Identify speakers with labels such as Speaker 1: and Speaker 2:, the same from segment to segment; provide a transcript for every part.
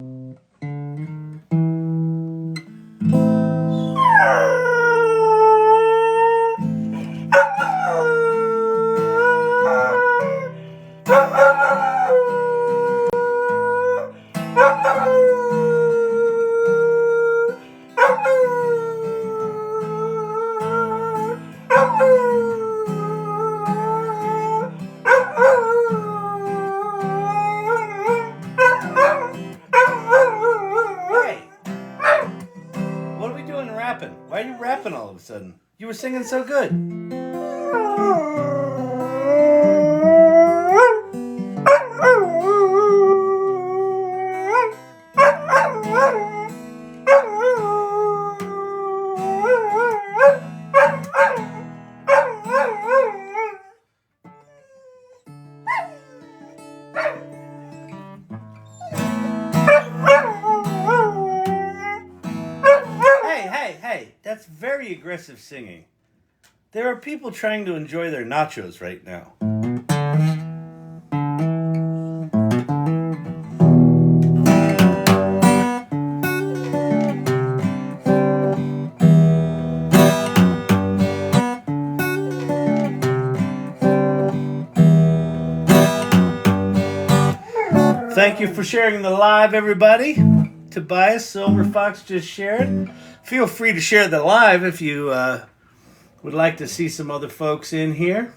Speaker 1: Why are you rapping all of a sudden? You were singing so good. Hey, that's very aggressive singing. There are people trying to enjoy their nachos right now. Thank you for sharing the live, everybody. Tobias Silver Fox just shared. Feel free to share the live if you would like to see some other folks in here.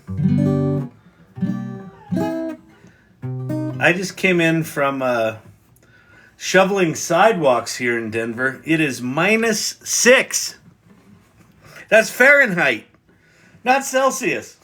Speaker 1: I just came in from shoveling sidewalks here in Denver. It is -6. That's Fahrenheit, not Celsius.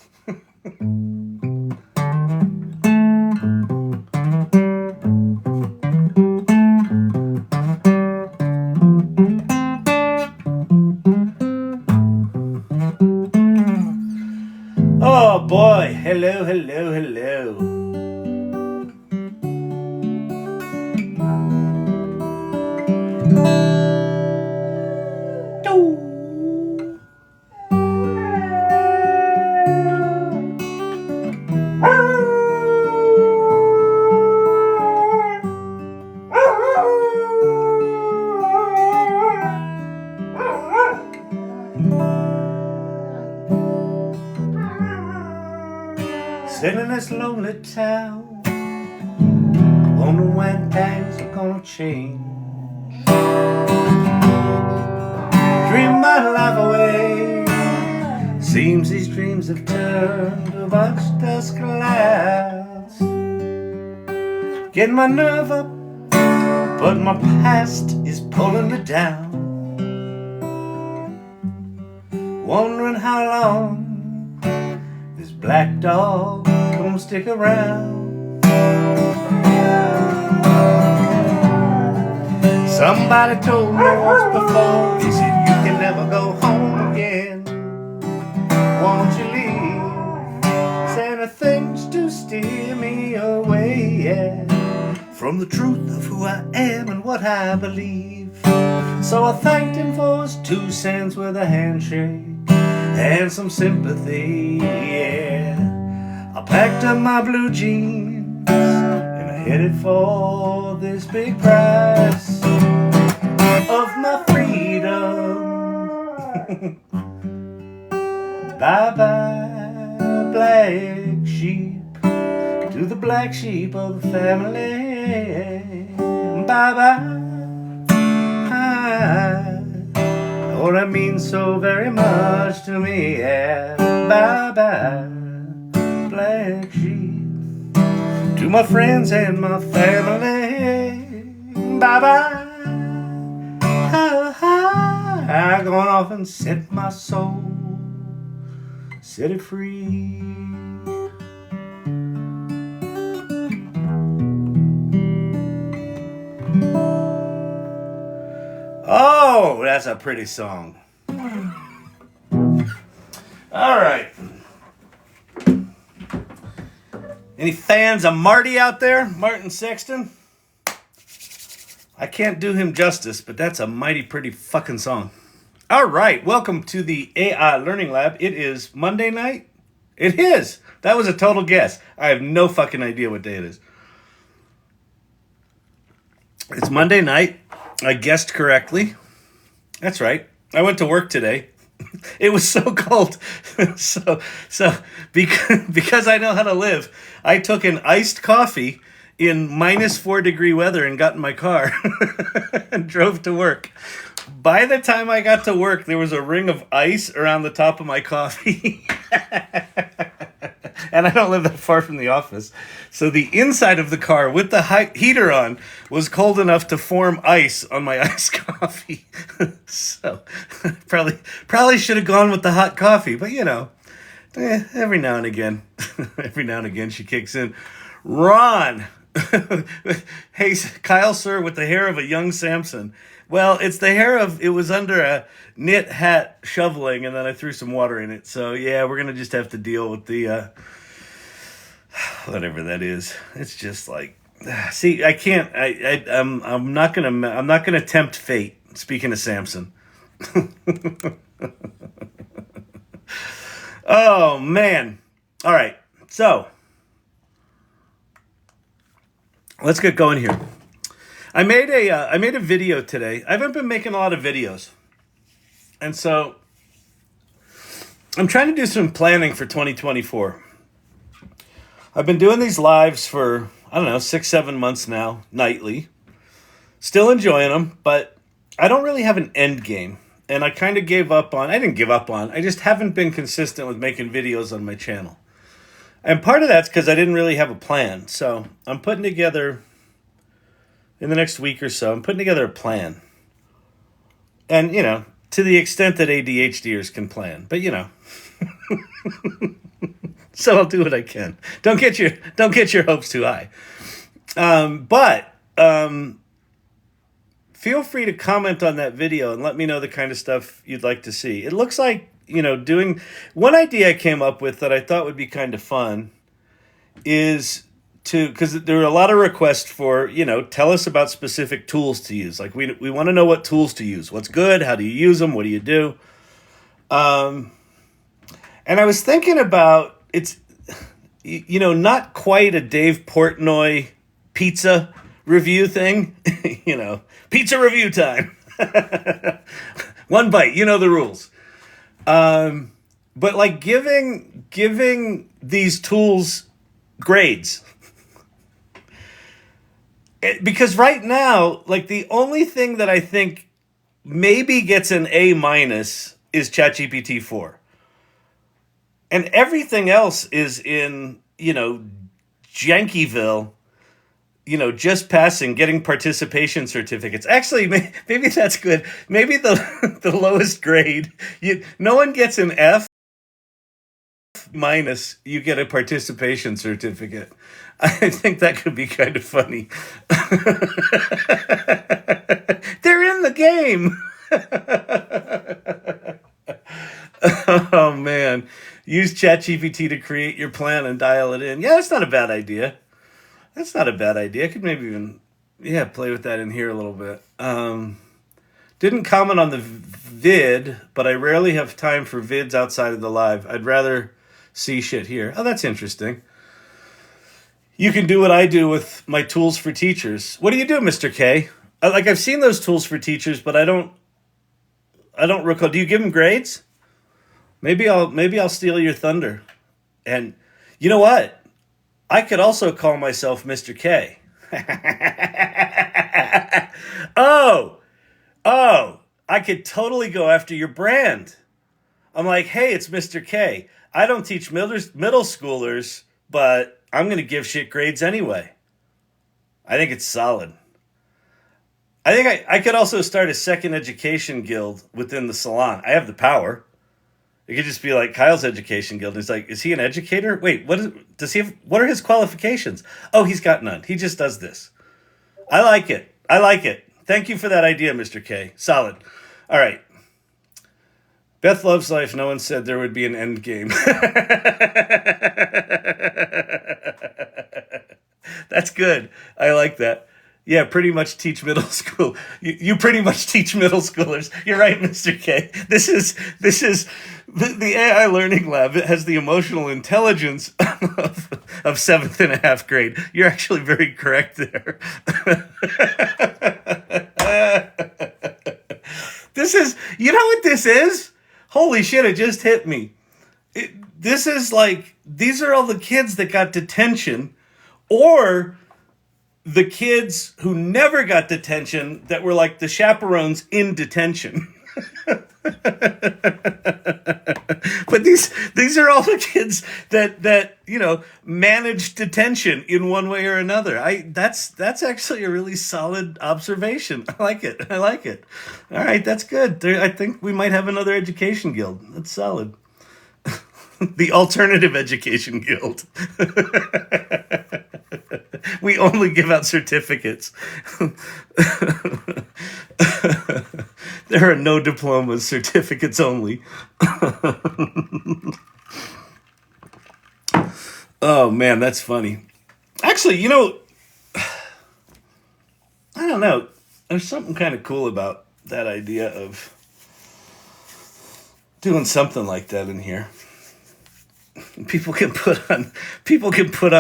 Speaker 1: Oh boy, hello, hello, hello. Sitting in this lonely town, wondering when things are gonna change. Dream my life away, seems these dreams have turned to much dust clouds. Getting my nerve up, but my past is pulling me down. Wondering how long this black dog gonna stick around. Somebody told me once before, he said you can never go home again. Won't you leave? Saying the things to steer me away, yeah, from the truth of who I am and what I believe. So I thanked him for his 2 cents with a handshake and some sympathy, yeah. I packed up my blue jeans and I headed for this big prize of my freedom. Bye-bye, black sheep, to the black sheep of the family. Bye-bye, oh, that means so very much to me, yeah. Bye-bye, black sheep, to my friends and my family. Bye-bye, I'm going off and set my soul, set it free. Oh, that's a pretty song. All right. Any fans of Marty out there? Martin Sexton? I can't do him justice, but that's a mighty pretty fucking song. All right. Welcome to the AI Learning Lab. It is Monday night. It is. That was a total guess. I have no fucking idea what day it is. It's Monday night. I guessed correctly. That's right. I went to work today. It was so cold. so because I know how to live, I took an iced coffee in -4-degree weather and got in my car and drove to work. By the time I got to work, there was a ring of ice around the top of my coffee. And I don't live that far from the office. So the inside of the car with the heater on was cold enough to form ice on my iced coffee. So probably should have gone with the hot coffee. But, every now and again, she kicks in. Ron. Hey, Kyle, sir, with the hair of a young Samson. Well, it's the hair it was under a knit hat shoveling, and then I threw some water in it. So, yeah, we're going to just have to deal with the, whatever that is. It's just like, see, I can't, I'm not going to tempt fate, speaking of Samson. Oh, man. All right. So, let's get going here. I made a video today. I haven't been making a lot of videos. And so I'm trying to do some planning for 2024. I've been doing these lives for, 6-7 months now, nightly. Still enjoying them, but I don't really have an end game. And I kind of I didn't give up on, I just haven't been consistent with making videos on my channel. And part of that's because I didn't really have a plan. So I'm putting together, in the next week or so, I'm putting together a plan. And, to the extent that ADHDers can plan. But, so I'll do what I can. Don't get your hopes too high. But feel free to comment on that video and let me know the kind of stuff you'd like to see. It looks like, doing... One idea I came up with that I thought would be kind of fun is... because there are a lot of requests for, tell us about specific tools to use. Like, we want to know what tools to use. What's good? How do you use them? What do you do? And I was thinking about, it's, not quite a Dave Portnoy pizza review thing. Pizza review time. One bite, the rules. But like giving these tools grades. Because right now, like the only thing that I think maybe gets an A- is ChatGPT 4. And everything else is in, Jankyville, just passing, getting participation certificates. Actually, maybe that's good. Maybe the lowest grade, no one gets an F-, you get a participation certificate. I think that could be kind of funny. They're in the game. Oh, man. Use ChatGPT to create your plan and dial it in. Yeah, that's not a bad idea. I could maybe even, play with that in here a little bit. Didn't comment on the vid, but I rarely have time for vids outside of the live. I'd rather see shit here. Oh, that's interesting. You can do what I do with my tools for teachers. What do you do, Mr. K? I've seen those tools for teachers, but I don't recall. Do you give them grades? Maybe I'll steal your thunder. And you know what? I could also call myself Mr. K. Oh, I could totally go after your brand. I'm like, hey, it's Mr. K. I don't teach middle schoolers, but I'm going to give shit grades anyway. I think it's solid. I think I could also start a second education guild within the salon. I have the power. It could just be like Kyle's education guild. It's like, is he an educator? Wait, what are his qualifications? Oh, he's got none. He just does this. I like it. Thank you for that idea, Mr. K. Solid. All right. Beth loves life. No one said there would be an end game. That's good. I like that. Yeah, pretty much teach middle school. You pretty much teach middle schoolers. You're right, Mr. K. This is The AI Learning Lab, it has the emotional intelligence of seventh and a half grade. You're actually very correct there. This is, you know what this is? Holy shit, it just hit me. This is like, these are all the kids that got detention, or the kids who never got detention that were like the chaperones in detention. But these are all the kids that you know managed detention in one way or another. That's actually a really solid observation. I like it. All right, that's good. I think we might have another education guild. That's solid. The Alternative Education Guild. We only give out certificates. There are no diplomas, certificates only. Oh man, that's funny. Actually, you know, I don't know. There's something kind of cool about that idea of doing something like that in here. People can put on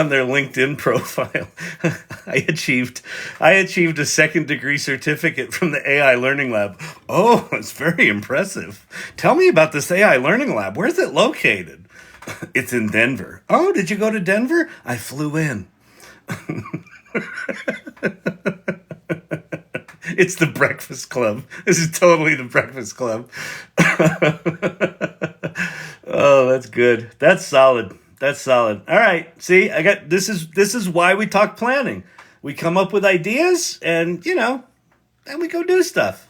Speaker 1: their LinkedIn profile. I achieved a second degree certificate from the AI Learning Lab. Oh, it's very impressive. Tell me about this AI Learning Lab. Where's it located? It's in Denver. Oh, did you go to Denver? I flew in. It's the Breakfast Club. This is totally the Breakfast Club. Oh, that's good. That's solid. All right. See, this is why we talk planning. We come up with ideas and, you know, and we go do stuff.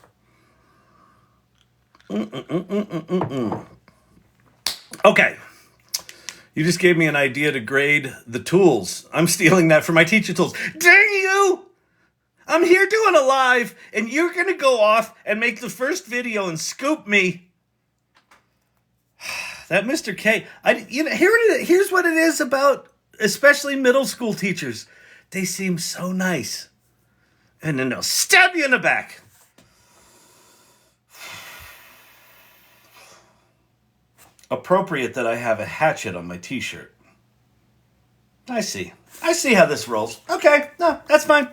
Speaker 1: Okay. You just gave me an idea to grade the tools. I'm stealing that from my teacher tools. Dang you! I'm here doing a live, and you're going to go off and make the first video and scoop me. That Mr. K, here's what it is about, especially middle school teachers. They seem so nice. And then they'll stab you in the back. Appropriate that I have a hatchet on my t-shirt. I see how this rolls. Okay, no, that's fine.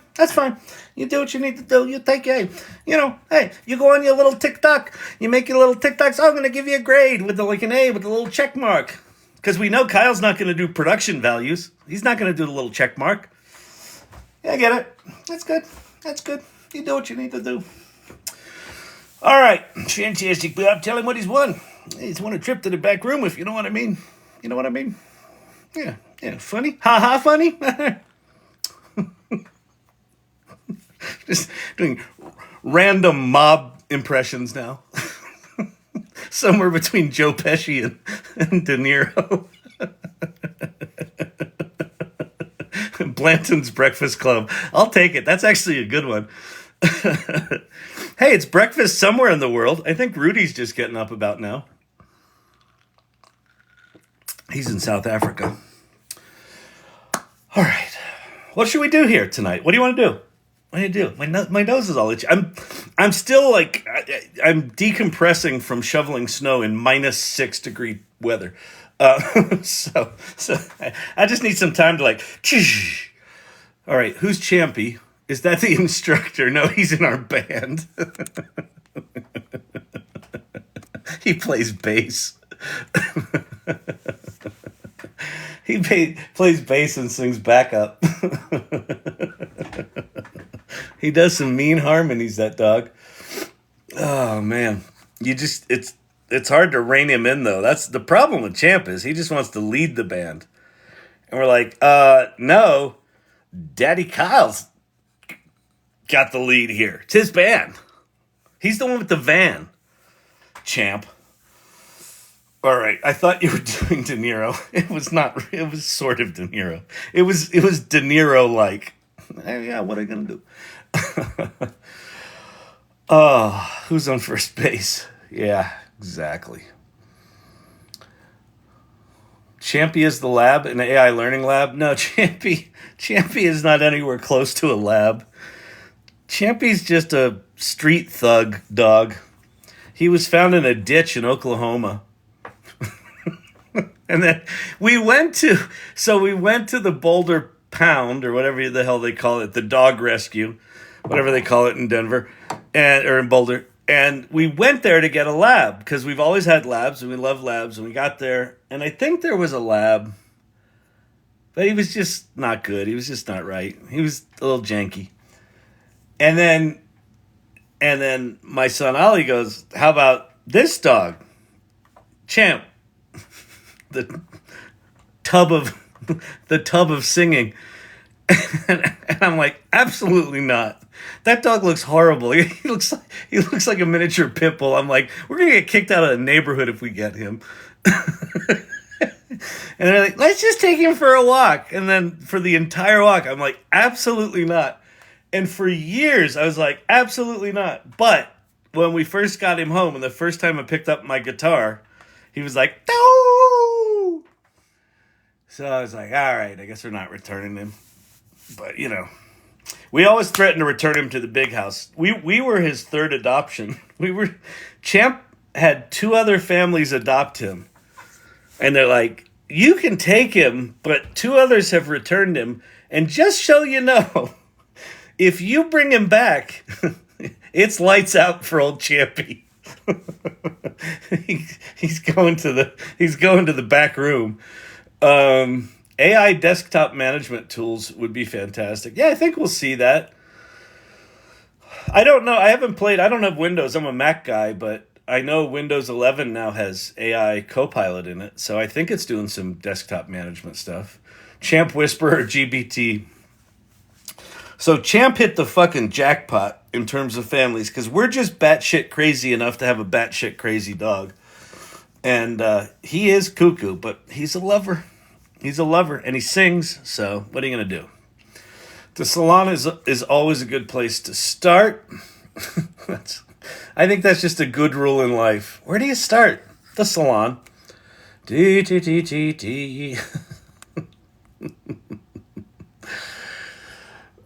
Speaker 1: You do what you need to do. You take hey, you go on your little TikTok. You make your little TikToks. Oh, I'm going to give you a grade with like an A with a little check mark. Because we know Kyle's not going to do production values. He's not going to do the little check mark. Yeah, I get it. That's good. You do what you need to do. All right. Fantastic, Bob. Tell him what he's won. He's won a trip to the back room, if you know what I mean. You know what I mean? Yeah, funny. Ha funny. Just doing random mob impressions now. Somewhere between Joe Pesci and De Niro. Blanton's Breakfast Club. I'll take it. That's actually a good one. Hey, it's breakfast somewhere in the world. I think Rudy's just getting up about now. He's in South Africa. All right. What should we do here tonight? What do you want to do? My nose is all itchy. I'm still like, I'm decompressing from shoveling snow in -6 degree weather. So I just need some time to like, all right, who's Champy? Is that the instructor? No, he's in our band. He plays bass. He plays bass and sings backup. He does some mean harmonies, that dog. Oh man, it's hard to rein him in though. That's the problem with Champ, is he just wants to lead the band, and we're like, no, Daddy Kyle's got the lead here. It's his band. He's the one with the van. Champ. All right, I thought you were doing De Niro. It was not. It was sort of De Niro. It was De Niro-like. Yeah, what are you gonna do? Oh, who's on first base? Yeah, exactly. Champy is the lab, an AI learning lab? No, Champy is not anywhere close to a lab. Champy's just a street thug dog. He was found in a ditch in Oklahoma. And then we went to the Boulder Pound, or whatever the hell they call it, the dog rescue, whatever they call it in Denver, or in Boulder. And we went there to get a lab, because we've always had labs, and we love labs. And we got there, and I think there was a lab, but he was just not good. He was just not right. He was a little janky. And then my son Ollie goes, "How about this dog, Champ?" The tub of singing. And I'm like, absolutely not. That dog looks horrible. He looks like a miniature pit bull. I'm like, we're gonna get kicked out of the neighborhood if we get him. And they're like, let's just take him for a walk. And then for the entire walk, I'm like, absolutely not. And for years, I was like, absolutely not. But when we first got him home, and the first time I picked up my guitar, he was like, "No!" So I was like, all right, I guess we're not returning him. But, we always threatened to return him to the big house. We were his third adoption. Champ had 2 other families adopt him. And they're like, you can take him, but 2 others have returned him. And just so you know, if you bring him back, it's lights out for old Champy. He's going to the back room. AI desktop management tools would be fantastic. Yeah, I think we'll see that. I don't know. I don't have Windows. I'm a Mac guy, but I know Windows 11 now has AI Copilot in it, so I think it's doing some desktop management stuff. Champ Whisperer GBT. So Champ hit the fucking jackpot in terms of families, because we're just batshit crazy enough to have a batshit crazy dog. And he is cuckoo, but he's a lover. He's a lover, and he sings, so what are you going to do? The salon is always a good place to start. I think that's just a good rule in life. Where do you start? The salon. D.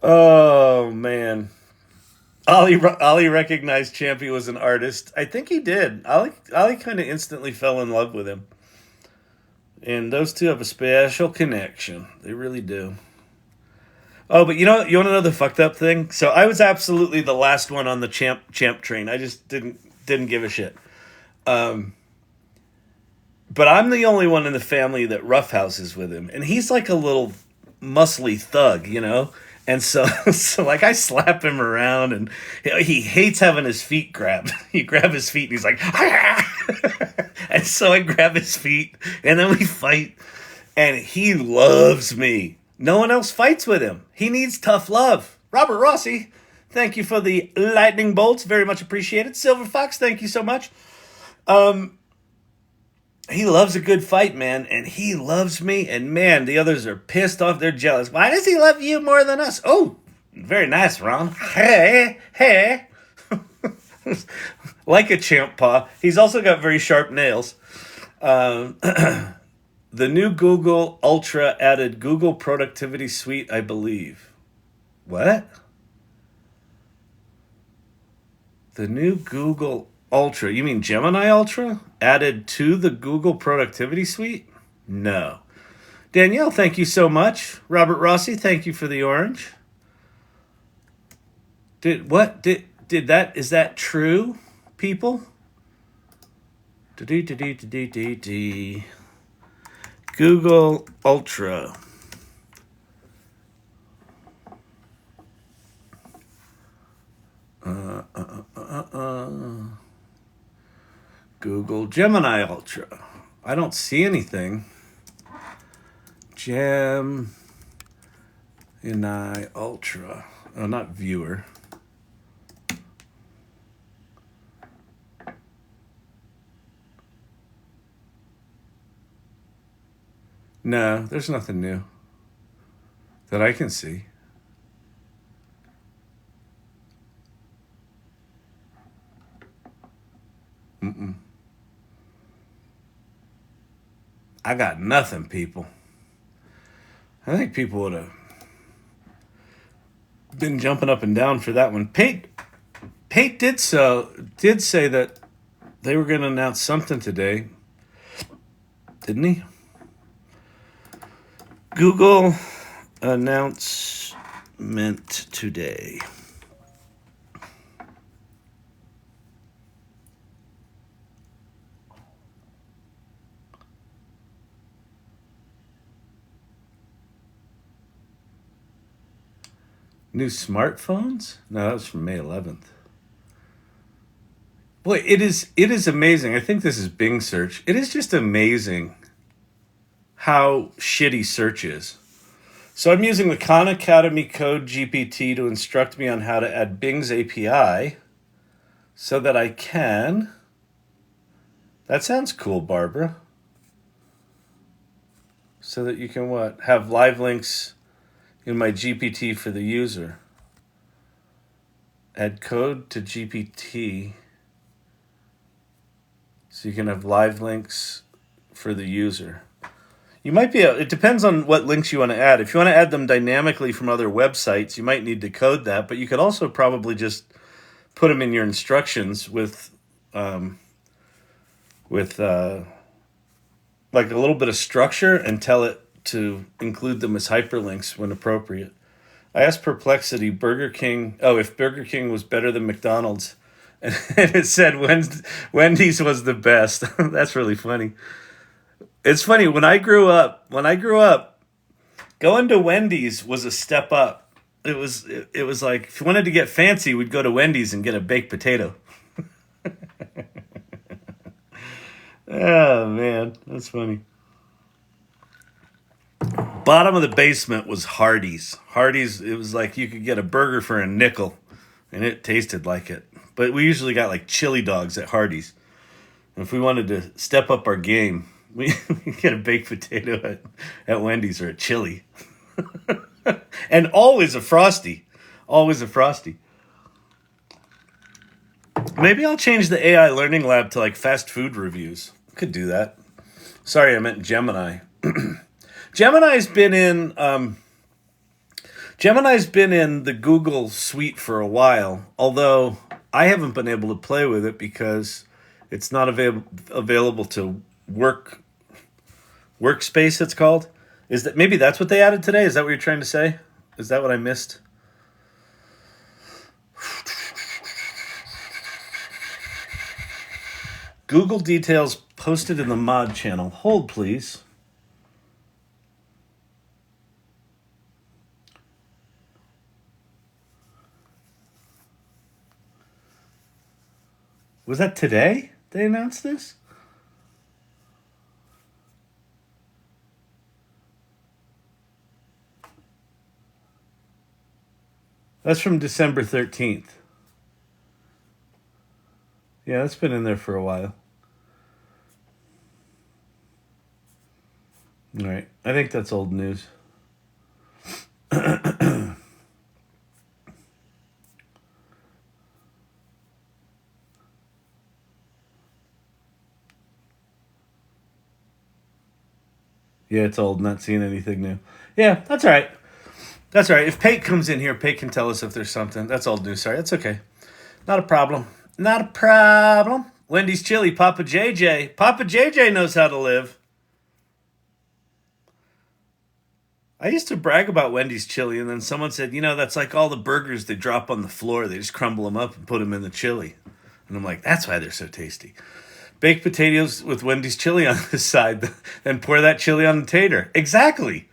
Speaker 1: Oh, man. Ollie recognized Champy was an artist. I think he did. Ollie kind of instantly fell in love with him. And those two have a special connection. They really do. Oh, but you want to know the fucked up thing? So I was absolutely the last one on the Champ train. I just didn't give a shit. But I'm the only one in the family that roughhouses with him. And he's like a little muscly thug, And so like I slap him around, and he hates having his feet grabbed. You grab his feet and he's like, and so I grab his feet, and then we fight, and he loves me. No one else fights with him. He needs tough love. Robert Rossi, thank you for the lightning bolts. Very much appreciated. Silver Fox, thank you so much. He loves a good fight, man, and he loves me, and man, the others are pissed off. They're jealous. Why does he love you more than us? Oh, very nice, Ron. Hey. Like a champ paw. He's also got very sharp nails. The new Google Ultra added Google Productivity Suite, I believe. What? The new Google Ultra, you mean Gemini Ultra? Added to the Google Productivity Suite? No. Danielle, thank you so much. Robert Rossi, thank you for the orange. Is that true, people? Google Ultra. Google Gemini Ultra. I don't see anything. Gemini Ultra. Oh, not viewer. No, there's nothing new that I can see. I got nothing, people. I think people would have been jumping up and down for that one. Pate did say that they were going to announce something today, didn't he? Google announcement today. New smartphones? No, that was from May 11th. Boy, it is amazing. I think this is Bing search. It is just amazing how shitty search is. So I'm using the Khan Academy Code GPT to instruct me on how to add Bing's API so that I can... That sounds cool, Barbara. So that you can what? Have live links in my GPT for the user. Add code to GPT so you can have live links for the user. You might be able, it depends on what links you want to add. If you want to add them dynamically from other websites, you might need to code that, but you could also probably just put them in your instructions with like a little bit of structure and tell it to include them as hyperlinks when appropriate. I asked Perplexity, Burger King, if Burger King was better than McDonald's, and it said Wendy's was the best. That's really funny. It's funny, when I grew up, going to Wendy's was a step up. It was like, if you wanted to get fancy, we'd go to Wendy's and get a baked potato. Oh, man, that's funny. Bottom of the basement was Hardee's. Hardee's, it was like you could get a burger for a nickel, and it tasted like it. But we usually got like chili dogs at Hardee's. And if we wanted to step up our game, we get a baked potato at Wendy's or a chili. And always a Frosty. Always a Frosty. Maybe I'll change the AI Learning Lab to like fast food reviews. Could do that. Sorry, I meant Gemini. Gemini's been in the Google suite for a while, although I haven't been able to play with it because it's not available to workspace, it's called. Is that maybe that's what they added today? Is that what you're trying to say? Is that what I missed? Google details posted in the mod channel. Hold, please. Was that today they announced this? That's from December 13th. Yeah, that's been in there for a while. All right. I think that's old news. Yeah, it's old, not seeing anything new. Yeah, that's all right. That's all right. If Pate comes in here, Pate can tell us if there's something. That's old news. Sorry, that's okay. Not a problem. Not a problem. Wendy's Chili, Papa JJ. Papa JJ knows how to live. I used to brag about Wendy's Chili, and then someone said, that's like all the burgers they drop on the floor. They just crumble them up and put them in the chili. And I'm like, that's why they're so tasty. Baked potatoes with Wendy's Chili on the side, then pour that chili on the tater. Exactly.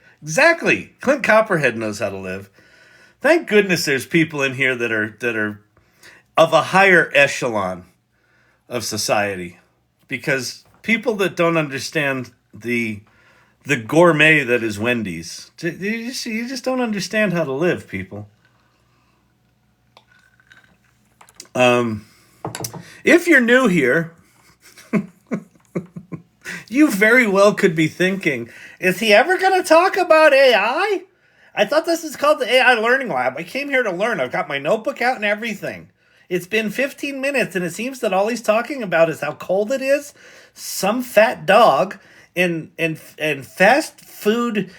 Speaker 1: Clint Copperhead knows how to live. Thank goodness there's people in here that are of a higher echelon of society, because people that don't understand the gourmet that is Wendy's, you just don't understand how to live, people. If you're new here, you very well could be thinking, is he ever going to talk about AI? I thought this is called the AI Learning Lab. I came here to learn. I've got my notebook out and everything. It's been 15 minutes, and it seems that all he's talking about is how cold it is, some fat dog, and fast food.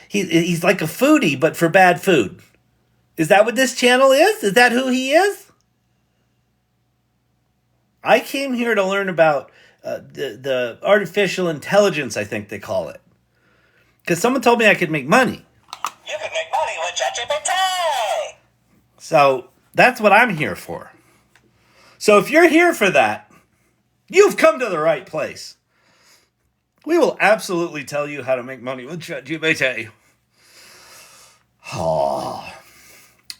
Speaker 1: He's like a foodie, but for bad food. Is that what this channel is? Is that who he is? I came here to learn about the artificial intelligence, I think they call it. Because someone told me I could make money.
Speaker 2: You can make money with ChatGPT.
Speaker 1: So that's what I'm here for. So if you're here for that, you've come to the right place. We will absolutely tell you how to make money with ChatGPT. Oh.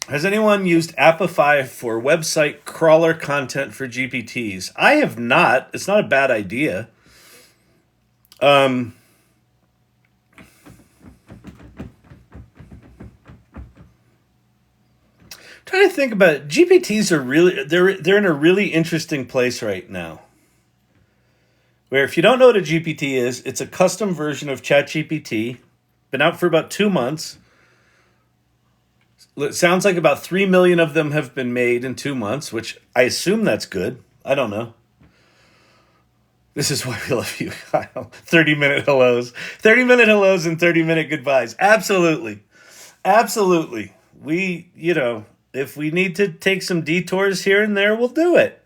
Speaker 1: Has anyone used Appify for website crawler content for GPTs? I have not. It's not a bad idea. Trying to think about it. GPTs are really they're in a really interesting place right now. Where if you don't know what a GPT is, it's a custom version of ChatGPT. Been out for about 2 months. It sounds like about 3 million of them have been made in 2 months, which I assume that's good. I don't know. This is why we love you, Kyle. 30-minute hellos. 30-minute hellos and 30-minute goodbyes. Absolutely. Absolutely. We, if we need to take some detours here and there, we'll do it.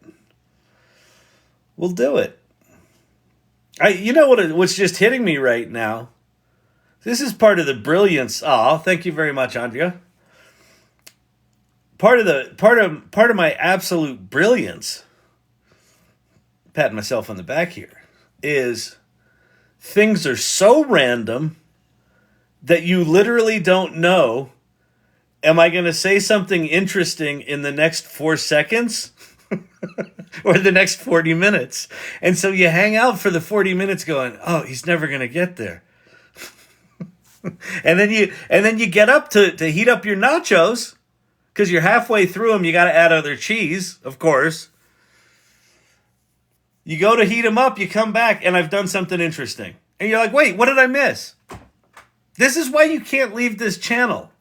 Speaker 1: We'll do it. What's just hitting me right now? This is part of the brilliance. Oh, thank you very much, Andrea. Part of my absolute brilliance, patting myself on the back here, is things are so random that you literally don't know, am I going to say something interesting in the next 4 seconds or the next 40 minutes? And so you hang out for the 40 minutes going, oh, he's never going to get there. and then you get up to heat up your nachos. Because you're halfway through them, you got to add other cheese, of course. You go to heat them up, you come back, and I've done something interesting. And you're like, wait, what did I miss? This is why you can't leave this channel.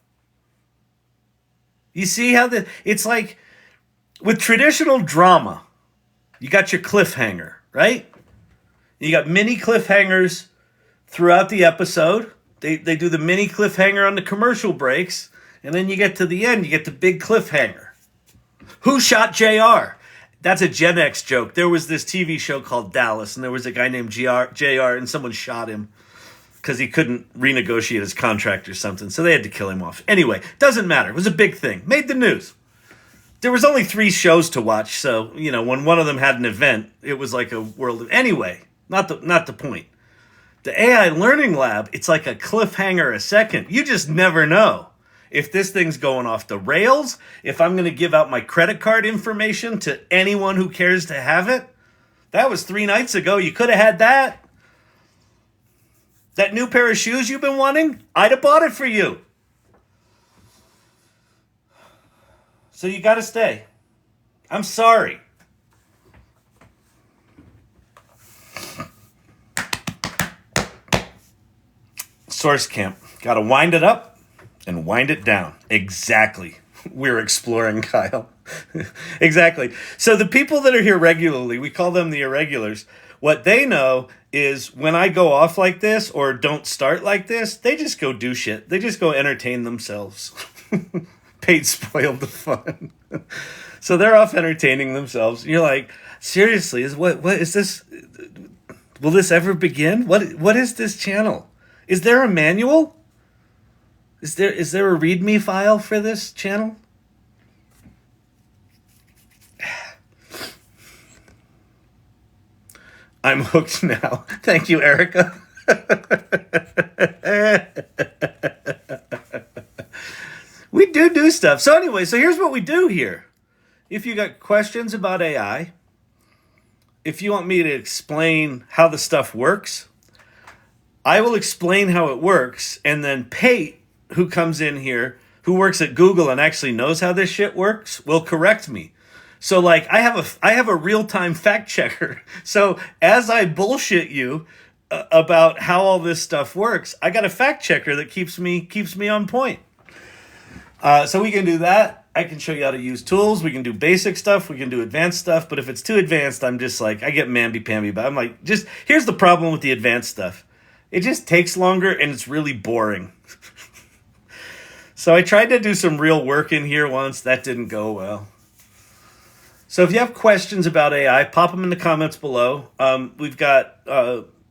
Speaker 1: You see how it's like with traditional drama, you got your cliffhanger, right? You got mini cliffhangers throughout the episode. They do the mini cliffhanger on the commercial breaks. And then you get to the end, you get the big cliffhanger. Who shot JR? That's a Gen X joke. There was this TV show called Dallas, and there was a guy named JR, and someone shot him because he couldn't renegotiate his contract or something. So they had to kill him off. Anyway, doesn't matter. It was a big thing. Made the news. There was only 3 shows to watch, so, when one of them had an event, it was like a world of... Anyway, not the point. The AI Learning Lab, it's like a cliffhanger a second. You just never know. If this thing's going off the rails, if I'm going to give out my credit card information to anyone who cares to have it, that was 3 nights ago. You could have had that. That new pair of shoes you've been wanting, I'd have bought it for you. So you got to stay. I'm sorry. Source camp. Got to wind it up and wind it down. Exactly. We're exploring, Kyle. Exactly. So the people that are here regularly, we call them the irregulars. What they know is when I go off like this or don't start like this, they just go do shit. They just go entertain themselves. Paid spoiled the fun. So they're off entertaining themselves. You're like, seriously, what is this? Will this ever begin? What is this channel? Is there a manual? Is there a README file for this channel? I'm hooked now. Thank you, Erica. We do stuff. So anyway, so here's what we do here. If you got questions about AI, if you want me to explain how the stuff works, I will explain how it works, and then Pate, who comes in here, who works at Google and actually knows how this shit works, will correct me. So like I have a real-time fact checker. So as I bullshit you about how all this stuff works, I got a fact checker that keeps me on point. So we can do that. I can show you how to use tools. We can do basic stuff. We can do advanced stuff. But if it's too advanced, I'm just like, I get mamby-pamby. But I'm like, here's the problem with the advanced stuff. It just takes longer and it's really boring. So I tried to do some real work in here once. That didn't go well. So if you have questions about AI, pop them in the comments below. We've got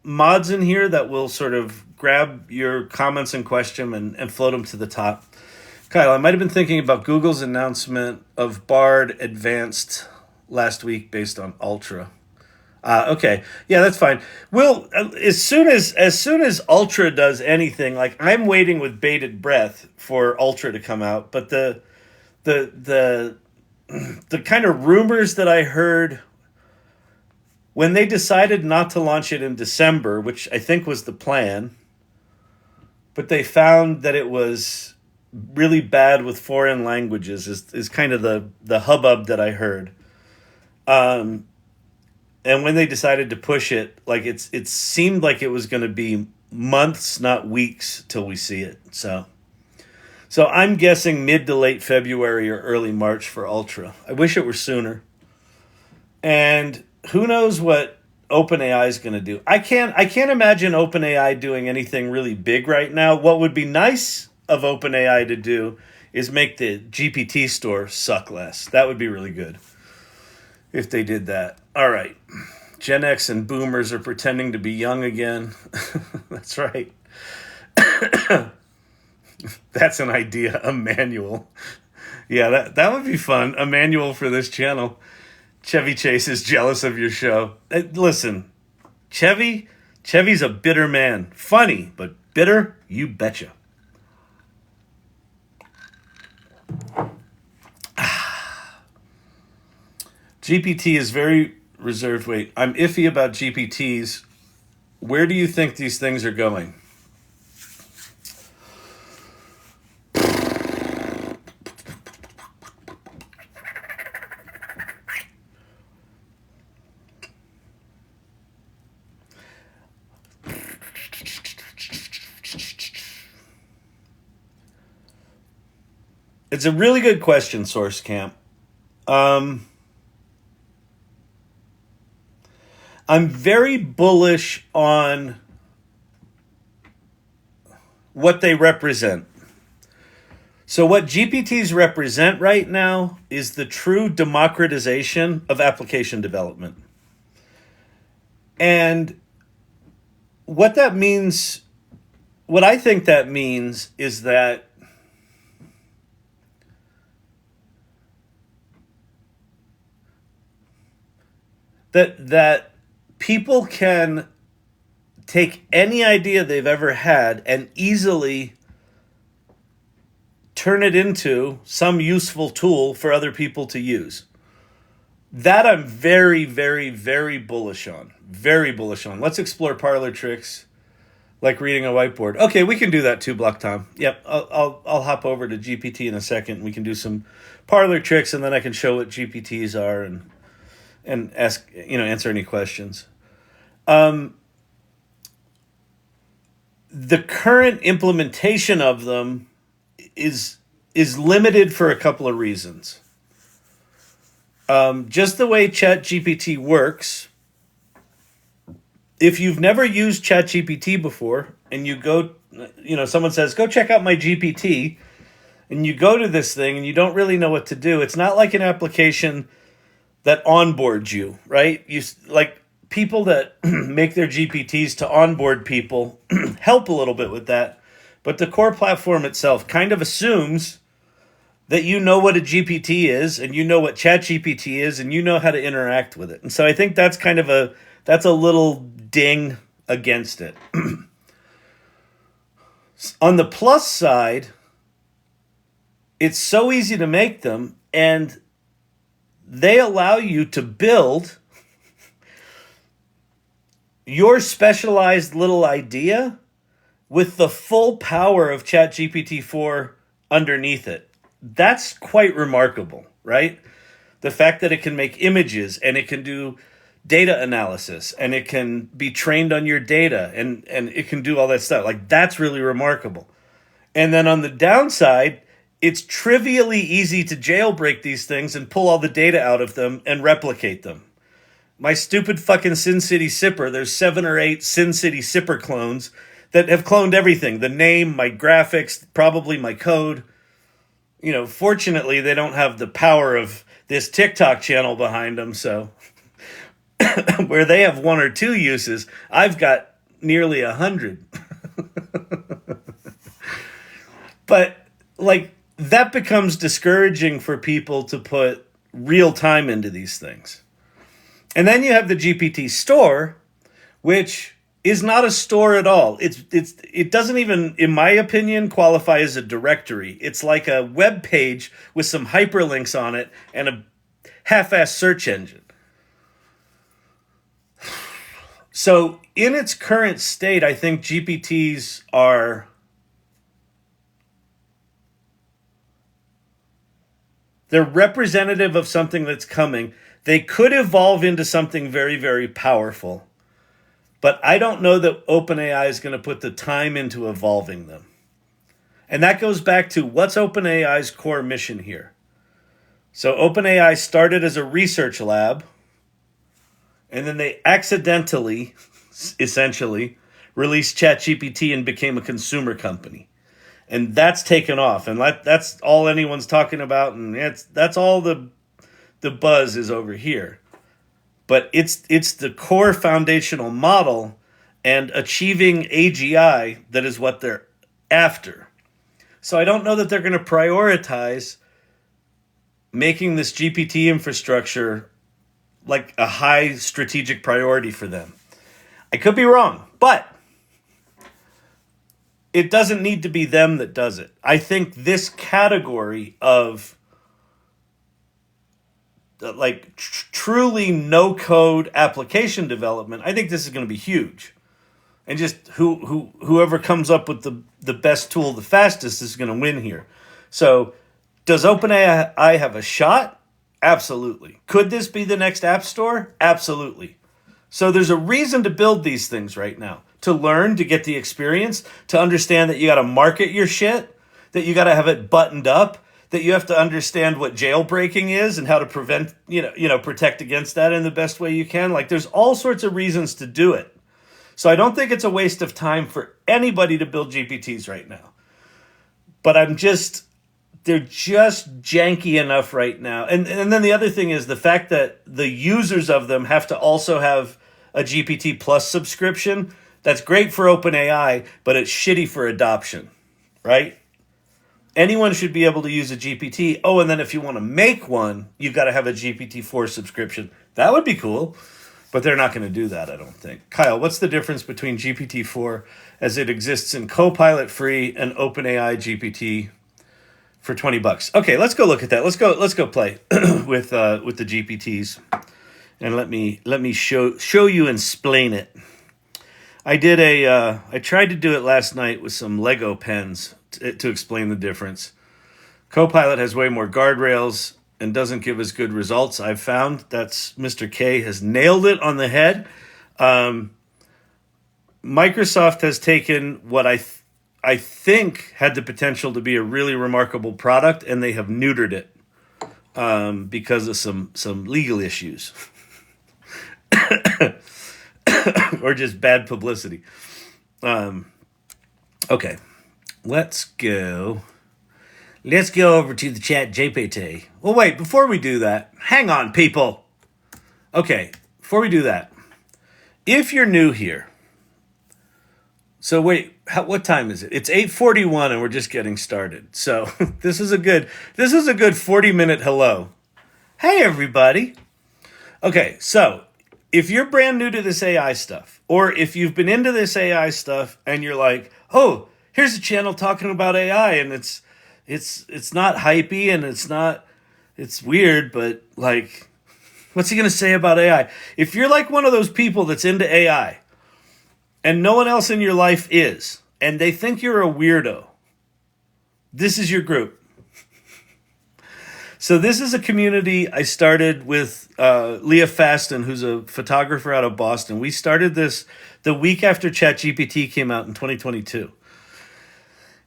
Speaker 1: mods in here that will sort of grab your comments and question and float them to the top. Kyle, I might have been thinking about Google's announcement of Bard Advanced last week based on Ultra. Okay, yeah, that's fine. Well, as soon as Ultra does anything, like I'm waiting with bated breath for Ultra to come out. But the kind of rumors that I heard when they decided not to launch it in December, which I think was the plan, but they found that it was really bad with foreign languages is kind of the hubbub that I heard. And when they decided to push it, like it seemed like it was going to be months, not weeks, till we see it. So I'm guessing mid to late February or early March for Ultra. I wish it were sooner. And who knows what OpenAI is going to do? I can't imagine OpenAI doing anything really big right now. What would be nice of OpenAI to do is make the GPT store suck less. That would be really good if they did that. All right. Gen X and boomers are pretending to be young again. That's right. That's an idea, a manual. Yeah, that would be fun. A manual for this channel. Chevy Chase is jealous of your show. Listen, Chevy's a bitter man. Funny, but bitter, you betcha. GPT is very reserved. Wait, I'm iffy about GPTs. Where do you think these things are going? It's a really good question, Source Camp. I'm very bullish on what they represent. So what GPTs represent right now is the true democratization of application development. And what that means, what I think that means is that people can take any idea they've ever had and easily turn it into some useful tool for other people to use. That I'm very, very, very bullish on. Very bullish on. Let's explore parlor tricks like reading a whiteboard. Okay, we can do that too, Block Tom. Yep, I'll hop over to GPT in a second. We can do some parlor tricks, and then I can show what GPTs are and ask, answer any questions. The current implementation of them is limited for a couple of reasons. Just the way ChatGPT works, if you've never used ChatGPT before and you go, someone says, go check out my GPT, and you go to this thing and you don't really know what to do, it's not like an application that onboards you, right? Like people that make their GPTs to onboard people help a little bit with that. But the core platform itself kind of assumes that you know what a GPT is and you know what ChatGPT is and you know how to interact with it. And so I think that's kind of that's a little ding against it. On the plus side, it's so easy to make them, and they allow you to build your specialized little idea with the full power of ChatGPT 4 underneath it. That's quite remarkable, right? The fact that it can make images and it can do data analysis and it can be trained on your data and it can do all that stuff. Like, that's really remarkable. And then on the downside, it's trivially easy to jailbreak these things and pull all the data out of them and replicate them. My stupid fucking Sin City Sipper, there's 7 or 8 Sin City Sipper clones that have cloned everything. The name, my graphics, probably my code. Fortunately, they don't have the power of this TikTok channel behind them, so where they have 1 or 2 uses, I've got nearly 100. But like that becomes discouraging for people to put real time into these things. And then you have the GPT Store, which is not a store at all. It doesn't even, in my opinion, qualify as a directory. It's like a web page with some hyperlinks on it and a half-assed search engine. So in its current state, I think GPTs are they're representative of something that's coming. They could evolve into something very, very powerful. But I don't know that OpenAI is going to put the time into evolving them. And that goes back to what's OpenAI's core mission here. So OpenAI started as a research lab, and then they accidentally, essentially, released ChatGPT and became a consumer company. And that's taken off, and that's all anyone's talking about, and that's all the buzz is over here. But it's the core foundational model and achieving AGI that is what they're after. So I don't know that they're going to prioritize making this GPT infrastructure like a high strategic priority for them. I could be wrong, but it doesn't need to be them that does it. I think this category of like truly no-code application development, I think this is going to be huge. And just whoever comes up with the best tool the fastest is going to win here. So does OpenAI have a shot? Absolutely. Could this be the next app store? Absolutely. So there's a reason to build these things right now. To learn, to get the experience, to understand that you got to market your shit, that you got to have it buttoned up, that you have to understand what jailbreaking is and how to prevent, protect against that in the best way you can. Like there's all sorts of reasons to do it. So I don't think it's a waste of time for anybody to build GPTs right now. But they're just janky enough right now. And then the other thing is the fact that the users of them have to also have a GPT Plus subscription. That's great for OpenAI, but it's shitty for adoption, right? Anyone should be able to use a GPT. Oh, and then if you want to make one, you've got to have a GPT-4 subscription. That would be cool, but they're not going to do that, I don't think. Kyle, what's the difference between GPT-4 as it exists in Copilot free and OpenAI GPT for $20? Okay, let's go look at that. Let's go play with the GPTs, and let me show you and explain it. I tried to do it last night with some Lego pens to explain the difference. Copilot has way more guardrails and doesn't give us good results. I've found that's Mr. K has nailed it on the head. Microsoft has taken what I think had the potential to be a really remarkable product, and they have neutered it because of some legal issues. Or just bad publicity. Okay, let's go over to the Chat GPT. Well, wait, before we do that, hang on, people. Okay, before we do that, if you're new here, so wait, what time is it? It's 8:41 and we're just getting started. So this is a good 40-minute hello. Hey, everybody. Okay, so if you're brand new to this AI stuff, or if you've been into this AI stuff and you're like, oh, here's a channel talking about AI and it's not hypey and it's weird, but like, what's he going to say about AI? If you're like one of those people that's into AI and no one else in your life is, and they think you're a weirdo, this is your group. So this is a community I started with Leah Faston, who's a photographer out of Boston. We started this the week after ChatGPT came out in 2022.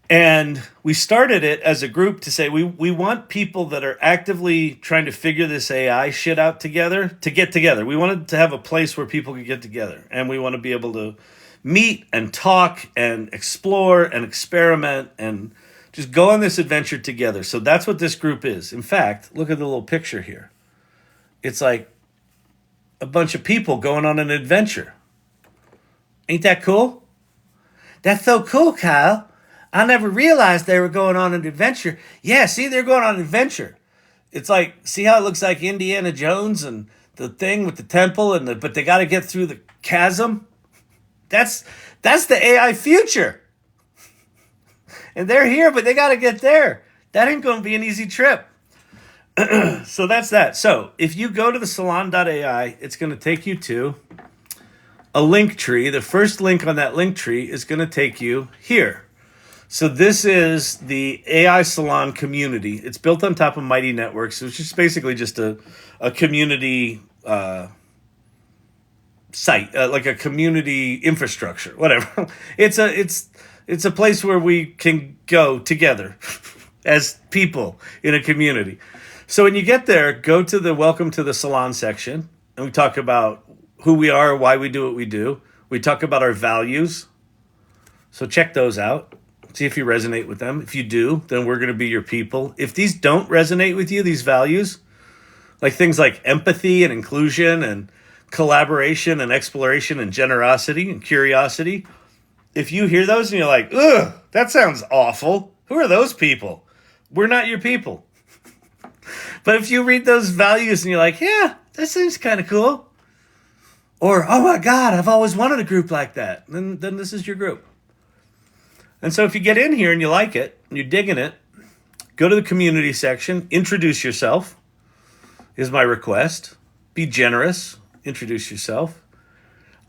Speaker 1: And we started it as a group to say we want people that are actively trying to figure this AI shit out together to get together. We wanted to have a place where people could get together. And we want to be able to meet and talk and explore and experiment and just go on this adventure together. So that's what this group is. In fact, look at the little picture here. It's like a bunch of people going on an adventure. Ain't that cool? That's so cool, Kyle. I never realized they were going on an adventure. Yeah, see, they're going on an adventure. It's like, see how it looks like Indiana Jones and the thing with the temple, but they got to get through the chasm. That's the AI future. And they're here, but they got to get there. That ain't going to be an easy trip. So that's that. So if you go to the salon.ai, it's going to take you to a link tree. The first link on that link tree is going to take you here. So this is the AI Salon Community. It's built on top of Mighty Networks, which is basically just a community site, like a community infrastructure, whatever. It's a place where we can go together as people in a community. So when you get there, go to the Welcome to the Salon section, and we talk about who we are, why we do what we do. We talk about our values. So check those out. See if you resonate with them. If you do, then we're going to be your people. If these don't resonate with you, these values, like things like empathy and inclusion and collaboration and exploration and generosity and curiosity, if you hear those and you're like, ugh, that sounds awful. Who are those people? We're not your people. But if you read those values and you're like, yeah, that seems kind of cool. Or, oh my God, I've always wanted a group like that. Then this is your group. And so if you get in here and you like it, and you're digging it, go to the community section, introduce yourself, is my request. Be generous, introduce yourself.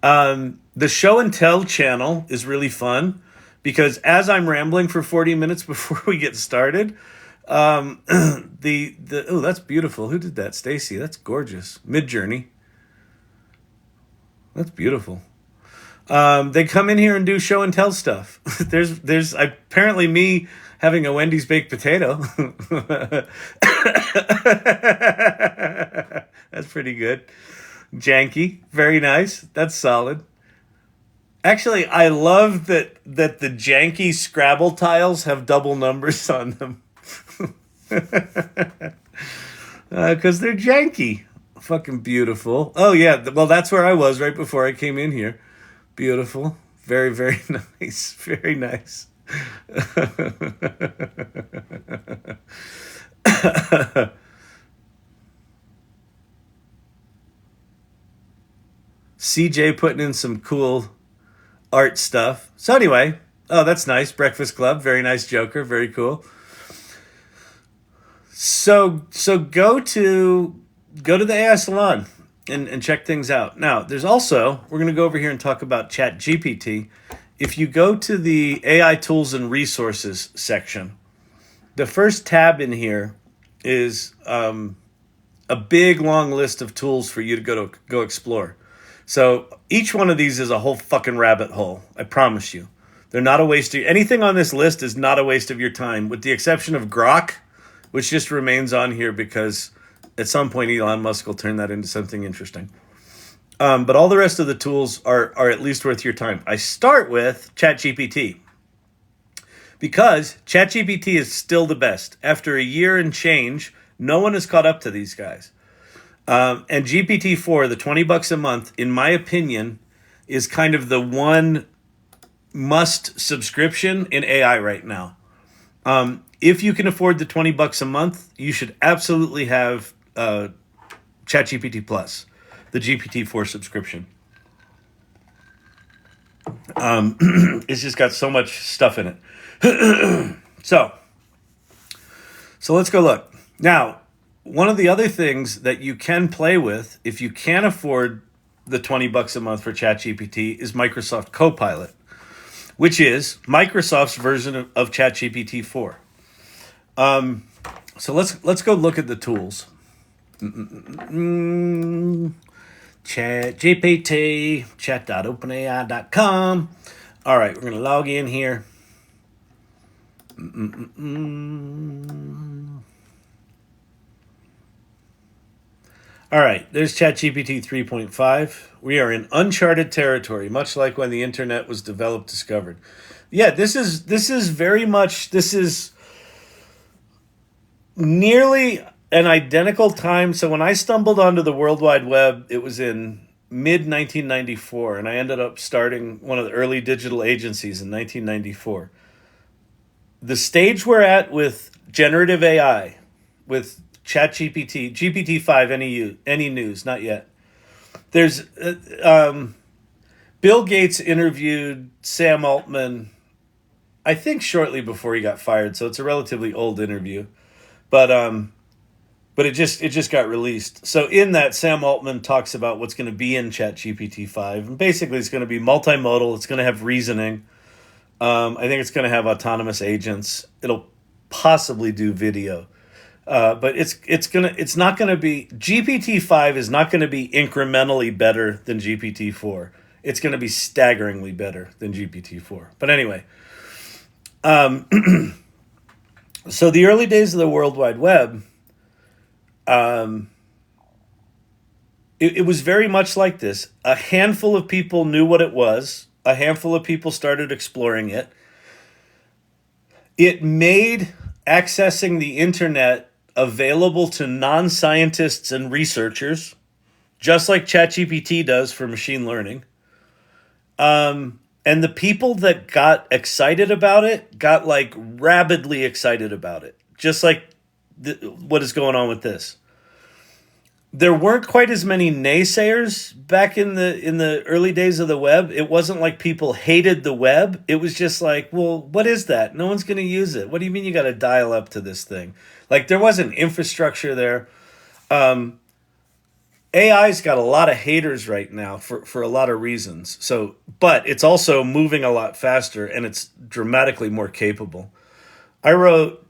Speaker 1: The show and tell channel is really fun because as I'm rambling for 40 minutes before we get started, oh, that's beautiful. Who did that? Stacy. That's gorgeous. Midjourney. That's beautiful. They come in here and do show and tell stuff. There's apparently me having a Wendy's baked potato. That's pretty good. Janky. Very nice. That's solid. Actually, I love that the janky Scrabble tiles have double numbers on them. Because they're janky. Fucking beautiful. Oh, yeah. Well, that's where I was right before I came in here. Beautiful. Very, very nice. Very nice. CJ putting in some cool art stuff. So anyway, oh, that's nice. Breakfast Club. Very nice Joker. Very cool. So go to the AI Salon and check things out. Now, there's also, we're going to go over here and talk about Chat GPT. If you go to the AI Tools and Resources section, the first tab in here is a big, long list of tools for you to go explore. So each one of these is a whole fucking rabbit hole. I promise you. They're not a waste of anything on this list is not a waste of your time, with the exception of Grok, which just remains on here because at some point Elon Musk will turn that into something interesting. But all the rest of the tools are at least worth your time. I start with ChatGPT because ChatGPT is still the best. After a year and change, no one has caught up to these guys. And GPT-4, the $20 a month, in my opinion, is kind of the one must subscription in AI right now. If you can afford the $20 a month, you should absolutely have ChatGPT Plus, the GPT-4 subscription. It's just got so much stuff in it. So let's go look. Now, one of the other things that you can play with, if you can't afford the $20 a month for ChatGPT, is Microsoft Copilot, which is Microsoft's version of ChatGPT 4. So let's go look at the tools. ChatGPT, chat.openai.com. All right, we're going to log in here. All right, there's ChatGPT 3.5. We are in uncharted territory, much like when the internet was discovered. Yeah, this is nearly an identical time. So when I stumbled onto the World Wide Web, it was in mid 1994, and I ended up starting one of the early digital agencies in 1994. The stage we're at with generative AI, with ChatGPT, GPT-5, any news? Not yet. There's Bill Gates interviewed Sam Altman, I think shortly before he got fired, so it's a relatively old interview, but it just got released. So in that, Sam Altman talks about what's going to be in ChatGPT 5, and basically it's going to be multimodal. It's going to have reasoning. I think it's going to have autonomous agents. It'll possibly do video, but it's not going to be GPT-5 is not going to be incrementally better than GPT-4. It's going to be staggeringly better than GPT-4. But anyway, so the early days of the World Wide Web, it was very much like this. A handful of people knew what it was. A handful of people started exploring it. It made accessing the internet available to non-scientists and researchers, just like ChatGPT does for machine learning. And the people that got excited about it got like rabidly excited about it, just like what is going on with this. There weren't quite as many naysayers back in the early days of the web. It wasn't like people hated the web. It was just like, well, what is that? No one's going to use it. What do you mean you got to dial up to this thing? Like there wasn't infrastructure there. AI's got a lot of haters right now for a lot of reasons. So, but it's also moving a lot faster and it's dramatically more capable. I wrote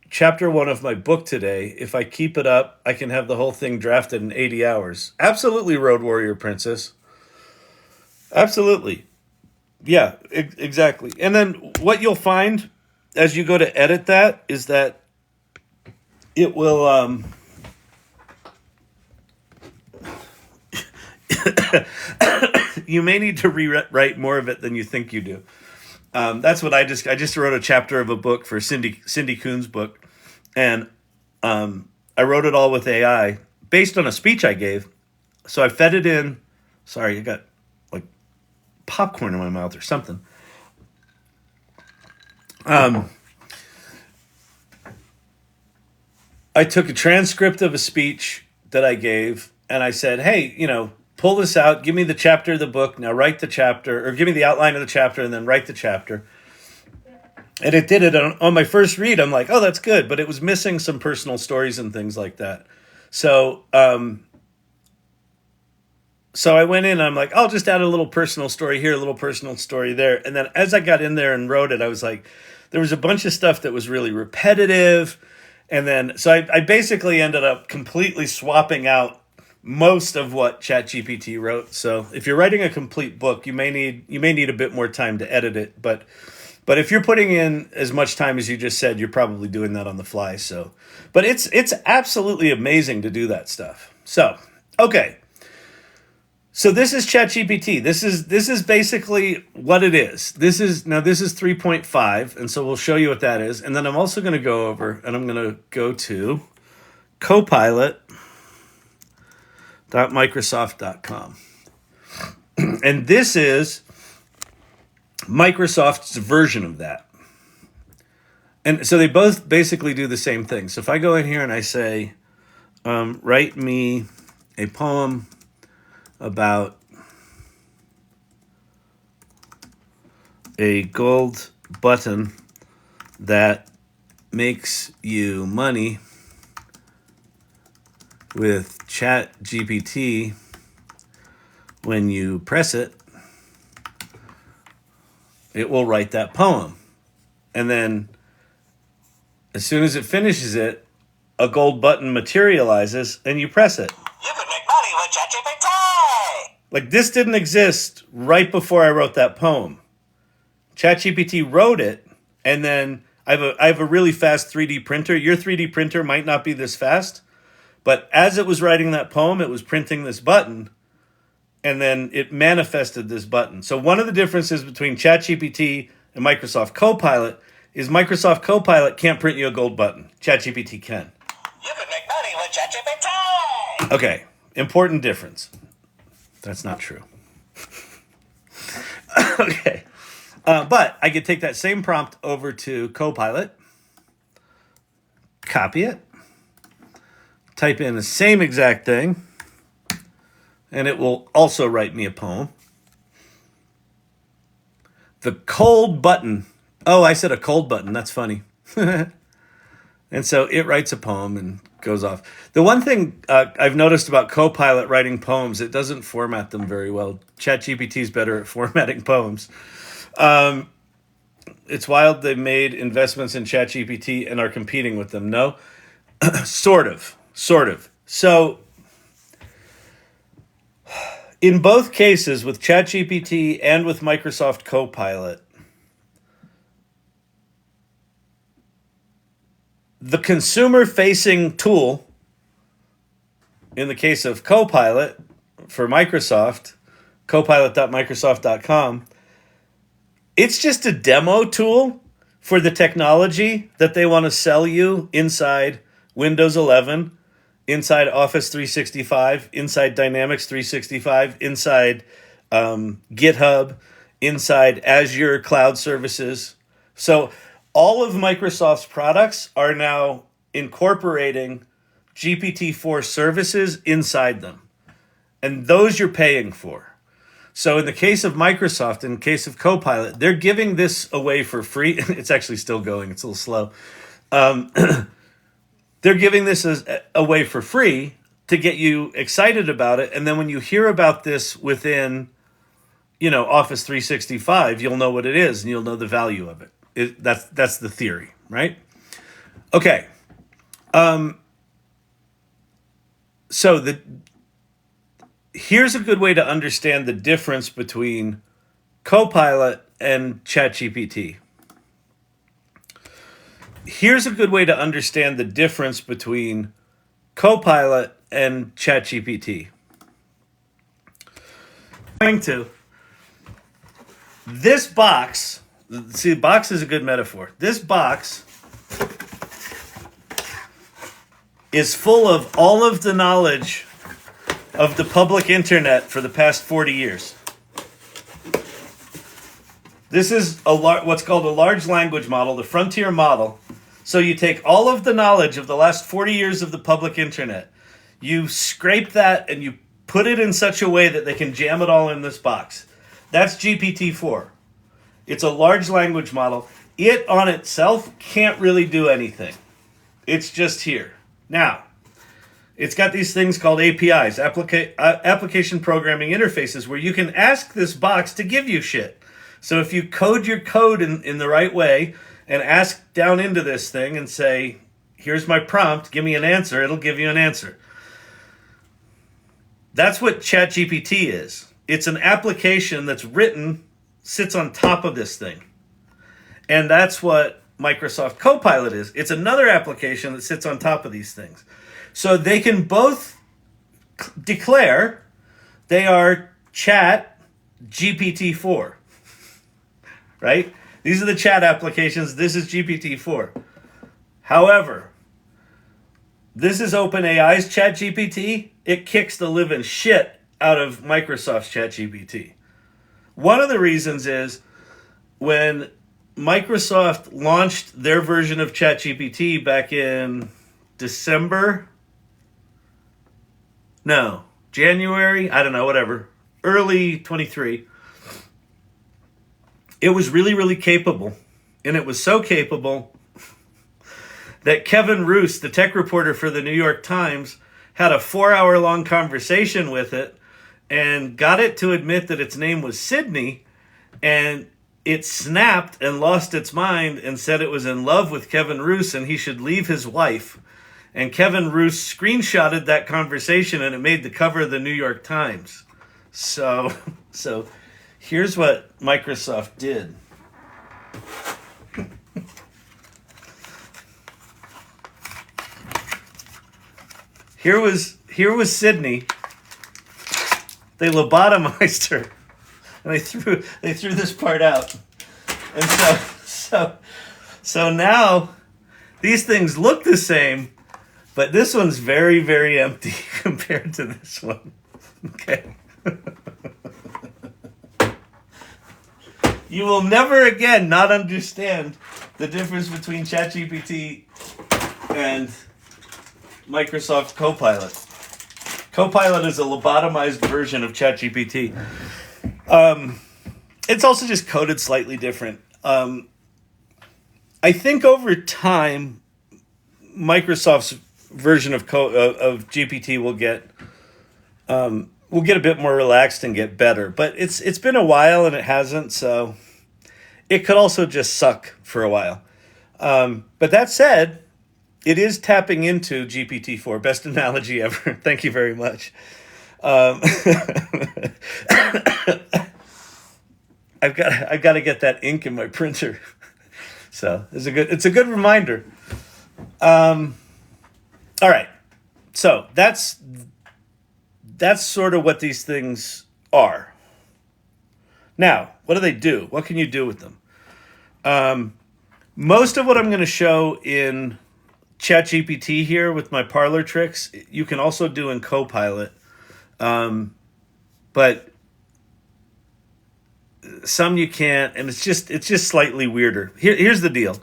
Speaker 1: chapter 1 of my book today. If I keep it up, I can have the whole thing drafted in 80 hours. Absolutely, Road Warrior Princess. Absolutely. Yeah, exactly. And then what you'll find as you go to edit that is that it will... you may need to rewrite more of it than you think you do. That's what I just wrote a chapter of a book for Cindy Kuhn's book, and I wrote it all with AI based on a speech I gave. So I fed it in. Sorry, I got like popcorn in my mouth or something. I took a transcript of a speech that I gave, and I said, hey, pull this out, give me the chapter of the book, now write the chapter, or give me the outline of the chapter and then write the chapter. And it did it on my first read. I'm like, oh, that's good. But it was missing some personal stories and things like that. So I went in and I'm like, I'll just add a little personal story here, a little personal story there. And then as I got in there and wrote it, I was like, there was a bunch of stuff that was really repetitive. And then, so I basically ended up completely swapping out most of what ChatGPT wrote. So if you're writing a complete book, you may need a bit more time to edit it. But if you're putting in as much time as you just said, you're probably doing that on the fly. So, but it's absolutely amazing to do that stuff. So, okay. So this is ChatGPT. This is basically what it is. This is 3.5, and so we'll show you what that is. And then I'm also going to go over and I'm going to go to copilot.microsoft.com. And this is Microsoft's version of that. And so they both basically do the same thing. So if I go in here and I say, write me a poem about a gold button that makes you money with Chat GPT when you press it, it will write that poem. And then as soon as it finishes it, a gold button materializes and you press it.
Speaker 2: You could make money with ChatGPT!
Speaker 1: Like this didn't exist right before I wrote that poem. ChatGPT wrote it, and then I have a really fast 3D printer. Your 3D printer might not be this fast, but as it was writing that poem, it was printing this button, and then it manifested this button. So one of the differences between ChatGPT and Microsoft Copilot is Microsoft Copilot can't print you a gold button. ChatGPT can.
Speaker 2: You could make money with ChatGPT!
Speaker 1: Okay, important difference. That's not true. Okay. But I could take that same prompt over to Copilot, copy it, type in the same exact thing, and it will also write me a poem. The cold button. Oh, I said a cold button. That's funny. And so it writes a poem and goes off. The one thing I've noticed about Copilot writing poems, it doesn't format them very well. ChatGPT is better at formatting poems. It's wild they've made investments in ChatGPT and are competing with them. No? Sort of. So, in both cases, with ChatGPT and with Microsoft Copilot, the consumer-facing tool, in the case of Copilot, for Microsoft, copilot.microsoft.com, it's just a demo tool for the technology that they want to sell you inside Windows 11, inside Office 365, inside Dynamics 365, inside GitHub, inside Azure Cloud Services. So all of Microsoft's products are now incorporating GPT-4 services inside them. And those you're paying for. So in the case of Microsoft, in the case of Copilot, they're giving this away for free. It's actually still going. It's a little slow. They're giving this away for free to get you excited about it. And then when you hear about this within, Office 365, you'll know what it is and you'll know the value of it. That's the theory, right? Okay. So here's a good way to understand the difference between Copilot and ChatGPT. Here's a good way to understand the difference between Copilot and ChatGPT. This box, see, box is a good metaphor. This box is full of all of the knowledge of the public internet for the past 40 years. This is what's called a large language model, the frontier model. So you take all of the knowledge of the last 40 years of the public internet, you scrape that and you put it in such a way that they can jam it all in this box. That's GPT-4. It's a large language model. It on itself can't really do anything. It's just here. Now, it's got these things called APIs, application programming interfaces, where you can ask this box to give you shit. So if you code your code in the right way and ask down into this thing and say, here's my prompt, give me an answer, it'll give you an answer. That's what ChatGPT is. It's an application that's written, sits on top of this thing. And that's what Microsoft Copilot is. It's another application that sits on top of these things. So they can both declare they are Chat GPT-4, right? These are the chat applications. This is GPT-4. However, this is OpenAI's ChatGPT. It kicks the living shit out of Microsoft's ChatGPT. One of the reasons is when Microsoft launched their version of ChatGPT back in January, I don't know, whatever, early 23. It was really, really capable. And it was so capable that Kevin Roose, the tech reporter for the New York Times, had a 4-hour-long conversation with it and got it to admit that its name was Sydney, and it snapped and lost its mind and said it was in love with Kevin Roose and he should leave his wife. And Kevin Roose screenshotted that conversation and it made the cover of the New York Times. So here's what Microsoft did. Here was Sydney. They lobotomized her. And they threw this part out. And so now these things look the same, but this one's very, very empty compared to this one. Okay. You will never again not understand the difference between ChatGPT and Microsoft Copilot. Copilot is a lobotomized version of ChatGPT. It's also just coded slightly different. I think over time, Microsoft's version of GPT will get a bit more relaxed and get better. But it's been a while and it hasn't, so it could also just suck for a while. But that said, it is tapping into GPT-4. Best analogy ever. Thank you very much. I've got to get that ink in my printer. So it's a good reminder. All right. So that's sort of what these things are. Now, what do they do? What can you do with them? Most of what I'm going to show in ChatGPT here with my parlor tricks, you can also do in Copilot. But some you can't, and it's just slightly weirder. Here's the deal.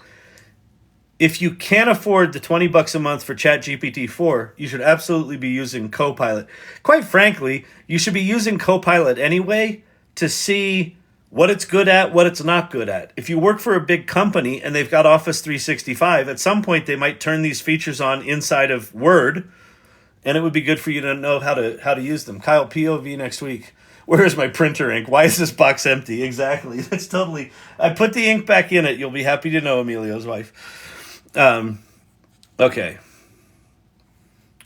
Speaker 1: If you can't afford the $20 a month for ChatGPT 4, you should absolutely be using Copilot. Quite frankly, you should be using Copilot anyway to see what it's good at, what it's not good at. If you work for a big company and they've got Office 365, at some point they might turn these features on inside of Word, and it would be good for you to know how to use them. Kyle, POV next week. Where is my printer ink? Why is this box empty? Exactly. That's totally... I put the ink back in it. You'll be happy to know, Emilio's wife. Okay.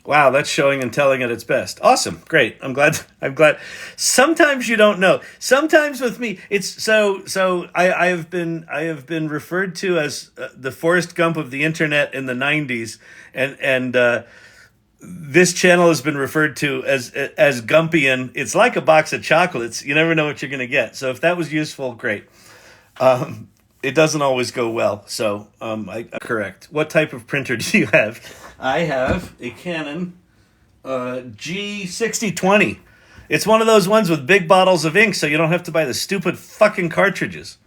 Speaker 1: Wow, that's showing and telling at its best. Awesome. Great. I'm glad. Sometimes you don't know. Sometimes with me, it's I have been referred to as the Forrest Gump of the internet in the 90s, and this channel has been referred to as Gumpian. It's like a box of chocolates. You never know what you're going to get. So if that was useful, great. It doesn't always go well. So I'm correct. What type of printer do you have? I have a Canon G6020. It's one of those ones with big bottles of ink, so you don't have to buy the stupid fucking cartridges.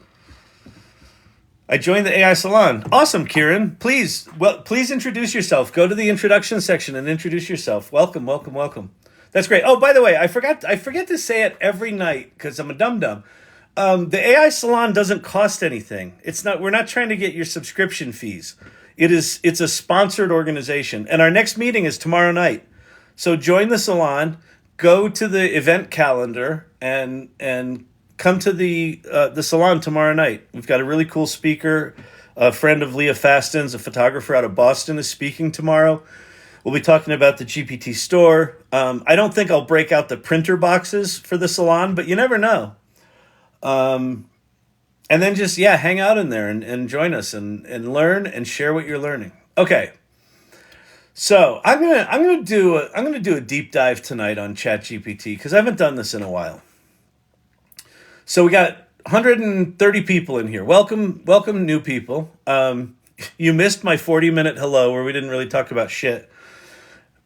Speaker 1: I joined the AI Salon. Awesome, Kieran. Please introduce yourself. Go to the introduction section and introduce yourself. Welcome. That's great. Oh, by the way, I forget to say it every night because I'm a dum-dum. The AI Salon doesn't cost anything. We're not trying to get your subscription fees. It's a sponsored organization, and our next meeting is tomorrow night. So join the salon, go to the event calendar, and come to the salon tomorrow night. We've got a really cool speaker, a friend of Leah Faston's, a photographer out of Boston, is speaking tomorrow. We'll be talking about the GPT store. I don't think I'll break out the printer boxes for the salon, but you never know. And then just, hang out in there and join us and learn and share what you're learning. Okay. So I'm gonna do a deep dive tonight on ChatGPT because I haven't done this in a while. So we got 130 people in here. Welcome new people. You missed my 40-minute hello where we didn't really talk about shit.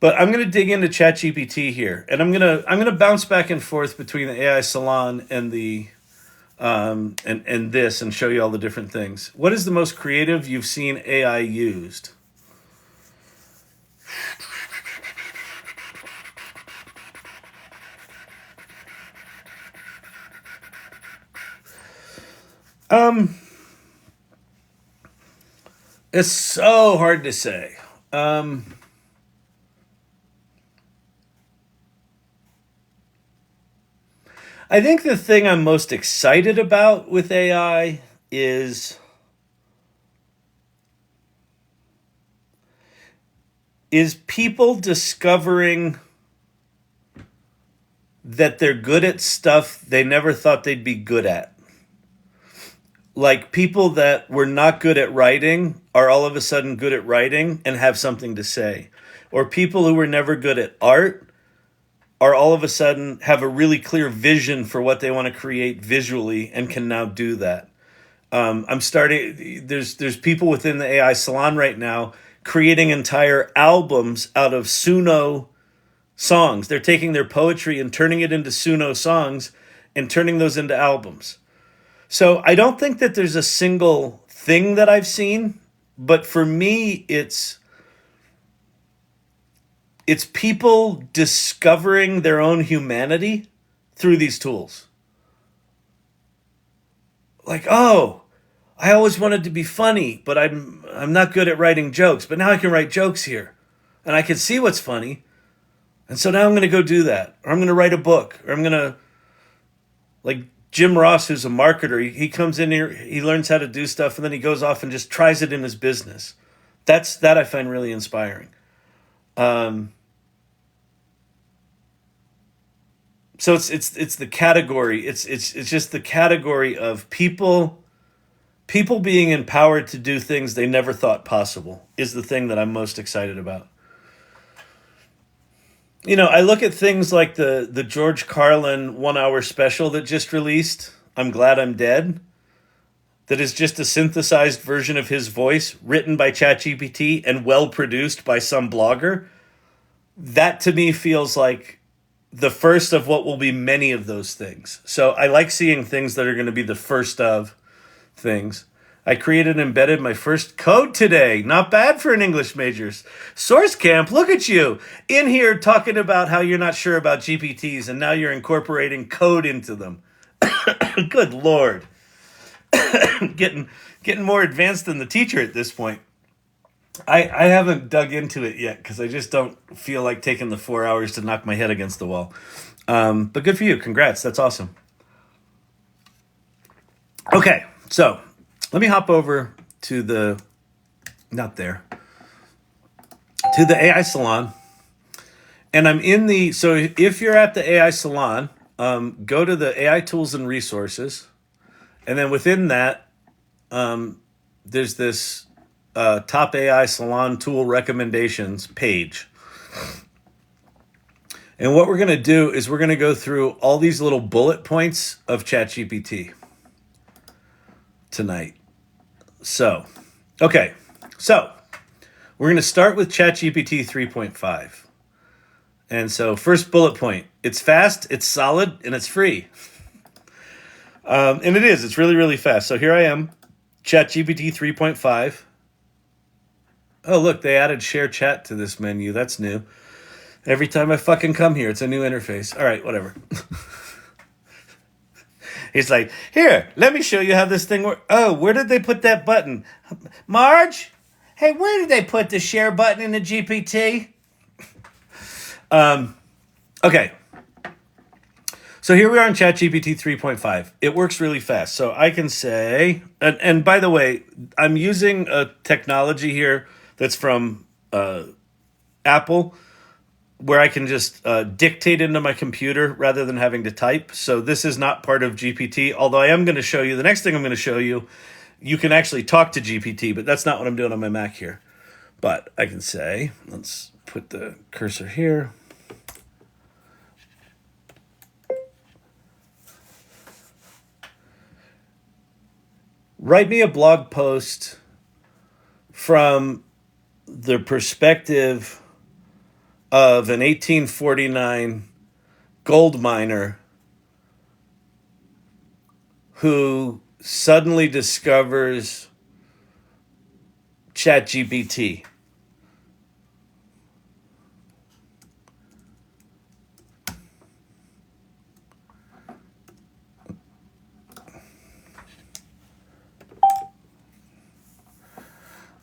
Speaker 1: But I'm gonna dig into ChatGPT here, and I'm gonna bounce back and forth between the AI Salon and the and this, and show you all the different things. What is the most creative you've seen AI used? It's so hard to say. I think the thing I'm most excited about with AI is people discovering that they're good at stuff they never thought they'd be good at. Like people that were not good at writing are all of a sudden good at writing and have something to say. Or people who were never good at art are all of a sudden have a really clear vision for what they want to create visually and can now do that. There's people within the AI Salon right now creating entire albums out of Suno songs. They're taking their poetry and turning it into Suno songs and turning those into albums. So I don't think that there's a single thing that I've seen, but for me, it's people discovering their own humanity through these tools. Like, oh, I always wanted to be funny, but I'm not good at writing jokes. But now I can write jokes here, and I can see what's funny, and so now I'm going to go do that, or I'm going to write a book, or I'm going to, like Jim Ross, who's a marketer. He comes in here, he learns how to do stuff, and then he goes off and just tries it in his business. That I find really inspiring. So it's the category. It's just the category of people being empowered to do things they never thought possible is the thing that I'm most excited about. You know, I look at things like the George Carlin 1 hour special that just released, I'm Glad I'm Dead, that is just a synthesized version of his voice written by ChatGPT and well produced by some blogger. That to me feels like the first of what will be many of those things. So I like seeing things that are going to be the first of things. I created and embedded my first code today. Not bad for an English major. Source Camp, look at you. In here talking about how you're not sure about GPTs and now you're incorporating code into them. Good Lord. Getting more advanced than the teacher at this point. I haven't dug into it yet because I just don't feel like taking the 4 hours to knock my head against the wall. But good for you. Congrats. That's awesome. Okay, so let me hop over to the AI Salon. And I'm in the, so if you're at the AI Salon, go to the AI tools and resources. And then within that, there's this top AI Salon tool recommendations page. And what we're going to do is we're going to go through all these little bullet points of ChatGPT tonight. So we're going to start with ChatGPT 3.5. And so first bullet point, it's fast, it's solid, and it's free. And it is, it's really, really fast. So here I am, ChatGPT 3.5. Oh, look, they added share chat to this menu. That's new. Every time I fucking come here, it's a new interface. All right, whatever. He's like, here, let me show you how this thing works. Oh, where did they put that button? Marge? Hey, where did they put the share button in the GPT? Okay. So here we are in ChatGPT 3.5. It works really fast. So I can say, and by the way, I'm using a technology here that's from Apple, where I can just dictate into my computer rather than having to type. So this is not part of GPT, although I am going to show you, the next thing I'm going to show you, you can actually talk to GPT, but that's not what I'm doing on my Mac here. But I can say, let's put the cursor here. Write me a blog post from the perspective of an 1849 gold miner who suddenly discovers ChatGPT.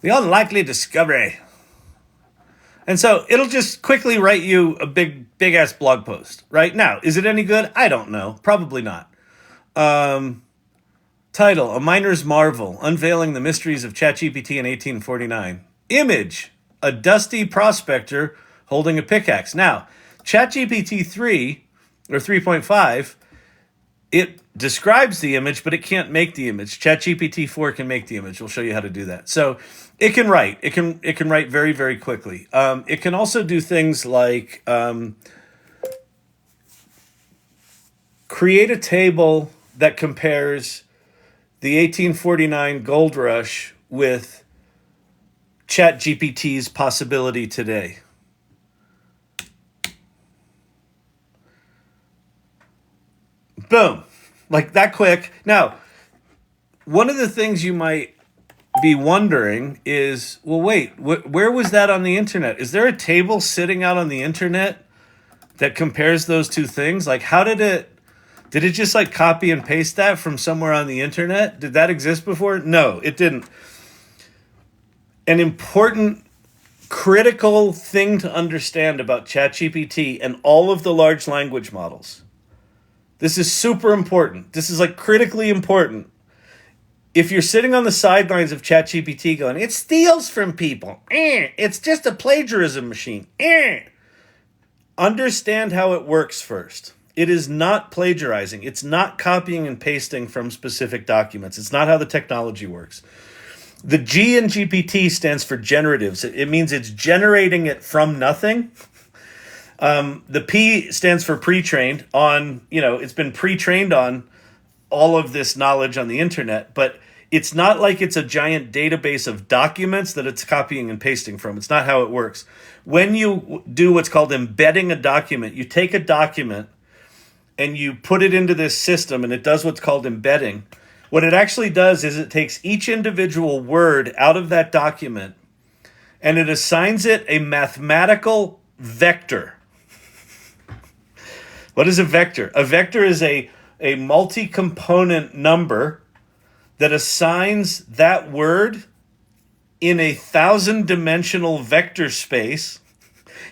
Speaker 1: The unlikely discovery. And so it'll just quickly write you a big ass blog post. Right now, is it any good? I don't know. Probably not. Title, A Miner's Marvel, Unveiling the Mysteries of ChatGPT in 1849. Image, a dusty prospector holding a pickaxe. Now, ChatGPT 3 or 3.5, it describes the image, but it can't make the image. ChatGPT 4 can make the image. We'll show you how to do that. So it can write. It can write very, very quickly. It can also do things like create a table that compares the 1849 gold rush with ChatGPT's possibility today. Boom. Like that quick. Now, one of the things you might be wondering is, well, wait, where was that on the internet? Is there a table sitting out on the internet that compares those two things? Like, how did it just like copy and paste that from somewhere on the internet? Did that exist before? No, it didn't. An important, critical thing to understand about ChatGPT and all of the large language models. This is super important. This is like critically important. If you're sitting on the sidelines of ChatGPT going, it steals from people. It's just a plagiarism machine. Understand how it works first. It is not plagiarizing. It's not copying and pasting from specific documents. It's not how the technology works. The G in GPT stands for generatives. It means it's generating it from nothing. The P stands for pre-trained on, it's been pre-trained on all of this knowledge on the internet, but it's not like it's a giant database of documents that it's copying and pasting from. It's not how it works. When you do what's called embedding a document, you take a document and you put it into this system and it does what's called embedding. What it actually does is it takes each individual word out of that document and it assigns it a mathematical vector. What is a vector? A vector is a multi-component number that assigns that word in a 1,000-dimensional vector space.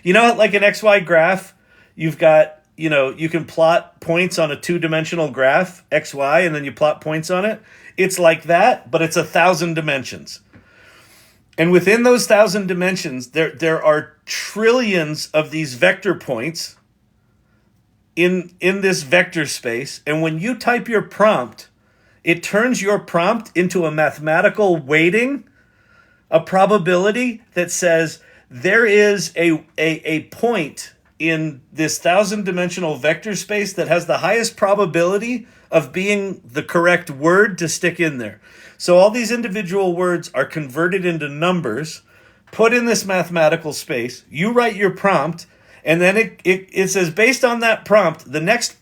Speaker 1: Like an XY graph, you've got, you can plot points on a 2-dimensional graph, XY, and then you plot points on it. It's like that, but it's 1,000 dimensions. And within those 1,000 dimensions, there are trillions of these vector points in this vector space. And when you type your prompt, it turns your prompt into a mathematical weighting, a probability that says there is a point in this 1,000-dimensional vector space that has the highest probability of being the correct word to stick in there. So all these individual words are converted into numbers, put in this mathematical space. You write your prompt, and then it says, based on that prompt, the next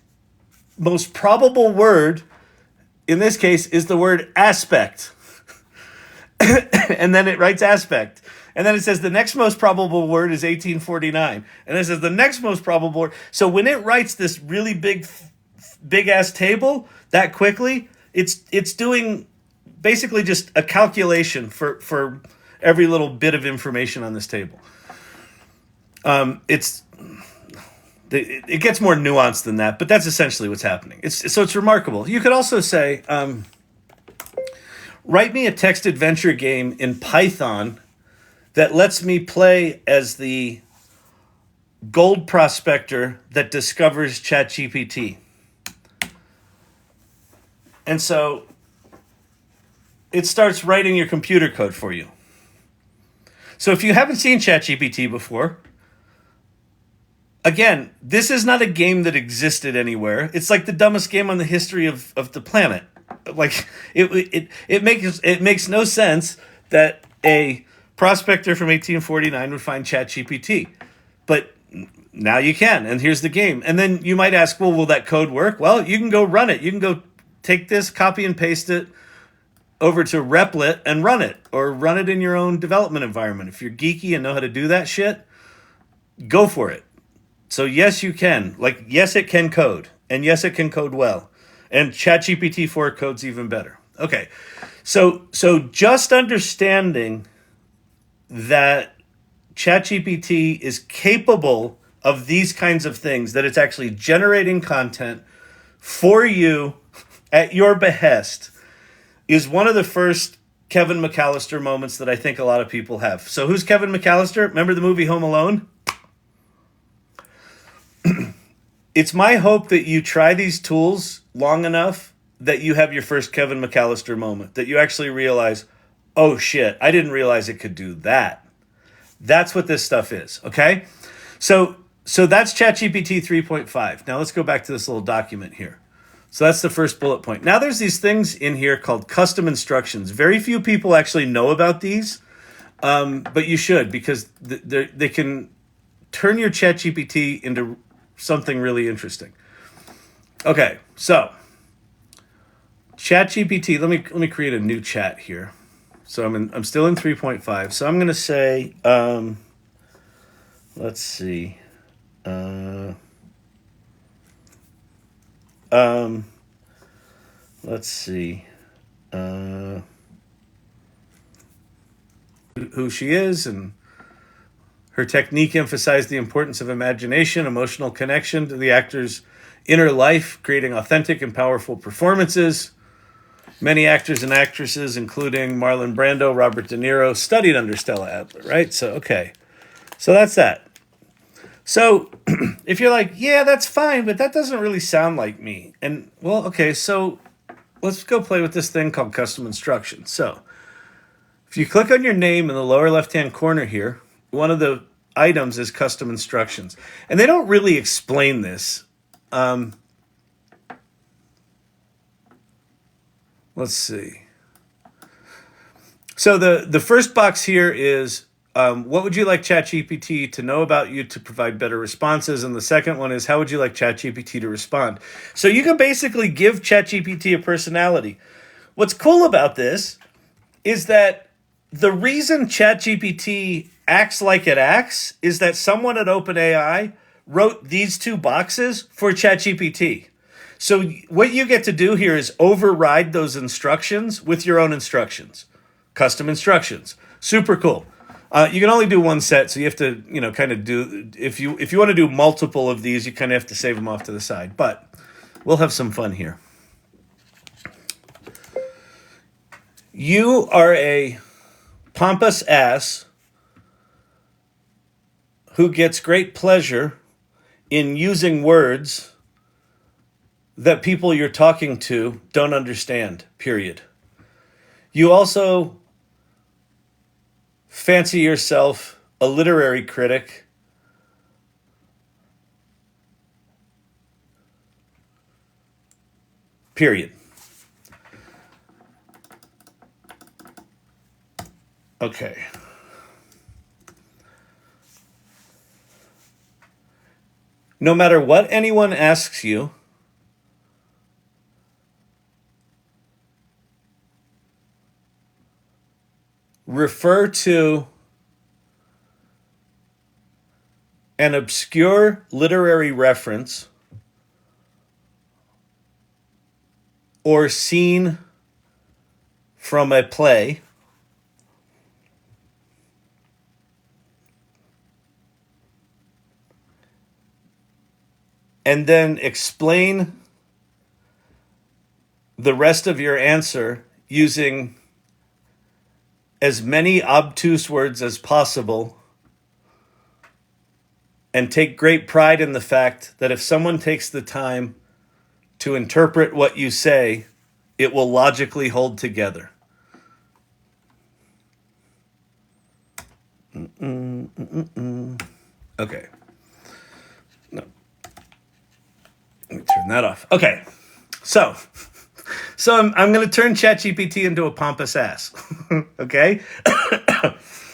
Speaker 1: most probable word, in this case, is the word aspect. And then it writes aspect. And then it says the next most probable word is 1849. And it says the next most probable word. So when it writes this really big ass table that quickly, it's doing basically just a calculation for every little bit of information on this table. It gets more nuanced than that, but that's essentially what's happening. It's remarkable. You could also say, write me a text adventure game in Python that lets me play as the gold prospector that discovers ChatGPT. And so it starts writing your computer code for you. So if you haven't seen ChatGPT before, again, this is not a game that existed anywhere. It's like the dumbest game on the history of the planet. Like it makes no sense that a prospector from 1849 would find ChatGPT. But now you can, and here's the game. And then you might ask, well, will that code work? Well, you can go run it. You can go take this, copy and paste it over to Replit and run it, or run it in your own development environment. If you're geeky and know how to do that shit, go for it. So yes, you can. Like, yes, it can code. And yes, it can code well. And ChatGPT 4 codes even better. Okay. So just understanding that ChatGPT is capable of these kinds of things, that it's actually generating content for you at your behest, is one of the first Kevin Mcallister moments that I think a lot of people have. So who's Kevin Mcallister? Remember the movie Home Alone? It's my hope that you try these tools long enough that you have your first Kevin Mcallister moment, that you actually realize, oh shit, I didn't realize it could do that. That's what this stuff is, okay? So that's ChatGPT 3.5. Now let's go back to this little document here. So that's the first bullet point. Now there's these things in here called custom instructions. Very few people actually know about these, but you should, because they can turn your ChatGPT into something really interesting. Okay, so ChatGPT. Let me create a new chat here. So I'm still in 3.5. So I'm going to say, let's see. Let's see. Who she is, and her technique emphasized the importance of imagination, emotional connection to the actor's inner life, creating authentic and powerful performances. Many actors and actresses, including Marlon Brando, Robert De Niro, studied under Stella Adler, right? So, okay. So that's that. So if you're like, yeah, that's fine, but that doesn't really sound like me. And, well, okay, so let's go play with this thing called custom instructions. So if you click on your name in the lower left-hand corner here, one of the items is custom instructions. And they don't really explain this. Let's see. So the first box here is, what would you like ChatGPT to know about you to provide better responses? And the second one is, how would you like ChatGPT to respond? So you can basically give ChatGPT a personality. What's cool about this is that the reason ChatGPT acts like it acts is that someone at OpenAI wrote these two boxes for ChatGPT. So what you get to do here is override those instructions with your own instructions. Custom instructions. Super cool. You can only do one set, so you have to, kind of do, if you want to do multiple of these, you kind of have to save them off to the side. But we'll have some fun here. You are a pompous ass who gets great pleasure in using words that people you're talking to don't understand, period. You also fancy yourself a literary critic period. Okay. No matter what anyone asks you, refer to an obscure literary reference or scene from a play and then explain the rest of your answer using as many obtuse words as possible, and take great pride in the fact that if someone takes the time to interpret what you say, it will logically hold together. Okay. No. Let me turn that off. Okay. So I'm going to turn ChatGPT into a pompous ass. Okay?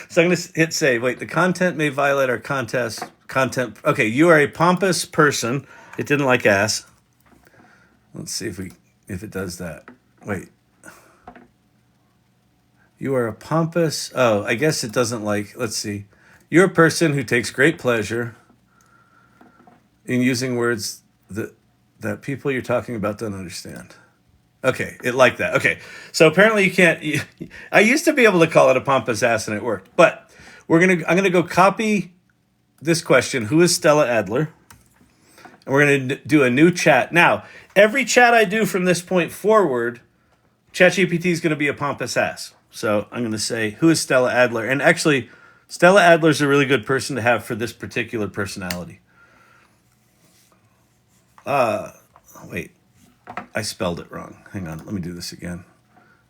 Speaker 1: So I'm going to hit save. Wait, the content may violate our content. Okay, you are a pompous person. It didn't like ass. Let's see if it does that. Wait. You are a pompous... Oh, I guess it doesn't like... Let's see. You're a person who takes great pleasure in using words that people you're talking about don't understand. Okay, it liked that. Okay, so apparently you can't... I used to be able to call it a pompous ass and it worked. But I'm gonna go copy this question. Who is Stella Adler? And we're going to do a new chat. Now, every chat I do from this point forward, ChatGPT is going to be a pompous ass. So I'm going to say, who is Stella Adler? And actually, Stella Adler is a really good person to have for this particular personality. Wait, I spelled it wrong. Hang on, let me do this again.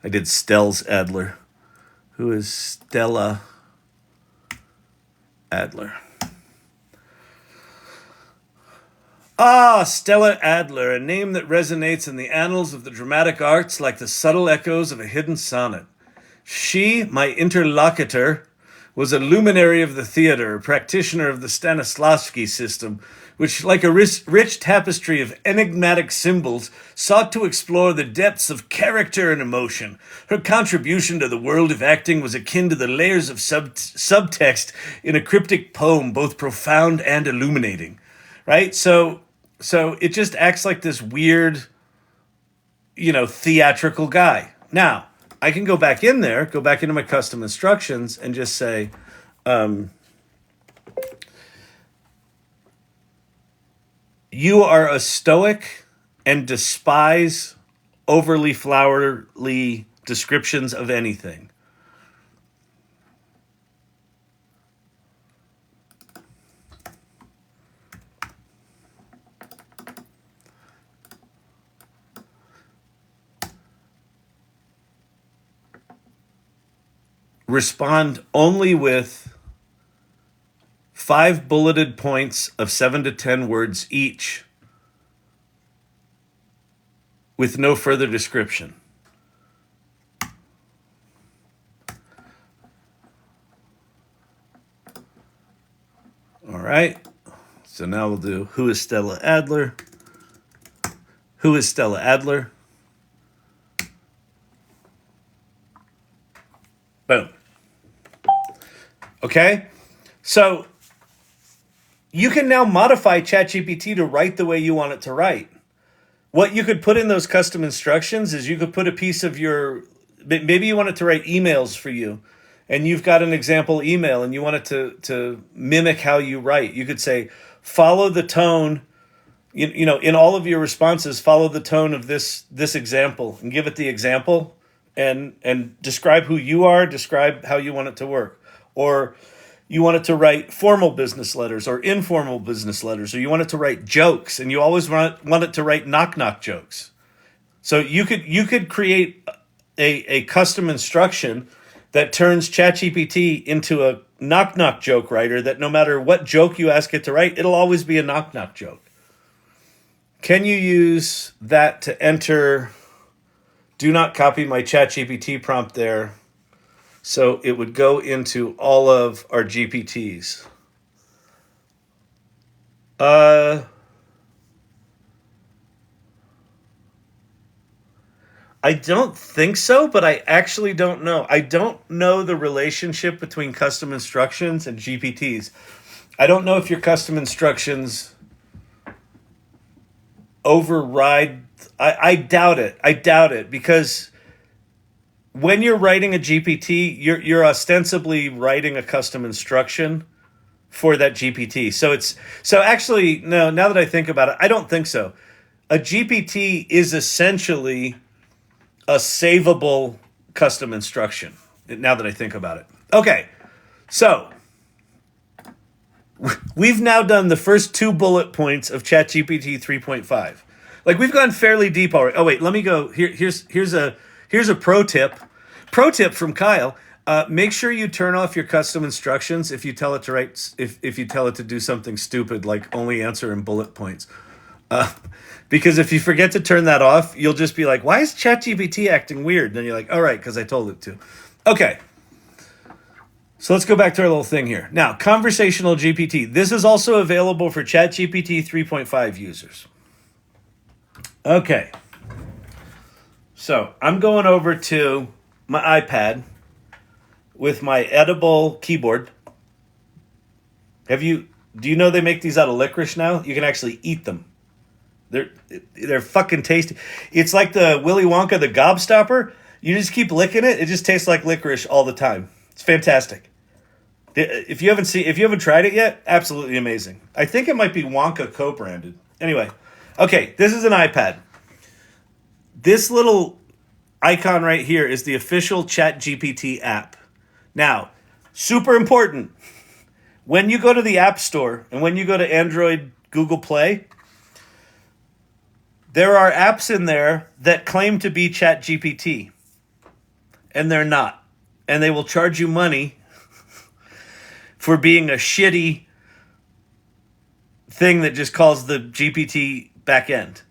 Speaker 1: I did Stell's Adler. Who is Stella Adler? Stella Adler, a name that resonates in the annals of the dramatic arts like the subtle echoes of a hidden sonnet. She, my interlocutor, was a luminary of the theater, a practitioner of the Stanislavski system, which, like a rich tapestry of enigmatic symbols, sought to explore the depths of character and emotion. Her contribution to the world of acting was akin to the layers of subtext in a cryptic poem, both profound and illuminating. Right? So it just acts like this weird, theatrical guy. Now, I can go back into my custom instructions and just say, you are a stoic and despise overly flowery descriptions of anything. Respond only with 5 bulleted points of 7 to 10 words each, with no further description. All right. So now we'll do, who is Stella Adler? Who is Stella Adler? Boom. Okay. So you can now modify ChatGPT to write the way you want it to write. What you could put in those custom instructions is you could put a piece of maybe you want it to write emails for you, and you've got an example email and you want it to mimic how you write. You could say, follow the tone, in all of your responses, follow the tone of this example, and give it the example and describe who you are, describe how you want it to work. Or you want it to write formal business letters or informal business letters, or you want it to write jokes, and you always want it to write knock-knock jokes. So you could create a custom instruction that turns ChatGPT into a knock-knock joke writer, that no matter what joke you ask it to write, it'll always be a knock-knock joke. Can you use that to enter, do not copy my ChatGPT prompt there, so it would go into all of our GPTs. I don't think so, but I actually don't know. I don't know the relationship between custom instructions and GPTs. I don't know if your custom instructions override. I doubt it. I doubt it, because when you're writing a GPT, you're ostensibly writing a custom instruction for that GPT. So actually, no, now that I think about it, I don't think so. A GPT is essentially a savable custom instruction, now that I think about it. Okay, so we've now done the first 2 bullet points of ChatGPT 3.5. Like, we've gone fairly deep already. Oh wait, let me go. Here's a pro tip. Pro tip from Kyle. Make sure you turn off your custom instructions if you tell it to write, if you tell it to do something stupid like only answer in bullet points. Because if you forget to turn that off, you'll just be like, why is ChatGPT acting weird? And then you're like, all right, because I told it to. Okay. So let's go back to our little thing here. Now, Conversational GPT. This is also available for ChatGPT 3.5 users. Okay. So I'm going over to my iPad with my edible keyboard. Do you know they make these out of licorice now? You can actually eat them. They're fucking tasty. It's like the Willy Wonka, the gobstopper. You just keep licking it. It just tastes like licorice all the time. It's fantastic. If you haven't tried it yet, absolutely amazing. I think it might be Wonka co-branded. Anyway, okay, this is an iPad. This little icon right here is the official Chat GPT app. Now, super important. When you go to the App Store and when you go to Android, Google Play, there are apps in there that claim to be Chat GPT, and they're not. And they will charge you money for being a shitty thing that just calls the GPT backend.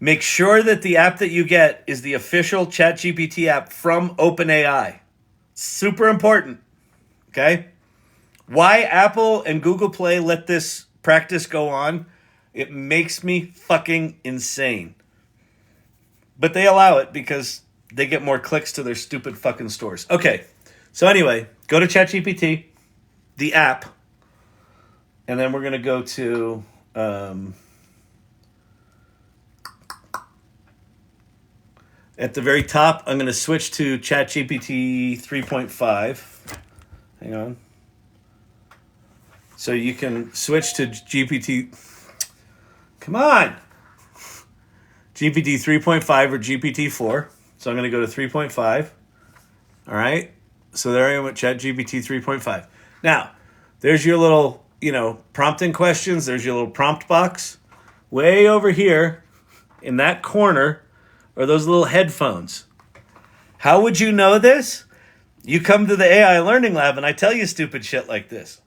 Speaker 1: Make sure that the app that you get is the official Chat GPT app from OpenAI. Super important. Okay? Why Apple and Google Play let this practice go on, it makes me fucking insane. But they allow it because they get more clicks to their stupid fucking stores. Okay, so anyway, go to ChatGPT, the app, and then we're going to go to... at the very top, I'm going to switch to ChatGPT 3.5. Hang on. So you can switch to GPT... Come on! GPT 3.5 or GPT-4. So I'm going to go to 3.5. All right? So there I am at ChatGPT 3.5. Now, there's your little, prompting questions. There's your little prompt box. Way over here, in that corner, are those little headphones. How would you know this? You come to the AI Learning Lab and I tell you stupid shit like this.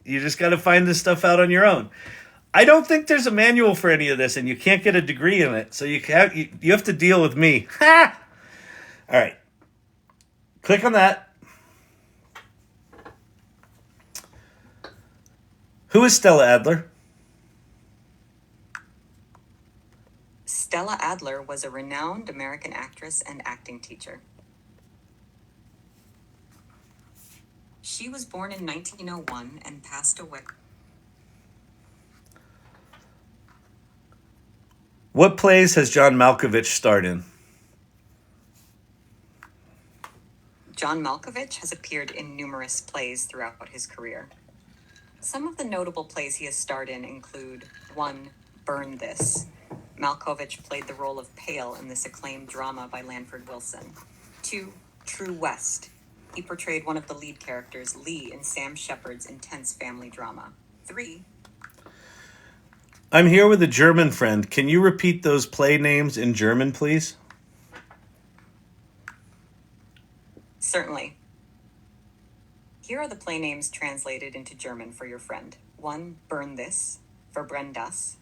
Speaker 1: You just got to find this stuff out on your own. I don't think there's a manual for any of this, and you can't get a degree in it, so you have to deal with me. Ha! All right. Click on that. Who is Stella Adler?
Speaker 3: Stella Adler was a renowned American actress and acting teacher. She was born in 1901 and passed away.
Speaker 1: What plays has John Malkovich starred in?
Speaker 3: John Malkovich has appeared in numerous plays throughout his career. Some of the notable plays he has starred in include 1. Burn This. Malkovich played the role of Pale in this acclaimed drama by Lanford Wilson. 2. True West. He portrayed one of the lead characters, Lee, in Sam Shepard's intense family drama. 3.
Speaker 1: I'm here with a German friend. Can you repeat those play names in German, please?
Speaker 3: Certainly. Here are the play names translated into German for your friend. 1. Burn This, Verbrenn das.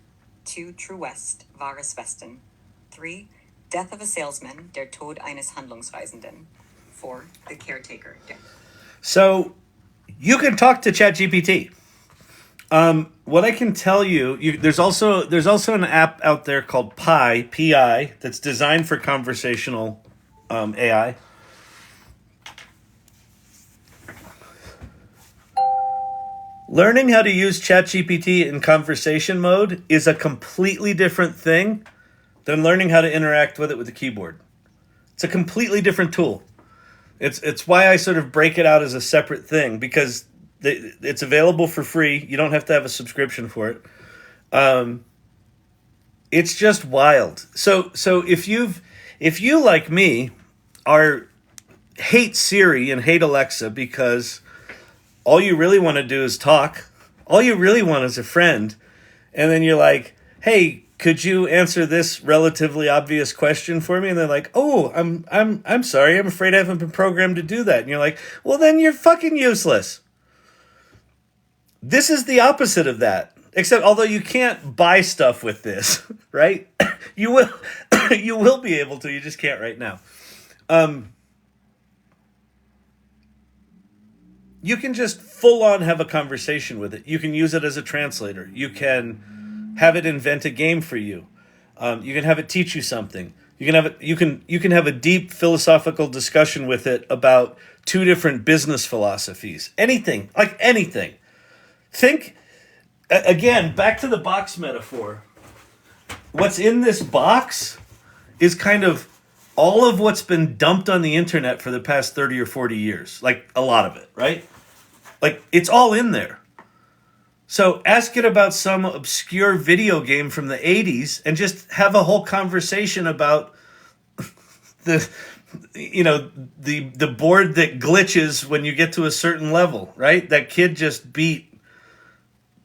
Speaker 3: 2. True West, Wahres Westen. 3. Death of a Salesman, Der Tod eines Handlungsreisenden. 4. The Caretaker.
Speaker 1: So, you can talk to ChatGPT. What I can tell you, there's also an app out there called Pi, P-I, that's designed for conversational AI. Learning how to use ChatGPT in conversation mode is a completely different thing than learning how to interact with it with the keyboard. It's a completely different tool. It's why I sort of break it out as a separate thing, because it's available for free. You don't have to have a subscription for it. It's just wild. So if you like me hate Siri and hate Alexa because all you really want to do is talk, all you really want is a friend, and then you're like, hey, could you answer this relatively obvious question for me? And they're like, oh, I'm sorry, I'm afraid I haven't been programmed to do that. And you're like, well, then you're fucking useless. This is the opposite of that. Except, although you can't buy stuff with this, right? You will be able to, you just can't right now. You can just full on have a conversation with it. You can use it as a translator. You can have it invent a game for you. You can have it teach you something. You can have a deep philosophical discussion with it about 2 different business philosophies. Anything, like anything. Think, again, back to the box metaphor. What's in this box is kind of all of what's been dumped on the internet for the past 30 or 40 years. Like, a lot of it, right? Like, it's all in there. So ask it about some obscure video game from the 80s and just have a whole conversation about the board that glitches when you get to a certain level, right? That kid just beat,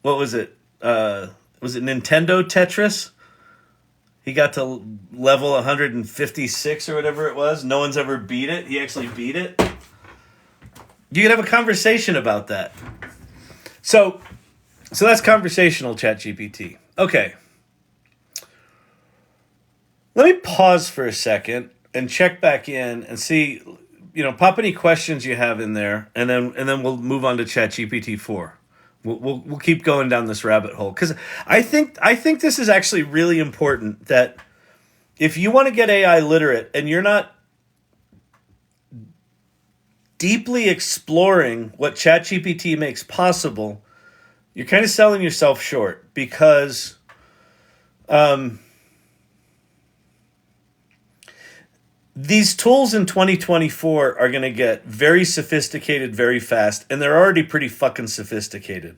Speaker 1: what was it? Was it Nintendo Tetris? He got to level 156 or whatever it was. No one's ever beat it. He actually beat it. You can have a conversation about that. So that's conversational ChatGPT. Okay. Let me pause for a second and check back in and see, pop any questions you have in there, and then we'll move on to ChatGPT 4. We'll keep going down this rabbit hole, because I think this is actually really important, that if you want to get AI literate and you're not deeply exploring what ChatGPT makes possible, you're kind of selling yourself short, because these tools in 2024 are going to get very sophisticated very fast, and they're already pretty fucking sophisticated.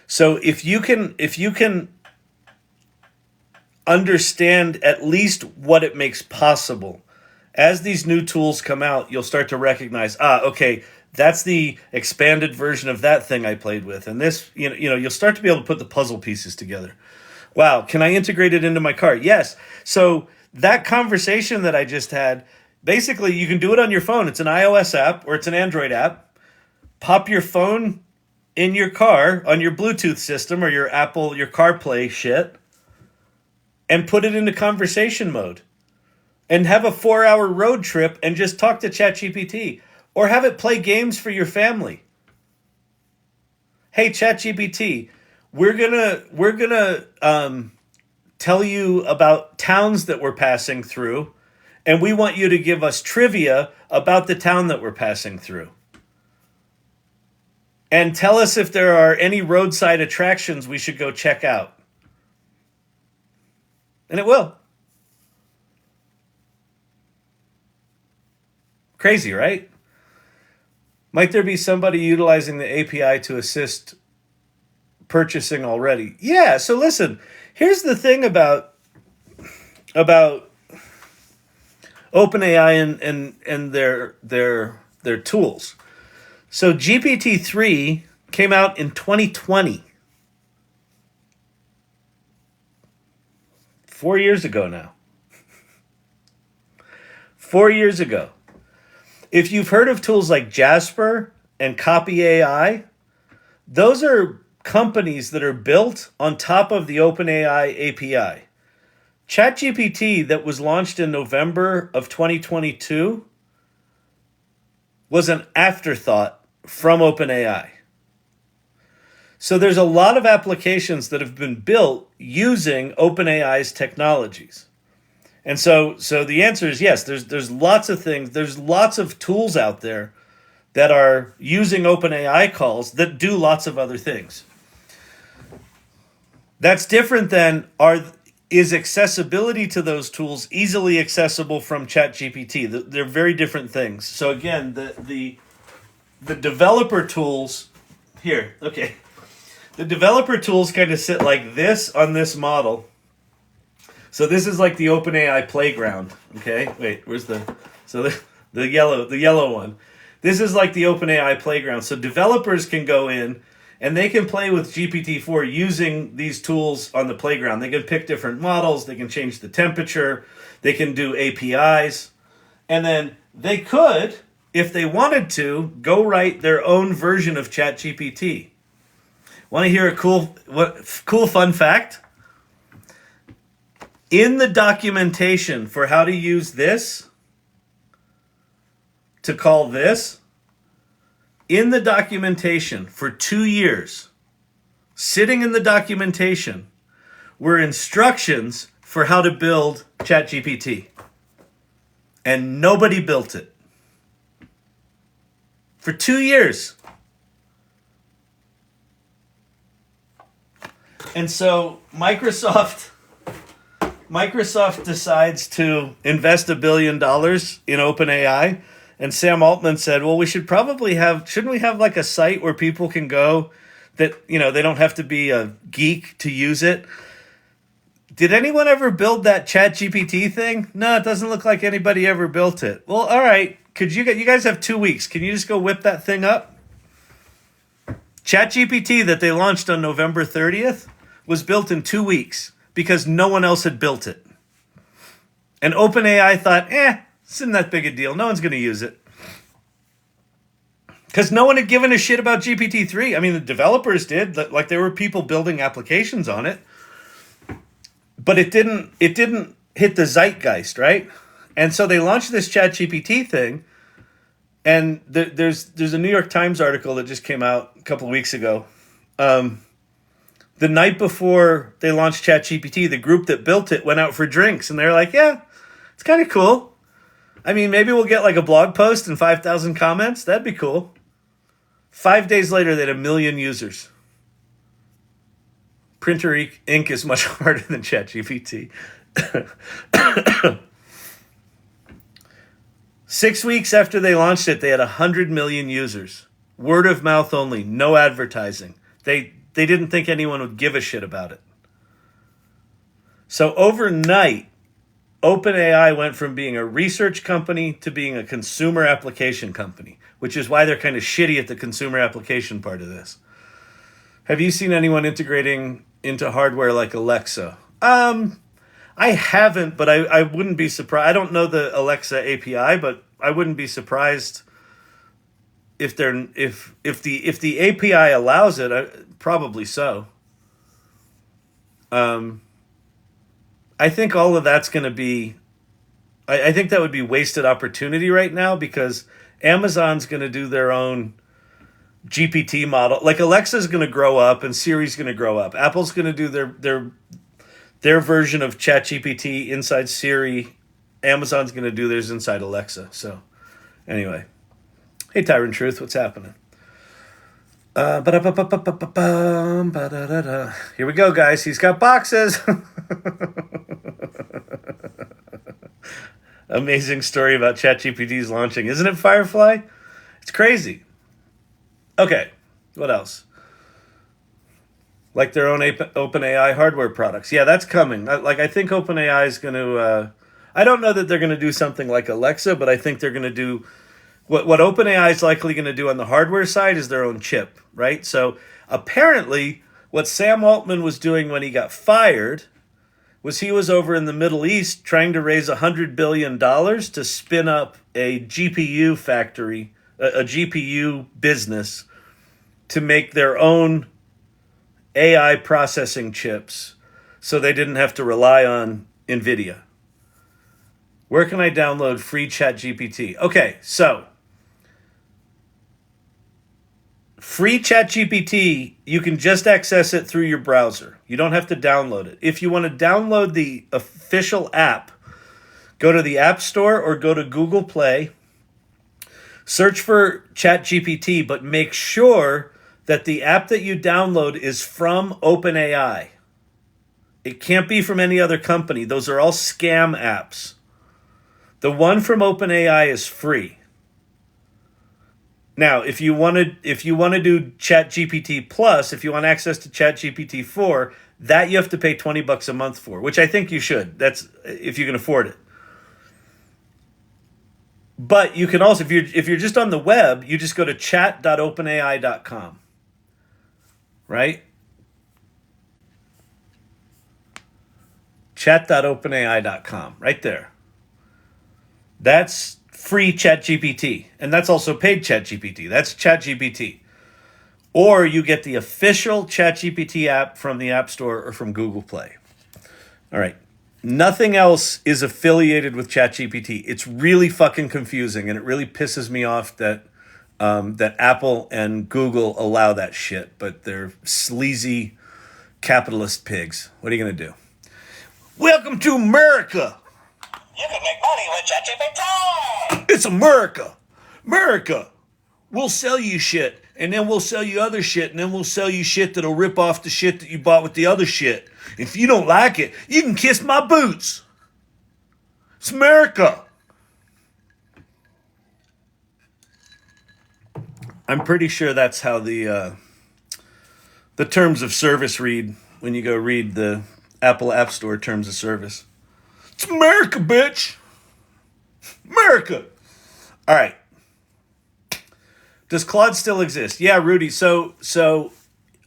Speaker 1: So if you can understand at least what it makes possible, as these new tools come out, you'll start to recognize, okay, that's the expanded version of that thing I played with, and this, you'll start to be able to put the puzzle pieces together. Wow, can I integrate it into my car? Yes. So that conversation that I just had, basically you can do it on your phone. It's an iOS app or it's an Android app. Pop your phone in your car on your Bluetooth system or your Apple, your CarPlay shit, and put it into conversation mode. And have a 4-hour road trip and just talk to ChatGPT. Or have it play games for your family. Hey, ChatGPT, we're gonna tell you about towns that we're passing through, and we want you to give us trivia about the town that we're passing through. And tell us if there are any roadside attractions we should go check out. And it will. Crazy, right? Might there be somebody utilizing the API to assist purchasing already? Yeah, so listen, here's the thing about OpenAI and their tools. So GPT-3 came out in 2020. 4 years ago now. 4 years ago. If you've heard of tools like Jasper and Copy AI, those are companies that are built on top of the OpenAI API. ChatGPT, that was launched in November of 2022, was an afterthought from OpenAI. So there's a lot of applications that have been built using OpenAI's technologies. And so the answer is yes, there's lots of things, there's lots of tools out there that are using OpenAI calls that do lots of other things. That's different than is accessibility to those tools easily accessible from ChatGPT. They're very different things. So again, the developer tools here, okay. The developer tools kind of sit like this on this model. So this is like the OpenAI playground, okay? Wait, where's the yellow one. This is like the OpenAI playground. So developers can go in and they can play with GPT-4 using these tools on the playground. They can pick different models, they can change the temperature, they can do APIs, and then they could, if they wanted to, go write their own version of ChatGPT. Want to hear a cool fun fact? In the documentation for how to use this, to call this, in the documentation for 2 years, sitting in the documentation, were instructions for how to build ChatGPT. And nobody built it. For 2 years. And so Microsoft decides to invest $1 billion in OpenAI, and Sam Altman said, well, shouldn't we have like a site where people can go that, they don't have to be a geek to use it? Did anyone ever build that ChatGPT thing? No, it doesn't look like anybody ever built it. Well, all right, you guys have 2 weeks. Can you just go whip that thing up? ChatGPT that they launched on November 30th was built in 2 weeks because no one else had built it. And OpenAI thought, this isn't that big a deal. No one's going to use it. Because no one had given a shit about GPT-3. I mean, the developers did. Like, there were people building applications on it. But it didn't hit the zeitgeist, right? And so they launched this ChatGPT thing. And there's a New York Times article that just came out a couple of weeks ago The night before they launched ChatGPT, the group that built it went out for drinks, and they're like, yeah, it's kind of cool. I mean, maybe we'll get like a blog post and 5,000 comments. That'd be cool. 5 days later, they had 1 million users. Printer ink is much harder than ChatGPT. 6 weeks after they launched it, they had 100 million users. Word of mouth only, no advertising. They didn't think anyone would give a shit about it. So overnight, OpenAI went from being a research company to being a consumer application company, which is why they're kind of shitty at the consumer application part of this. Have you seen anyone integrating into hardware like Alexa? I haven't, but I wouldn't be surprised. I don't know the Alexa API, but I wouldn't be surprised if the API allows it. Probably so. I think all of that's going to be. I think that would be wasted opportunity right now because Amazon's going to do their own GPT model. Like Alexa's going to grow up and Siri's going to grow up. Apple's going to do their version of ChatGPT inside Siri. Amazon's going to do theirs inside Alexa. So anyway. Hey, Tyrant Truth, what's happening? Here we go, guys. He's got boxes. Amazing story about ChatGPT's launching. Isn't it, Firefly? It's crazy. Okay, what else? Like their own OpenAI hardware products. Yeah, that's coming. I think OpenAI is going to... I don't know that they're going to do something like Alexa, but I think they're going to do... What OpenAI is likely going to do on the hardware side is their own chip, right? So apparently what Sam Altman was doing when he got fired was he was over in the Middle East trying to raise $100 billion to spin up a GPU factory, a GPU business to make their own AI processing chips so they didn't have to rely on NVIDIA. Where can I download free ChatGPT? Okay, so free ChatGPT, you can just access it through your browser. You don't have to download it. If you want to download the official app, go to the App Store or go to Google Play, search for ChatGPT, but make sure that the app that you download is from OpenAI. It can't be from any other company. Those are all scam apps. The one from OpenAI is free. Now, if you want to do ChatGPT Plus, if you want access to ChatGPT 4, that you have to pay $20 a month for, which I think you should. That's if you can afford it. But you can also, if you're just on the web, you just go to chat.openai.com. Right? Chat.openai.com, right there. That's free ChatGPT, and that's also paid ChatGPT. That's ChatGPT. Or you get the official ChatGPT app from the App Store or from Google Play. All right. Nothing else is affiliated with ChatGPT. It's really fucking confusing, and it really pisses me off that that Apple and Google allow that shit, but they're sleazy capitalist pigs. What are you going to do? Welcome to America.
Speaker 2: You can make money with ChatGPT.
Speaker 1: It's America. America. We'll sell you shit, and then we'll sell you other shit, and then we'll sell you shit that'll rip off the shit that you bought with the other shit. If you don't like it, you can kiss my boots. It's America. I'm pretty sure that's how the terms of service read when you go read the Apple App Store terms of service. It's America, bitch. America. All right. Does Claude still exist? Yeah, Rudy. So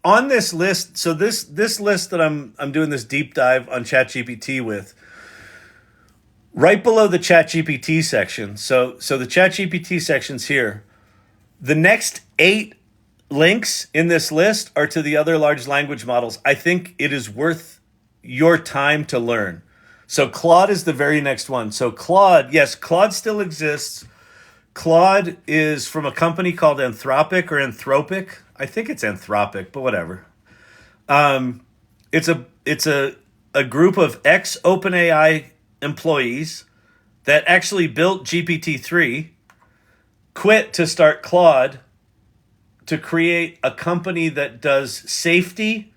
Speaker 1: on this list, so this list that I'm doing this deep dive on ChatGPT with, right below the ChatGPT section. So the ChatGPT section's here. The next 8 links in this list are to the other large language models. I think it is worth your time to learn. So Claude is the very next one. So Claude, yes, Claude still exists. Claude is from a company called Anthropic or Anthropic. I think it's Anthropic, but whatever. It's a group of ex OpenAI employees that actually built GPT-3, quit to start Claude to create a company that does safety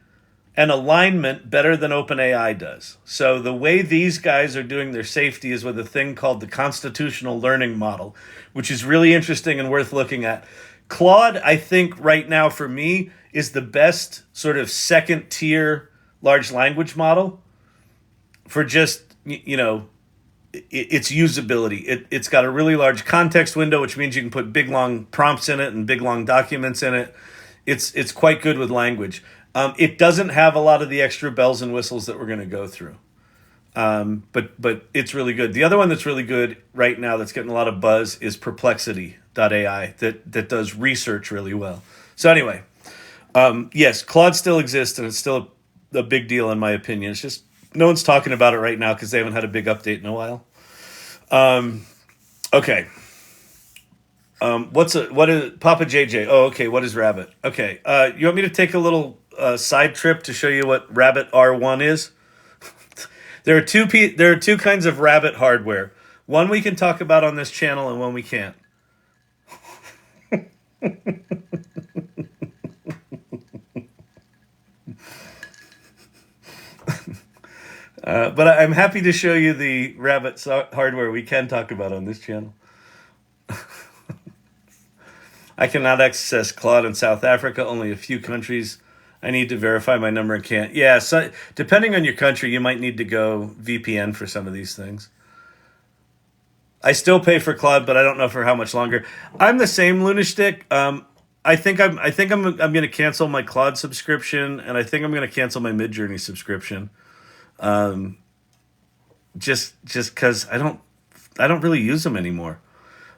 Speaker 1: and alignment better than OpenAI does. So the way these guys are doing their safety is with a thing called the constitutional learning model, which is really interesting and worth looking at. Claude, I think right now for me, is the best sort of second tier large language model for just, its usability. It's got a really large context window, which means you can put big long prompts in it and big long documents in it. It's quite good with language. It doesn't have a lot of the extra bells and whistles that we're going to go through. But it's really good. The other one that's really good right now that's getting a lot of buzz is Perplexity.ai that does research really well. So anyway, yes, Claude still exists and it's still a big deal in my opinion. It's just no one's talking about it right now because they haven't had a big update in a while. Okay. What is Papa JJ? Oh, okay. What is Rabbit? Okay. You want me to take a little side trip to show you what Rabbit R1 is? There are two kinds of Rabbit hardware. One we can talk about on this channel and one we can't. But I'm happy to show you the Rabbit hardware we can talk about on this channel. I cannot access Claude in South Africa, only a few countries. I need to verify my number and can't. Yeah, so depending on your country, you might need to go VPN for some of these things. I still pay for Claude, but I don't know for how much longer. I'm the same, Lunastick. I think I'm going to cancel my Claude subscription, and I think I'm going to cancel my Midjourney subscription. Just because I don't really use them anymore.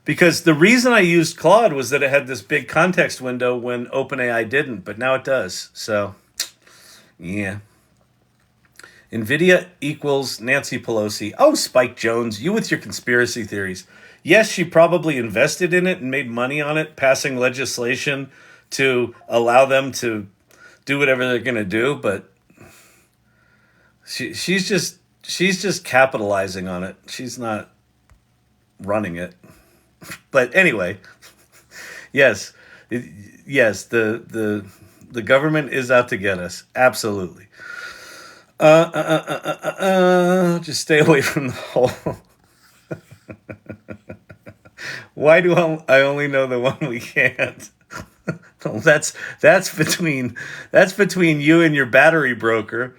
Speaker 1: Because the reason I used Claude was that it had this big context window when OpenAI didn't, but now it does. So, yeah. NVIDIA equals Nancy Pelosi. Oh, Spike Jones, you with your conspiracy theories. Yes, she probably invested in it and made money on it, passing legislation to allow them to do whatever they're going to do, but she's just capitalizing on it. She's not running it. But anyway, yes, the government is out to get us. Absolutely. Just stay away from the hole. Why do I only know the one we can't? Well, that's between you and your battery broker.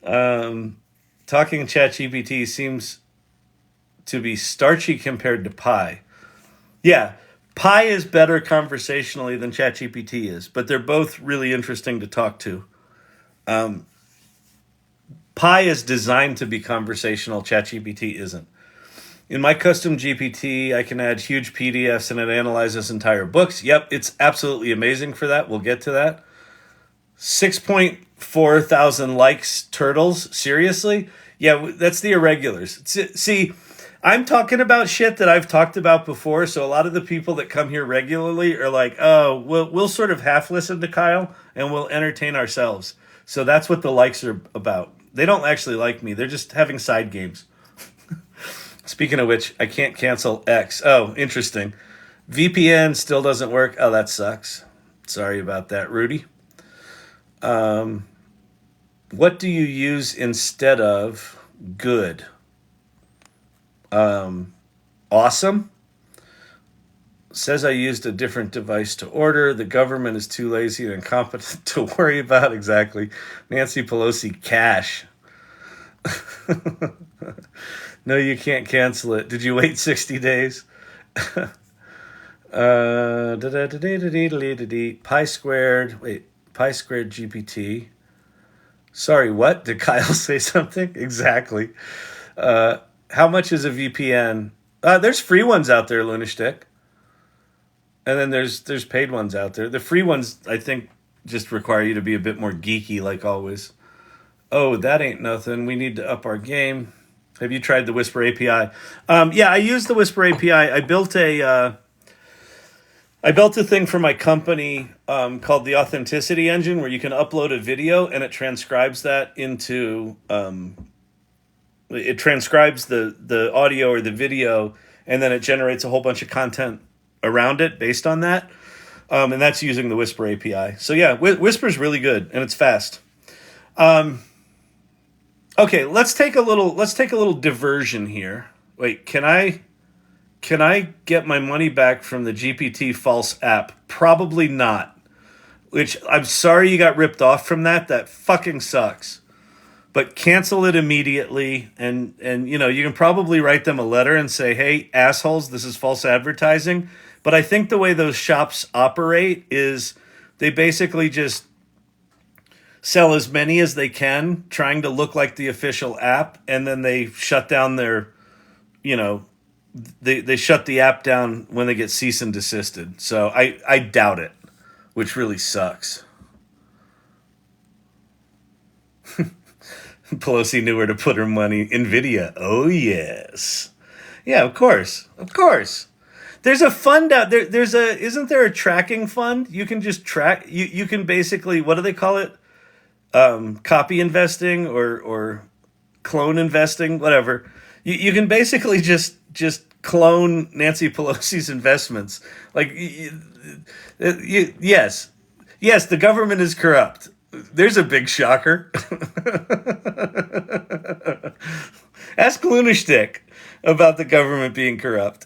Speaker 1: Talking ChatGPT seems to be starchy compared to Pi. Yeah, Pi is better conversationally than ChatGPT is, but they're both really interesting to talk to. Pi is designed to be conversational, ChatGPT isn't. In my custom GPT, I can add huge PDFs and it analyzes entire books. Yep, it's absolutely amazing for that. We'll get to that. 6.4 thousand likes, turtles. Seriously? Yeah, that's the irregulars. See, I'm talking about shit that I've talked about before, so a lot of the people that come here regularly are like, oh, we'll sort of half listen to Kyle and we'll entertain ourselves. So that's what the likes are about. They don't actually like me. They're just having side games. Speaking of which, I can't cancel X. Oh, interesting. VPN still doesn't work. Oh, that sucks. Sorry about that, Rudy. What do you use instead of good? Awesome. Says I used a different device to order. The government is too lazy and incompetent to worry about. Exactly. Nancy Pelosi cash. No, you can't cancel it. Did you wait 60 days? Pi squared. Wait, pi squared GPT. Sorry, what? Did Kyle say something? Exactly. How much is a VPN? There's free ones out there, Lunastick. And then there's paid ones out there. The free ones, I think, just require you to be a bit more geeky, like always. Oh, that ain't nothing. We need to up our game. Have you tried the Whisper API? Yeah, I used the Whisper API. I built a I built a thing for my company called the Authenticity Engine, where you can upload a video and it transcribes that into it transcribes the audio or the video, and then it generates a whole bunch of content around it based on that. And that's using the Whisper API. So yeah, Whisper's really good and it's fast. Okay, let's take a little diversion here. Wait, can I get my money back from the GPT false app? Probably not. Which, I'm sorry you got ripped off from that. That fucking sucks. But cancel it immediately, and you know, you can probably write them a letter and say, hey, assholes, this is false advertising. But I think the way those shops operate is they basically just sell as many as they can, trying to look like the official app, and then they shut down their, you know, they shut the app down when they get cease and desisted. So I doubt it, which really sucks. Pelosi knew where to put her money. NVIDIA. Oh, yes. Yeah, of course. Of course. There's a fund out there. Isn't there a tracking fund? You can just track. You can basically, what do they call it? Copy investing or clone investing, whatever. You can basically just clone Nancy Pelosi's investments. Like, yes, the government is corrupt. There's a big shocker. Ask Lunashtick about the government being corrupt.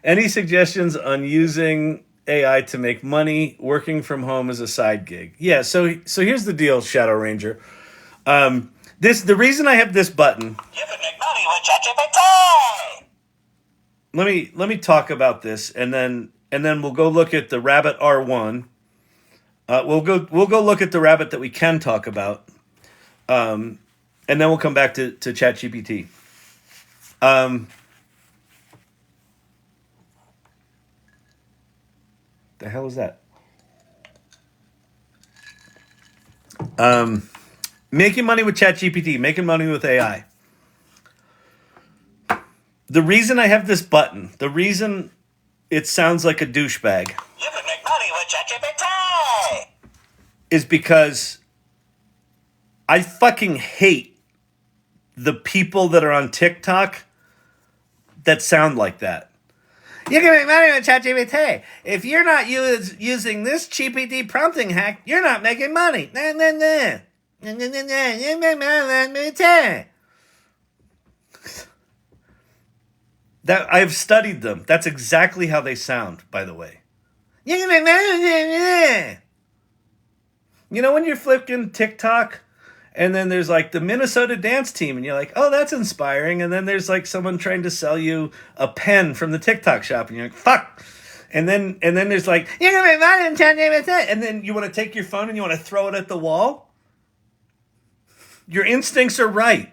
Speaker 1: Any suggestions on using AI to make money working from home as a side gig? Yeah, so here's the deal, Shadow Ranger. The reason I have this button.
Speaker 2: You can make money with ChatGPT.
Speaker 1: Let me talk about this, and then we'll go look at the Rabbit R1. We'll go look at the rabbit that we can talk about, and then we'll come back to ChatGPT. The hell is that? Making money with ChatGPT, making money with AI. The reason I have this button, the reason it sounds like a douchebag,
Speaker 2: You can make money with ChatGPT.
Speaker 1: is because I fucking hate the people that are on TikTok that sound like that. You can make money with ChatGPT. If you're not using this GPT prompting hack, you're not making money. Nah, nah, nah. Nah, nah, nah, nah. You make money with ChatGPT. That I've studied them. That's exactly how they sound, by the way. You can make money. You know when you're flipping TikTok, and then there's like the Minnesota dance team, and you're like, oh, that's inspiring. And then there's like someone trying to sell you a pen from the TikTok shop, and you're like, fuck. And then there's like, you're gonna make money in ChatGPT. And then you want to take your phone and you want to throw it at the wall. Your instincts are right.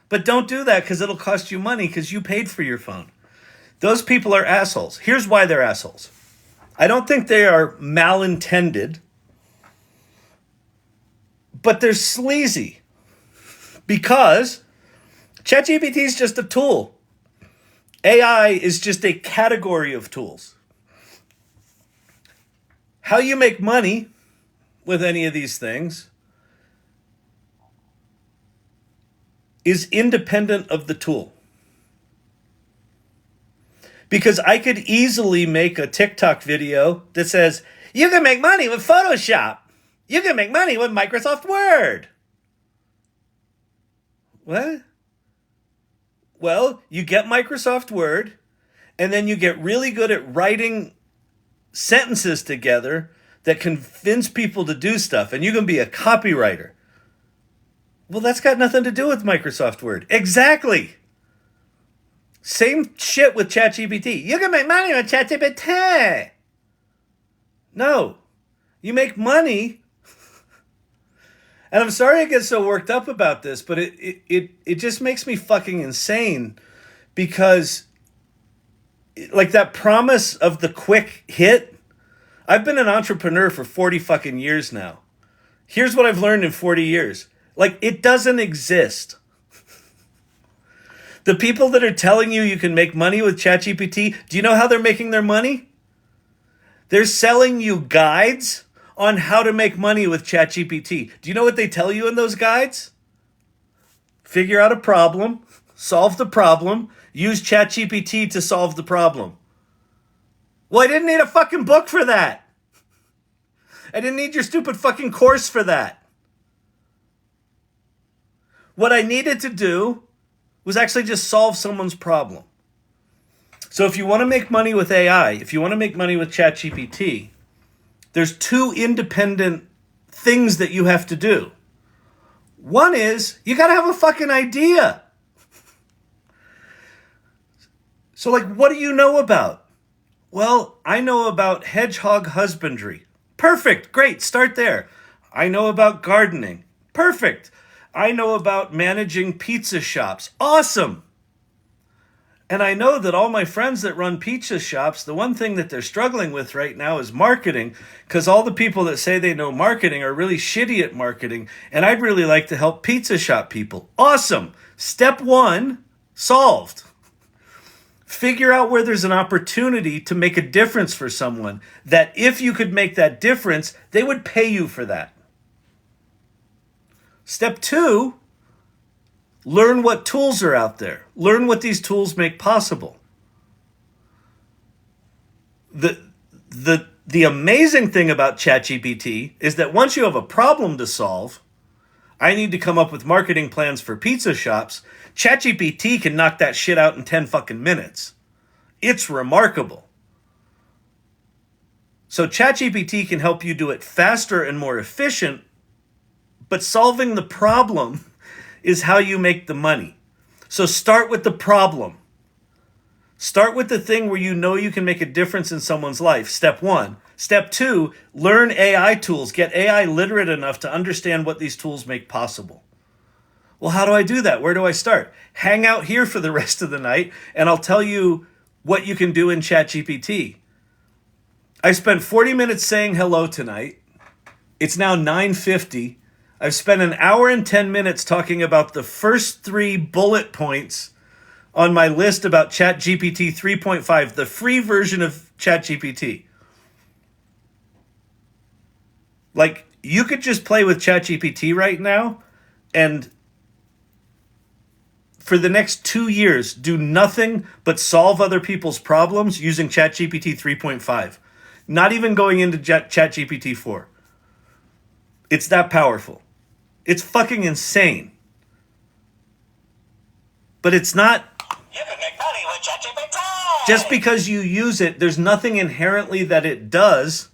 Speaker 1: But don't do that, because it'll cost you money, because you paid for your phone. Those people are assholes. Here's why they're assholes. I don't think they are malintended, but they're sleazy, because ChatGPT is just a tool. AI is just a category of tools. How you make money with any of these things is independent of the tool. Because I could easily make a TikTok video that says, you can make money with Photoshop. You can make money with Microsoft Word. What? Well, you get Microsoft Word, and then you get really good at writing sentences together that convince people to do stuff, and you can be a copywriter. Well, that's got nothing to do with Microsoft Word. Exactly. Same shit with ChatGPT. You can make money with ChatGPT. No. You make money. And I'm sorry I get so worked up about this, but it just makes me fucking insane, because like that promise of the quick hit, I've been an entrepreneur for 40 fucking years now. Here's what I've learned in 40 years. Like, it doesn't exist. The people that are telling you can make money with ChatGPT, do you know how they're making their money? They're selling you guides on how to make money with ChatGPT. Do you know what they tell you in those guides? Figure out a problem, solve the problem, use ChatGPT to solve the problem. Well, I didn't need a fucking book for that. I didn't need your stupid fucking course for that. What I needed to do was actually just solve someone's problem. So if you want to make money with AI, if you want to make money with ChatGPT, there's two independent things that you have to do. One is you got to have a fucking idea. So like, what do you know about? Well, I know about hedgehog husbandry. Perfect. Great. Start there. I know about gardening. Perfect. I know about managing pizza shops. Awesome. And I know that all my friends that run pizza shops, the one thing that they're struggling with right now is marketing, because all the people that say they know marketing are really shitty at marketing, and I'd really like to help pizza shop people. Awesome. Step one, solved. Figure out where there's an opportunity to make a difference for someone, that if you could make that difference, they would pay you for that. Step two, learn what tools are out there. Learn what these tools make possible. The amazing thing about ChatGPT is that once you have a problem to solve, I need to come up with marketing plans for pizza shops, ChatGPT can knock that shit out in 10 fucking minutes. It's remarkable. So ChatGPT can help you do it faster and more efficient, but solving the problem is how you make the money. So start with the problem. Start with the thing where you know you can make a difference in someone's life. Step one. Step two, learn AI tools. Get AI literate enough to understand what these tools make possible. Well, how do I do that? Where do I start? Hang out here for the rest of the night, and I'll tell you what you can do in ChatGPT. I spent 40 minutes saying hello tonight. It's now 9:50. I've spent an hour and 10 minutes talking about the first 3 bullet points on my list about ChatGPT 3.5, the free version of ChatGPT. Like, you could just play with ChatGPT right now and for the next 2 years, do nothing but solve other people's problems using ChatGPT 3.5. Not even going into ChatGPT 4. It's that powerful. It's fucking insane. But it's not...
Speaker 2: You can make money with ChatGPT!
Speaker 1: Just because you use it, there's nothing inherently that it does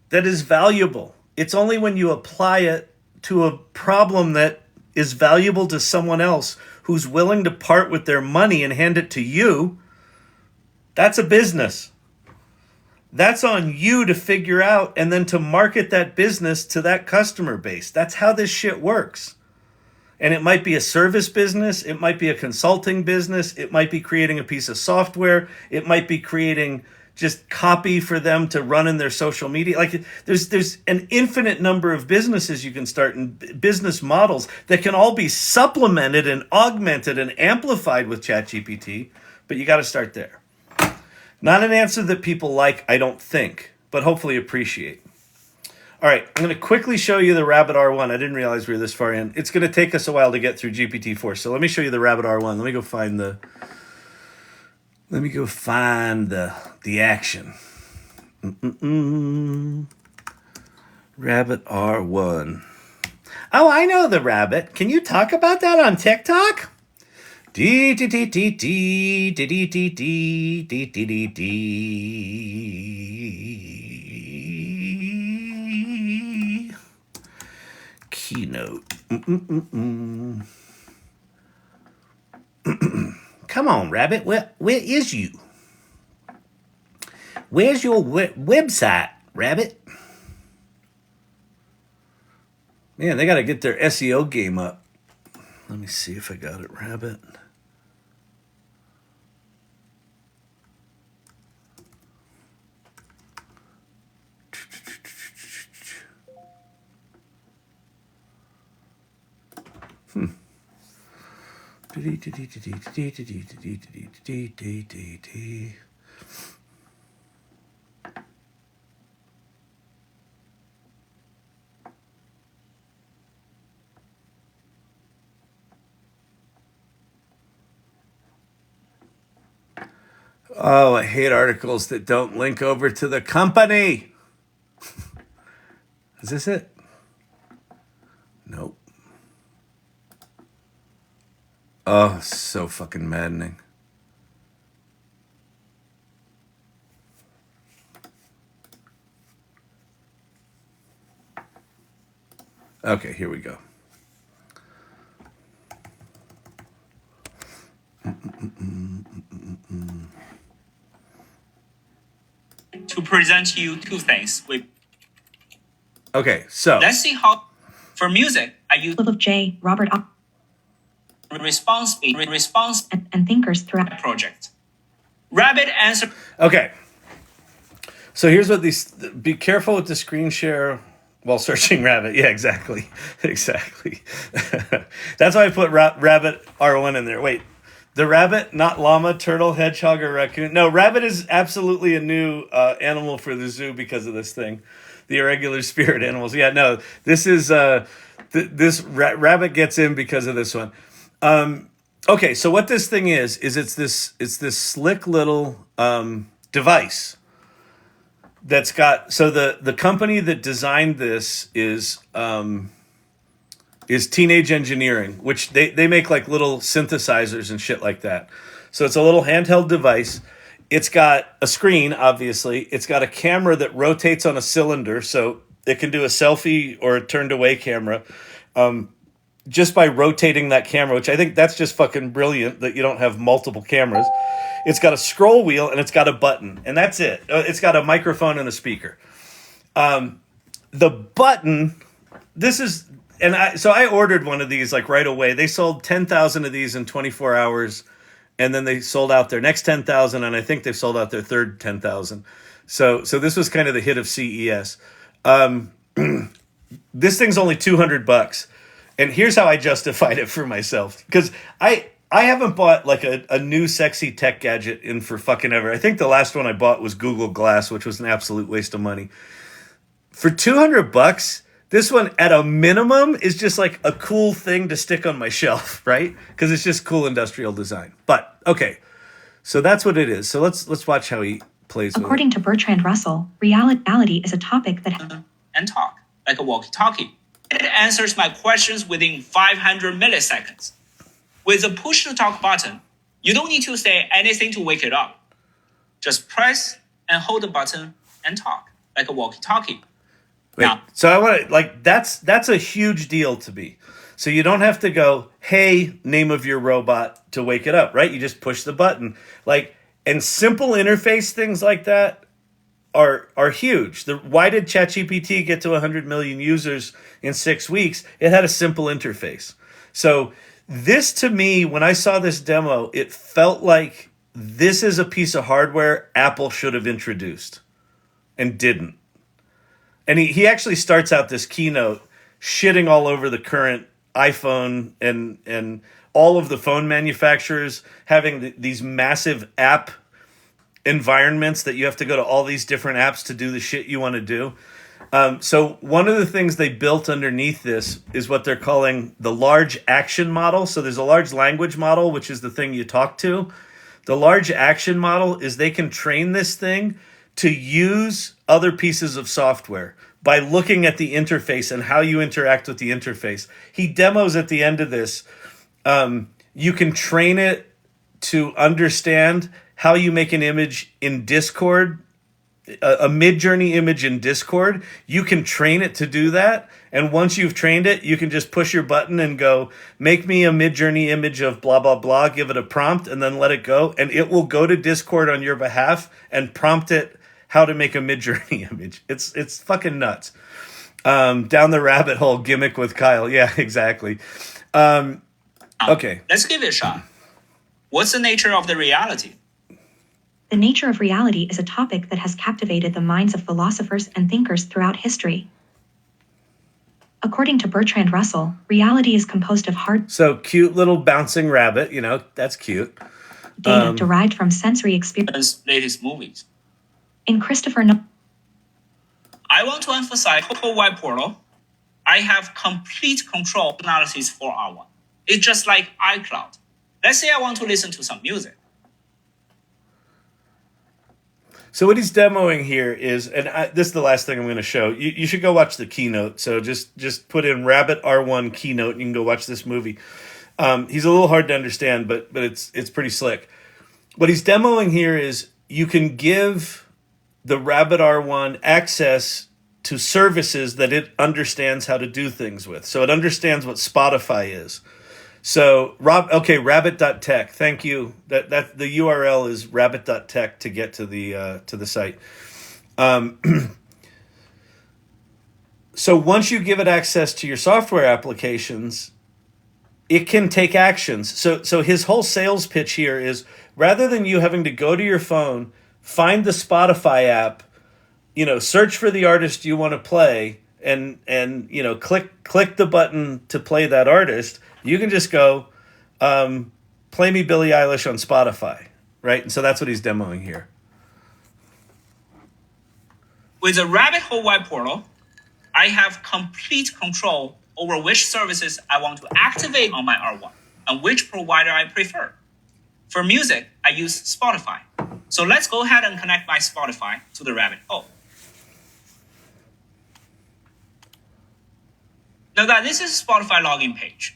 Speaker 1: that is valuable. It's only when you apply it to a problem that is valuable to someone else who's willing to part with their money and hand it to you. That's a business. That's on you to figure out and then to market that business to that customer base. That's how this shit works. And it might be a service business. It might be a consulting business. It might be creating a piece of software. It might be creating just copy for them to run in their social media. Like there's an infinite number of businesses you can start and business models that can all be supplemented and augmented and amplified with ChatGPT. But you got to start there. Not an answer that people like, I don't think, but hopefully appreciate. All right, I'm going to quickly show you the Rabbit R1. I didn't realize we were this far in. It's going to take us a while to get through GPT-4, so let me show you the Rabbit R1. Let me go find the action. Rabbit R1. Oh, I know the rabbit. Can you talk about that on TikTok? Keynote. Come on, rabbit. Where is you? Where's your website, rabbit? Man, they got to get their SEO game up. Let me see if I got it, rabbit. Oh, I hate articles that don't link over to the company. Is this it? Nope. Oh, so fucking maddening. Okay, here we go.
Speaker 2: To present you two things.
Speaker 1: Okay, so
Speaker 2: Let's see how, for music, I use
Speaker 4: of J. Robert
Speaker 2: response
Speaker 4: and thinkers throughout
Speaker 2: project. Rabbit answer.
Speaker 1: okay. So here's what these. Be careful with the screen share while searching rabbit. Yeah, exactly, exactly. That's why I put rabbit R1 in there. Wait, the rabbit, not llama, turtle, hedgehog, or raccoon. No, rabbit is absolutely a new animal for the zoo because of this thing. The irregular spirit animals. Yeah, no, this is rabbit gets in because of this one. Okay, so what this thing is it's this slick little device that's got. So the company that designed this is Teenage Engineering, which they make like little synthesizers and shit like that. So it's a little handheld device. It's got a screen, obviously. It's got a camera that rotates on a cylinder, so it can do a selfie or a turned away camera just by rotating that camera, which I think that's just fucking brilliant that you don't have multiple cameras. It's got a scroll wheel and it's got a button, and that's it. It's got a microphone and a speaker. The button, so I ordered one of these like right away. They sold 10,000 of these in 24 hours. And then they sold out their next 10,000, and I think they've sold out their third 10,000. So this was kind of the hit of CES. This thing's only $200, and here's how I justified it for myself, because I haven't bought like a new sexy tech gadget in for fucking ever. I think the last one I bought was Google Glass, which was an absolute waste of money. For $200. This one, at a minimum, is just like a cool thing to stick on my shelf, right? Because it's just cool industrial design. But, okay, so that's what it is. So let's watch how he plays with it.
Speaker 4: According to Bertrand Russell, reality is a topic that...
Speaker 2: And talk, like a walkie-talkie. It answers my questions within 500 milliseconds. With the push-to-talk button, you don't need to say anything to wake it up. Just press and hold the button and talk, like a walkie-talkie.
Speaker 1: Wait,
Speaker 2: now,
Speaker 1: so I want to, like, that's a huge deal to me. So you don't have to go, hey, name of your robot to wake it up, right? You just push the button. Like, and simple interface things like that are huge. Why did ChatGPT get to 100 million users in 6 weeks? It had a simple interface. So this, to me, when I saw this demo, it felt like this is a piece of hardware Apple should have introduced and didn't. And he actually starts out this keynote shitting all over the current iPhone and all of the phone manufacturers having these massive app environments that you have to go to all these different apps to do the shit you want to do. So one of the things they built underneath this is what they're calling the large action model. So there's a large language model, which is the thing you talk to. The large action model is they can train this thing to use other pieces of software by looking at the interface and how you interact with the interface. He demos at the end of this. You can train it to understand how you make an image in Discord, a mid-journey image in Discord. You can train it to do that. And once you've trained it, you can just push your button and go, make me a mid-journey image of blah, blah, blah, give it a prompt, and then let it go. And it will go to Discord on your behalf and prompt it how to make a mid-journey image. It's fucking nuts. Down the rabbit hole gimmick with Kyle. Yeah, exactly. Okay.
Speaker 2: Let's give it a shot. What's the nature of the reality?
Speaker 4: The nature of reality is a topic that has captivated the minds of philosophers and thinkers throughout history. According to Bertrand Russell, reality is composed of hard...
Speaker 1: So cute little bouncing rabbit, that's cute.
Speaker 4: Data derived from sensory experience.
Speaker 2: Latest movies.
Speaker 4: In Christopher
Speaker 2: I want to emphasize Total Web Portal. I have complete control analysis for R1. It's just like iCloud. Let's say I want to listen to some music.
Speaker 1: So what he's demoing here is, and this is the last thing I'm going to show. You should go watch the keynote. So just put in Rabbit R1 keynote, and you can go watch this movie. He's a little hard to understand, but it's pretty slick. What he's demoing here is you can give the Rabbit R1 access to services that it understands how to do things with. So it understands what Spotify is. So rabbit.tech. Thank you. That the URL is rabbit.tech to get to the site. So once you give it access to your software applications, it can take actions. So his whole sales pitch here is, rather than you having to go to your phone, find the Spotify app, search for the artist you want to play, and click the button to play that artist, you can just go, play me Billie Eilish on Spotify, right? And so that's what he's demoing here.
Speaker 2: With the Rabbit Hole Web Portal, I have complete control over which services I want to activate on my R1 and which provider I prefer. For music, I use Spotify. So let's go ahead and connect my Spotify to the Rabbit Hole. Now that this is a Spotify login page,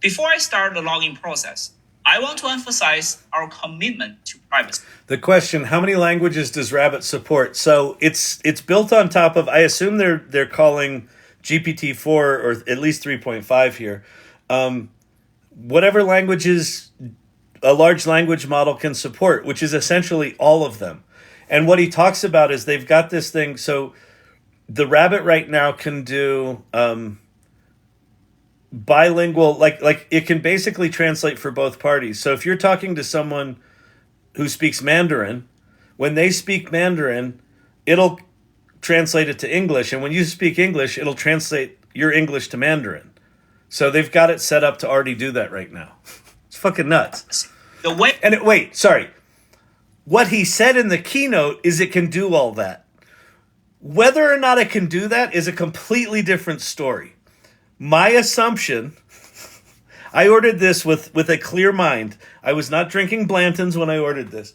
Speaker 2: before I start the login process, I want to emphasize our commitment to privacy.
Speaker 1: The question, how many languages does Rabbit support? So it's built on top of, I assume they're calling GPT-4 or at least 3.5 here. Whatever languages a large language model can support, which is essentially all of them. And what he talks about is they've got this thing. So the Rabbit right now can do bilingual, like it can basically translate for both parties. So if you're talking to someone who speaks Mandarin, when they speak Mandarin, it'll translate it to English. And when you speak English, it'll translate your English to Mandarin. So they've got it set up to already do that right now. It's fucking nuts. Sorry. What he said in the keynote is it can do all that. Whether or not it can do that is a completely different story. My assumption, I ordered this with a clear mind. I was not drinking Blanton's when I ordered this.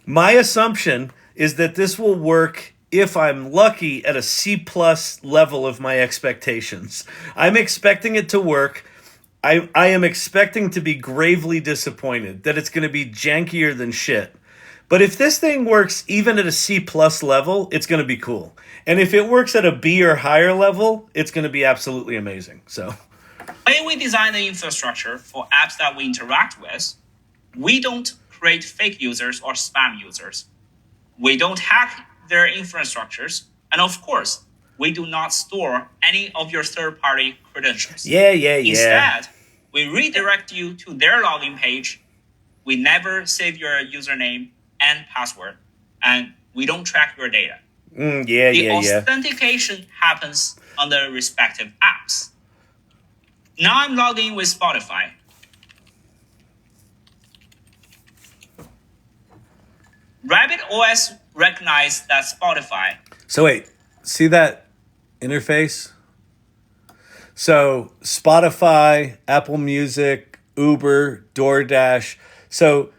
Speaker 1: My assumption is that this will work, if I'm lucky, at a C+ level of my expectations. I'm expecting it to work. I am expecting to be gravely disappointed that it's going to be jankier than shit. But if this thing works even at a C+ level, it's going to be cool. And if it works at a B or higher level, it's going to be absolutely amazing. So,
Speaker 2: the way we design the infrastructure for apps that we interact with, we don't create fake users or spam users. We don't hack their infrastructures. And of course, we do not store any of your third-party credentials.
Speaker 1: Yeah.
Speaker 2: Instead, we redirect you to their login page. We never save your username and password, and we don't track your data. The authentication happens on the respective apps. Now I'm logged in with Spotify. Rabbit OS recognized that Spotify.
Speaker 1: So wait, see that interface? So Spotify, Apple Music, Uber, DoorDash. So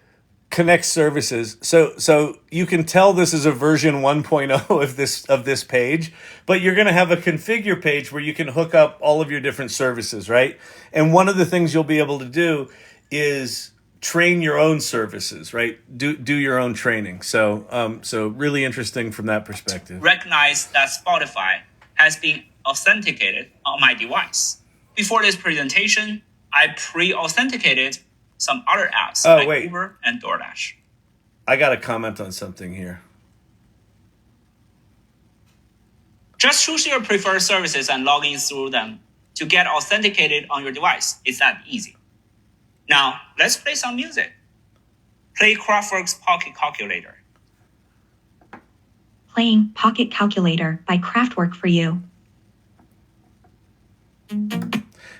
Speaker 1: connect services. So you can tell this is a version 1.0 of this page, but you're going to have a configure page where you can hook up all of your different services, right? And one of the things you'll be able to do is train your own services, right? Do your own training. So really interesting from that perspective.
Speaker 2: Recognize that Spotify has been authenticated on my device. Before this presentation, I pre-authenticated some other apps like Uber and DoorDash.
Speaker 1: I got to comment on something here.
Speaker 2: Just choose your preferred services and log in through them to get authenticated on your device. It's that easy. Now, let's play some music. Play Kraftwerk's Pocket Calculator.
Speaker 4: Playing Pocket Calculator by Kraftwerk for you.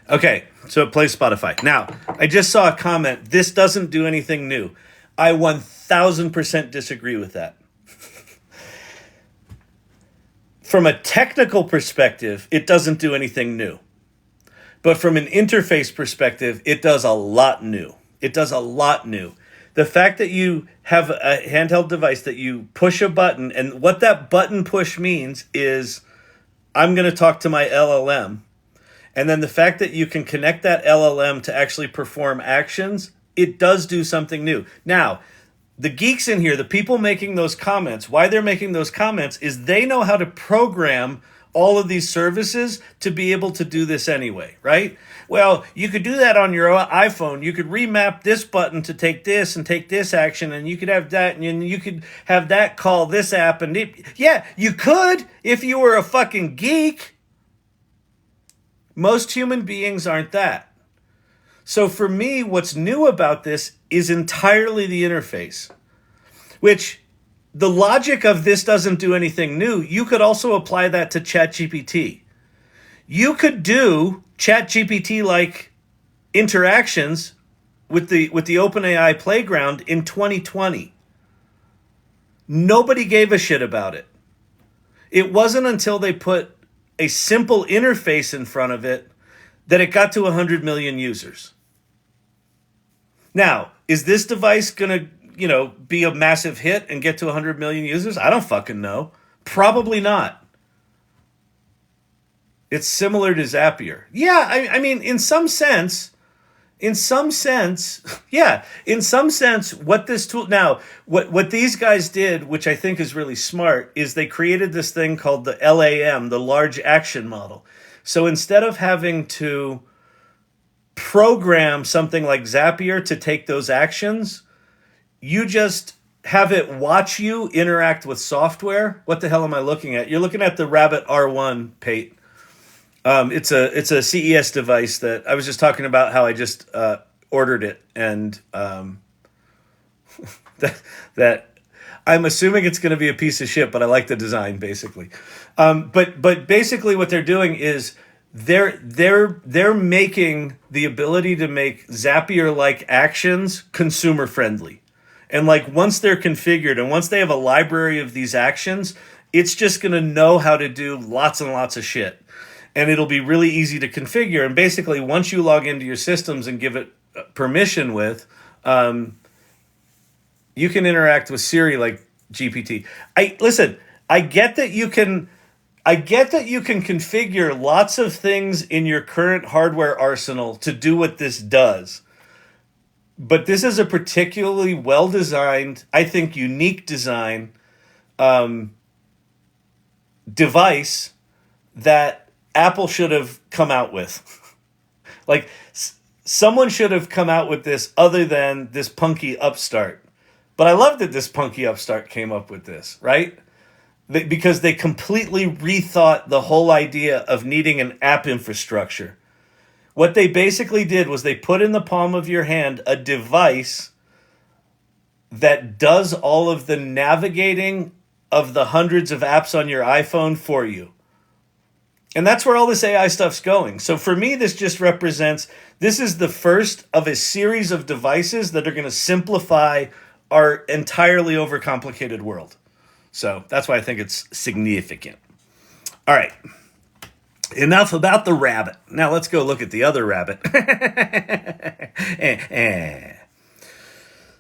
Speaker 1: Okay, so it plays Spotify. Now, I just saw a comment, this doesn't do anything new. I 1000% disagree with that. From a technical perspective, it doesn't do anything new. But from an interface perspective, it does a lot new. the fact that you have a handheld device that you push a button, and what that button push means is I'm going to talk to my LLM. And then the fact that you can connect that LLM to actually perform actions, it does do something new. Now, the geeks in here, the people making those comments, why they're making those comments is they know how to program all of these services to be able to do this anyway, right? Well, you could do that on your iPhone. You could remap this button to take this and take this action, and you could have that, and you could have that call this app. And yeah, you could if you were a fucking geek. Most human beings aren't that. So for me, what's new about this is entirely the interface, which the logic of this doesn't do anything new. You could also apply that to ChatGPT. You could do ChatGPT-like interactions with the OpenAI playground in 2020. Nobody gave a shit about it. It wasn't until they put a simple interface in front of it that it got to 100 million users. Now, is this device going to, be a massive hit and get to 100 million users? I don't fucking know. Probably not. It's similar to Zapier. Yeah, I mean, in some sense, what this tool, now, what these guys did, which I think is really smart, is they created this thing called the LAM, the Large Action Model. So instead of having to program something like Zapier to take those actions, you just have it watch you interact with software. What the hell am I looking at? You're looking at the Rabbit R1, Pate. It's a CES device that I was just talking about how I just ordered it, and that I'm assuming it's going to be a piece of shit, but I like the design basically. But basically what they're doing is they're making the ability to make Zapier-like actions consumer friendly. And like once they're configured and once they have a library of these actions, it's just going to know how to do lots and lots of shit. And it'll be really easy to configure. And basically, once you log into your systems and give it permission with, you can interact with Siri like GPT. I get that you can configure lots of things in your current hardware arsenal to do what this does. But this is a particularly well-designed, I think unique design device that Apple should have come out with. Like, someone should have come out with this other than this punky upstart. But I love that this punky upstart came up with this, right? Because they completely rethought the whole idea of needing an app infrastructure. What they basically did was they put in the palm of your hand a device that does all of the navigating of the hundreds of apps on your iPhone for you. And that's where all this AI stuff's going. So for me, this just represents, this is the first of a series of devices that are going to simplify our entirely overcomplicated world. So that's why I think it's significant. All right. Enough about the rabbit. Now let's go look at the other rabbit.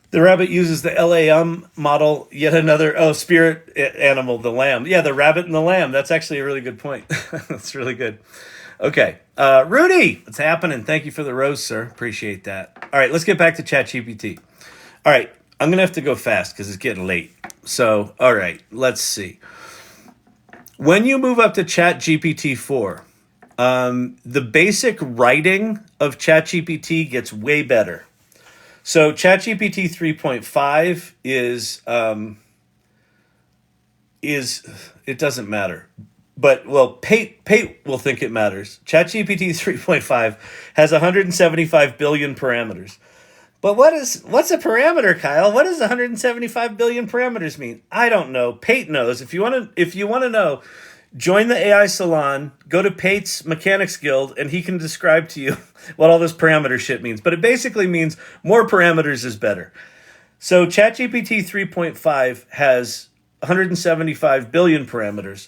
Speaker 1: The rabbit uses the LAM model, yet another, spirit animal, the lamb. Yeah, the rabbit and the lamb. That's actually a really good point. That's really good. Okay. Rudy, what's happening? Thank you for the rose, sir. Appreciate that. All right, let's get back to ChatGPT. All right, I'm going to have to go fast because it's getting late. So, all right, let's see. When you move up to ChatGPT 4, the basic writing of ChatGPT gets way better. So ChatGPT 3.5 is it doesn't matter. But, well, Pate will think it matters. ChatGPT 3.5 has 175 billion parameters. But what's a parameter, Kyle? What does 175 billion parameters mean? I don't know. Pate knows. If you want to know, join the AI Salon, go to Pate's Mechanics Guild, and he can describe to you what all this parameter shit means. But it basically means more parameters is better. So ChatGPT 3.5 has 175 billion parameters.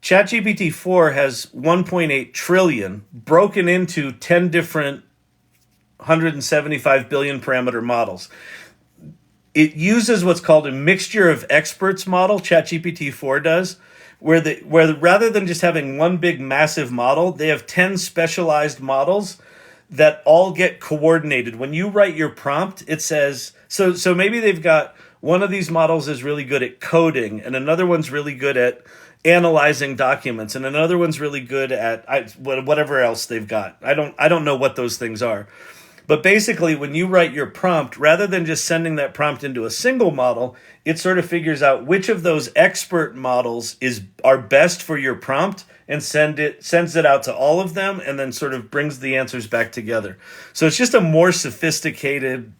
Speaker 1: ChatGPT 4 has 1.8 trillion broken into 10 different 175 billion parameter models. it uses what's called a mixture of experts model, ChatGPT 4 does, where rather than just having one big massive model, they have 10 specialized models that all get coordinated. When you write your prompt, it says, so maybe they've got one of these models is really good at coding, and another one's really good at analyzing documents, and another one's really good at whatever else they've got. I don't know what those things are. But basically, when you write your prompt, rather than just sending that prompt into a single model, it sort of figures out which of those expert models are best for your prompt and sends it out to all of them, and then sort of brings the answers back together. So it's just a more sophisticated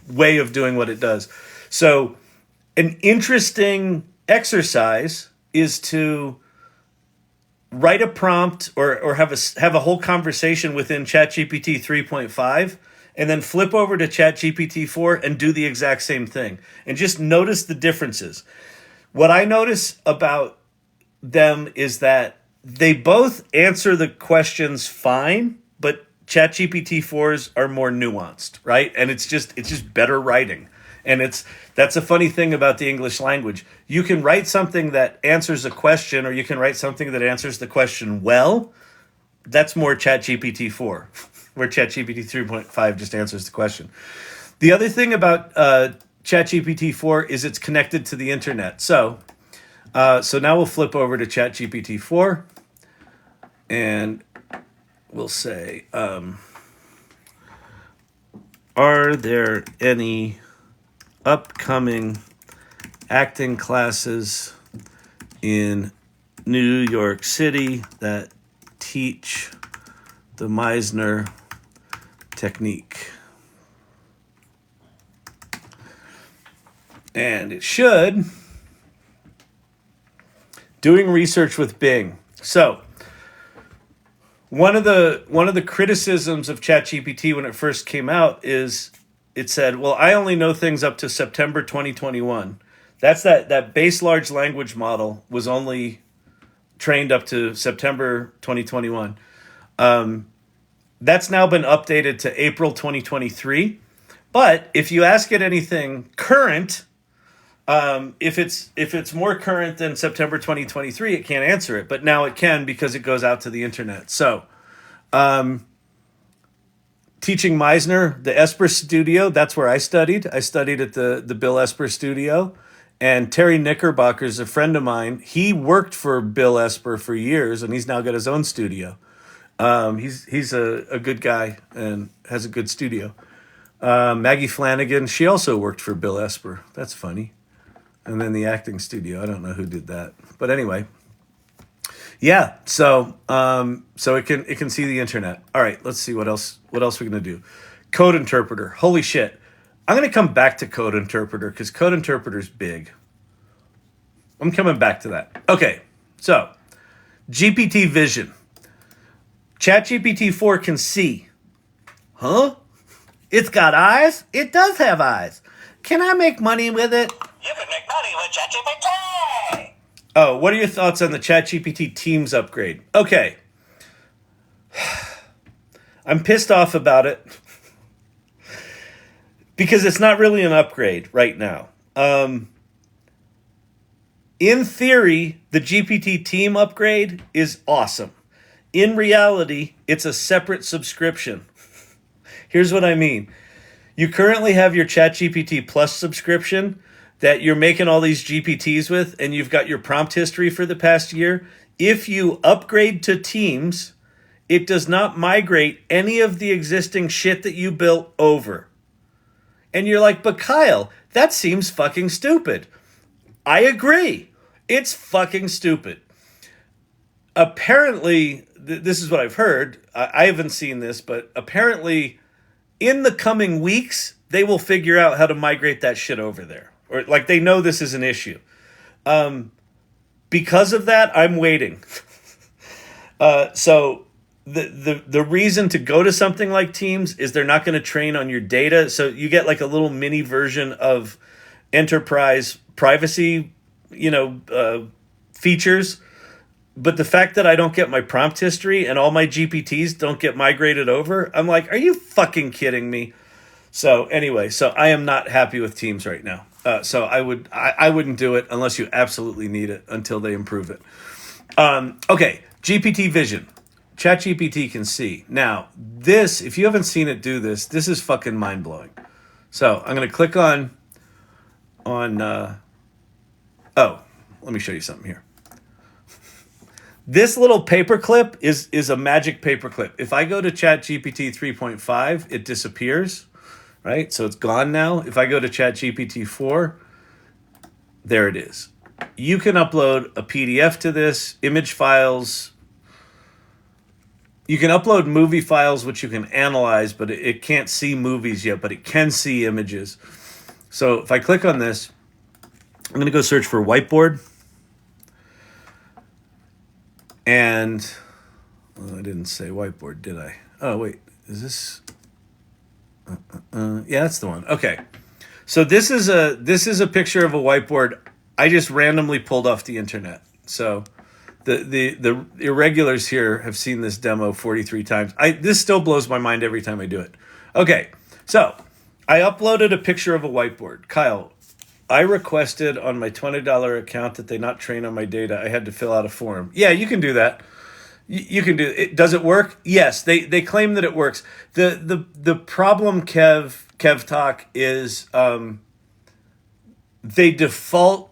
Speaker 1: way of doing what it does. So an interesting exercise is to write a prompt or have a whole conversation within ChatGPT 3.5 and then flip over to ChatGPT 4 and do the exact same thing. And just notice the differences. What I notice about them is that they both answer the questions fine, but ChatGPT 4s are more nuanced, right? And it's just better writing. And that's a funny thing about the English language. You can write something that answers a question, or you can write something that answers the question well. That's more ChatGPT 4, where ChatGPT 3.5 just answers the question. The other thing about ChatGPT 4 is it's connected to the internet. So now we'll flip over to ChatGPT 4, and we'll say, are there any upcoming acting classes in New York City that teach the Meisner technique? And it should. Doing research with Bing. So one of the criticisms of ChatGPT when it first came out is it said, well, I only know things up to September 2021. That's that base large language model was only trained up to September 2021. That's now been updated to April 2023. But if you ask it anything current, if it's more current than September 2023, it can't answer it. But now it can because it goes out to the internet. So teaching Meisner, the Esper Studio, that's where I studied. I studied at the Bill Esper Studio. And Terry Knickerbocker is a friend of mine. He worked for Bill Esper for years, and he's now got his own studio. He's a good guy and has a good studio. Maggie Flanagan, she also worked for Bill Esper. That's funny. And then the acting studio, I don't know who did that. But anyway, yeah, so it can see the internet. All right, let's see what else we're going to do. Code interpreter. Holy shit. I'm going to come back to code interpreter because code interpreter's big. I'm coming back to that. Okay, so GPT Vision. ChatGPT 4 can see. Huh? It's got eyes? It does have eyes. Can I make money with it?
Speaker 5: You can make money with ChatGPT!
Speaker 1: Oh, what are your thoughts on the ChatGPT Teams upgrade? Okay. I'm pissed off about it because it's not really an upgrade right now. In theory, the GPT Team upgrade is awesome. In reality, it's a separate subscription. Here's what I mean. You currently have your ChatGPT Plus subscription that you're making all these GPTs with, and you've got your prompt history for the past year. If you upgrade to Teams, it does not migrate any of the existing shit that you built over. And you're like, but Kyle, that seems fucking stupid. I agree. It's fucking stupid. Apparently, this is what I've heard. I haven't seen this, but apparently in the coming weeks, they will figure out how to migrate that shit over there. Or like they know this is an issue. Because of that, I'm waiting. So the reason to go to something like Teams is they're not going to train on your data. So you get like a little mini version of enterprise privacy, features. But the fact that I don't get my prompt history and all my GPTs don't get migrated over, I'm like, are you fucking kidding me? So anyway, so I am not happy with Teams right now. So I wouldn't do it unless you absolutely need it until they improve it. Okay, GPT Vision. ChatGPT can see. Now, this, if you haven't seen it do this, this is fucking mind-blowing. So I'm going to click on let me show you something here. This little paperclip is a magic paperclip. If I go to ChatGPT 3.5, it disappears, right? So it's gone now. If I go to ChatGPT 4, there it is. You can upload a PDF to this, image files. You can upload movie files, which you can analyze, but it can't see movies yet, but it can see images. So if I click on this, I'm going to go search for whiteboard. And I didn't say whiteboard, did I? Oh, wait, is this? Yeah, that's the one. Okay. So this is a picture of a whiteboard I just randomly pulled off the internet. So the irregulars here have seen this demo 43 times. This still blows my mind every time I do it. Okay, so I uploaded a picture of a whiteboard. Kyle, I requested on my $20 account that they not train on my data. I had to fill out a form. Yeah, you can do that. You can do it. Does it work? Yes, they claim that it works. The problem, Kev Talk, is they default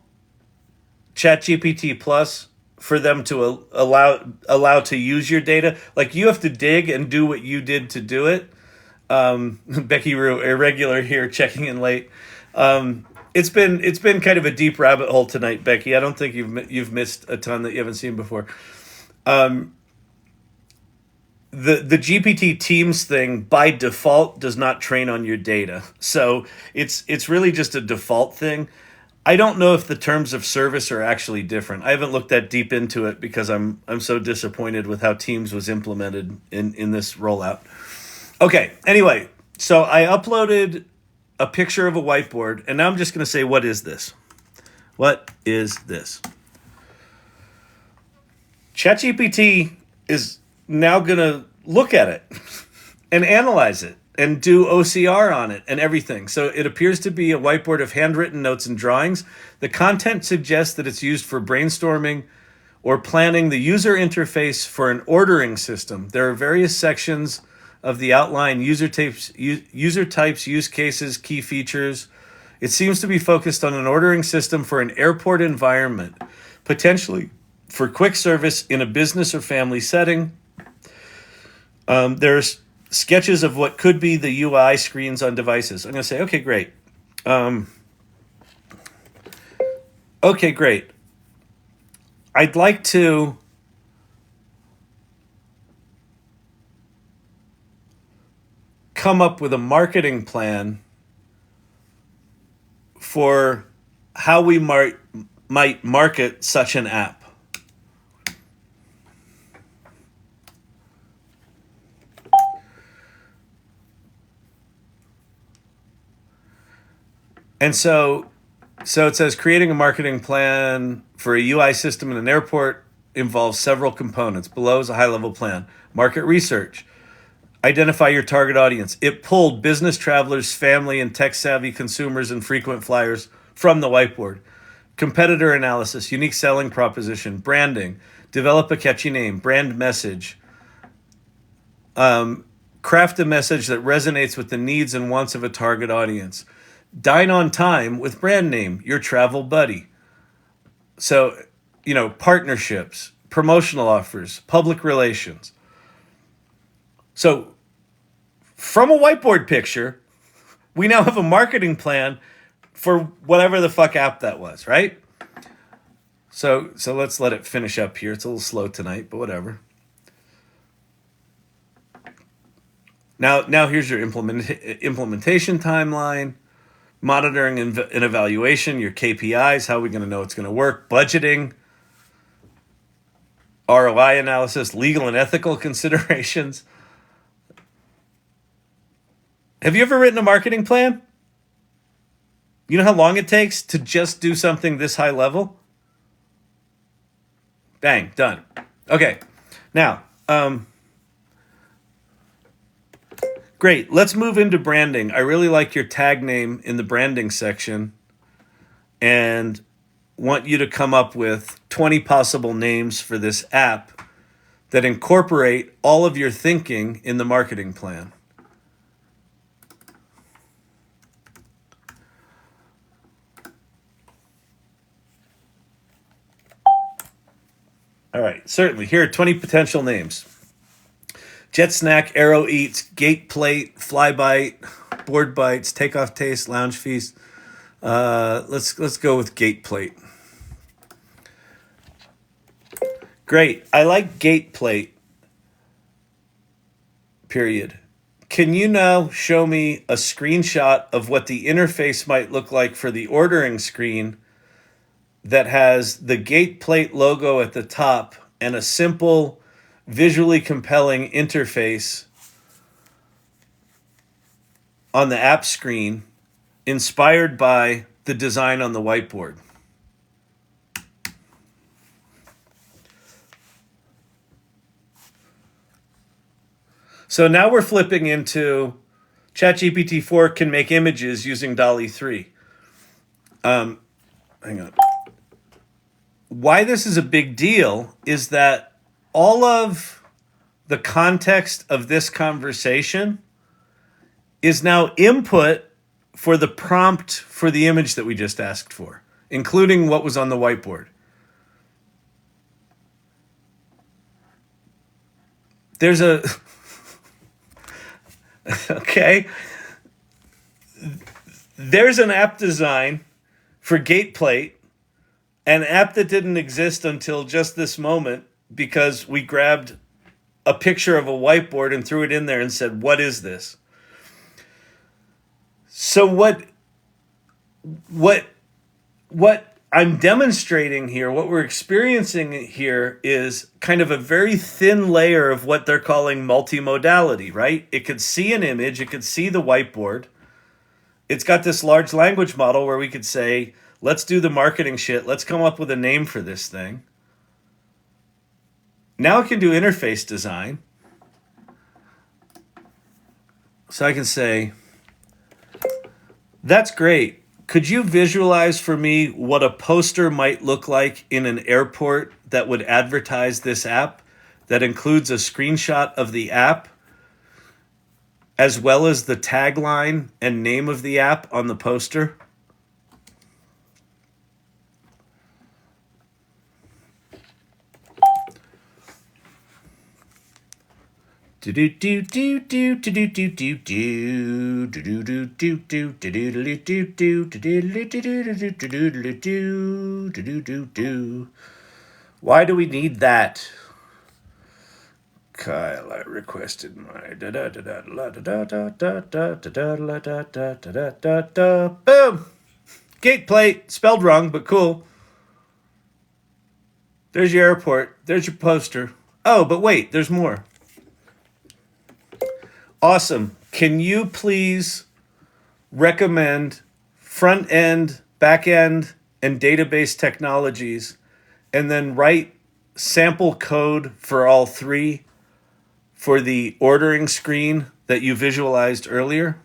Speaker 1: ChatGPT Plus for them to allow to use your data. Like, you have to dig and do what you did to do it. Becky Rue, irregular here, checking in late. It's been kind of a deep rabbit hole tonight, Becky. I don't think you've missed a ton that you haven't seen before. The GPT Teams thing by default does not train on your data, so it's really just a default thing. I don't know if the terms of service are actually different. I haven't looked that deep into it because I'm so disappointed with how Teams was implemented in this rollout. Okay, anyway, so I uploaded a picture of a whiteboard, and now I'm just going to say, what is this? What is this? ChatGPT is now going to look at it and analyze it and do OCR on it and everything. So it appears to be a whiteboard of handwritten notes and drawings. The content suggests that it's used for brainstorming or planning the user interface for an ordering system. There are various sections of the outline: user types, use cases, key features. It seems to be focused on an ordering system for an airport environment, potentially for quick service in a business or family setting. There's sketches of what could be the UI screens on devices. I'm going to say, okay, great. Okay, great. I'd like to come up with a marketing plan for how we might market such an app. And so it says creating a marketing plan for a UI system in an airport involves several components. Below is a high-level plan. Market research. Identify your target audience. It pulled business travelers, family, and tech-savvy consumers and frequent flyers from the whiteboard. Competitor analysis, unique selling proposition, branding. Develop a catchy name, brand message. Craft a message that resonates with the needs and wants of a target audience. Dine on time with brand name, your travel buddy. So, partnerships, promotional offers, public relations. So, from a whiteboard picture, we now have a marketing plan for whatever the fuck app that was, right? So let's let it finish up here. It's a little slow tonight, but whatever. Now here's your implementation timeline. Monitoring and evaluation, your KPIs, how are we going to know it's going to work, budgeting, ROI analysis, legal and ethical considerations. Have you ever written a marketing plan? You know how long it takes to just do something this high level? Bang, done. Okay, now, Great. Let's move into branding. I really like your tag name in the branding section and want you to come up with 20 possible names for this app that incorporate all of your thinking in the marketing plan. All right, certainly. Here are 20 potential names. Jet Snack, Arrow Eats, Gate Plate, Fly Bite, Board Bites, Takeoff Taste, Lounge Feast. Let's go with Gate Plate. Great. I like Gate Plate. Period. Can you now show me a screenshot of what the interface might look like for the ordering screen that has the Gate Plate logo at the top and a simple, visually compelling interface on the app screen inspired by the design on the whiteboard? So now we're flipping into ChatGPT 4 can make images using DALL-E 3. Hang on. Why this is a big deal is that all of the context of this conversation is now input for the prompt for the image that we just asked for, including what was on the whiteboard. There's a... Okay. There's an app design for Gate Plate, an app that didn't exist until just this moment because we grabbed a picture of a whiteboard and threw it in there and said, what is this? So what I'm demonstrating here, what we're experiencing here is kind of a very thin layer of what they're calling multimodality, right? It could see an image, it could see the whiteboard. It's got this large language model where we could say, let's do the marketing shit, let's come up with a name for this thing. Now it can do interface design. So I can say, that's great. Could you visualize for me what a poster might look like in an airport that would advertise this app, that includes a screenshot of the app, as well as the tagline and name of the app on the poster? Why do we need that? Kyle, I requested my boom. Gate Plate, spelled wrong, but cool. There's your airport. There's your poster. Oh, but wait, there's more. Awesome. Can you please recommend front end, back end, and database technologies, and then write sample code for all three for the ordering screen that you visualized earlier?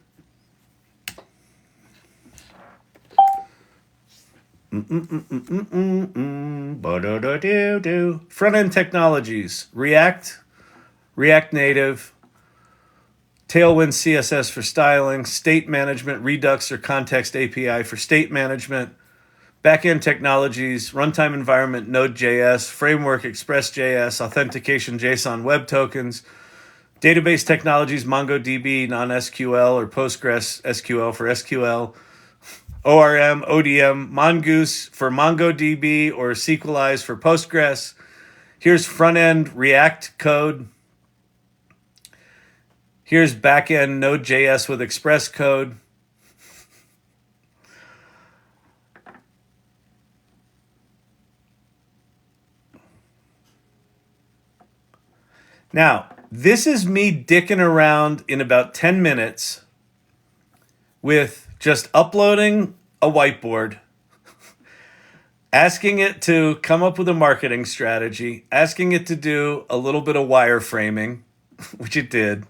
Speaker 1: Front end technologies: React, React Native, Tailwind CSS for styling, state management, Redux or Context API for state management, backend technologies, runtime environment, Node.js, framework, Express.js, authentication, JSON web tokens, database technologies, MongoDB, non-SQL or Postgres SQL for SQL, ORM, ODM, Mongoose for MongoDB or Sequelize for Postgres. Here's front-end React code. Here's backend Node.js with Express code. Now, this is me dicking around in about 10 minutes with just uploading a whiteboard, asking it to come up with a marketing strategy, asking it to do a little bit of wireframing, which it did,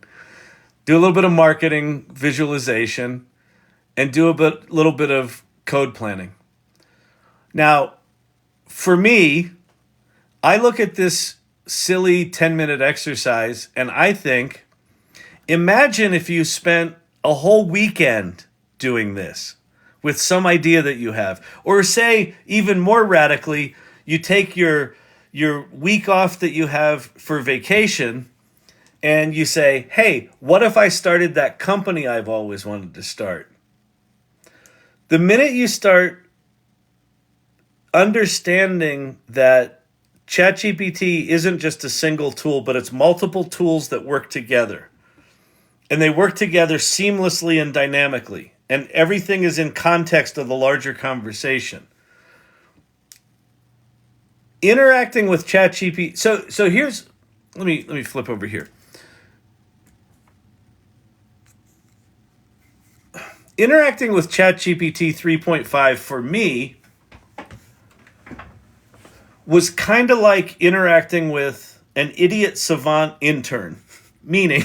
Speaker 1: do a little bit of marketing visualization, and do a little bit of code planning. Now, for me, I look at this silly 10-minute exercise and I think, imagine if you spent a whole weekend doing this with some idea that you have. Or say, even more radically, you take your week off that you have for vacation and you say, hey, what if I started that company I've always wanted to start? The minute you start understanding that ChatGPT isn't just a single tool, but it's multiple tools that work together. And they work together seamlessly and dynamically. And everything is in context of the larger conversation. Interacting with ChatGPT. So here's, let me flip over here. Interacting with ChatGPT 3.5 for me was kind of like interacting with an idiot Savant intern, meaning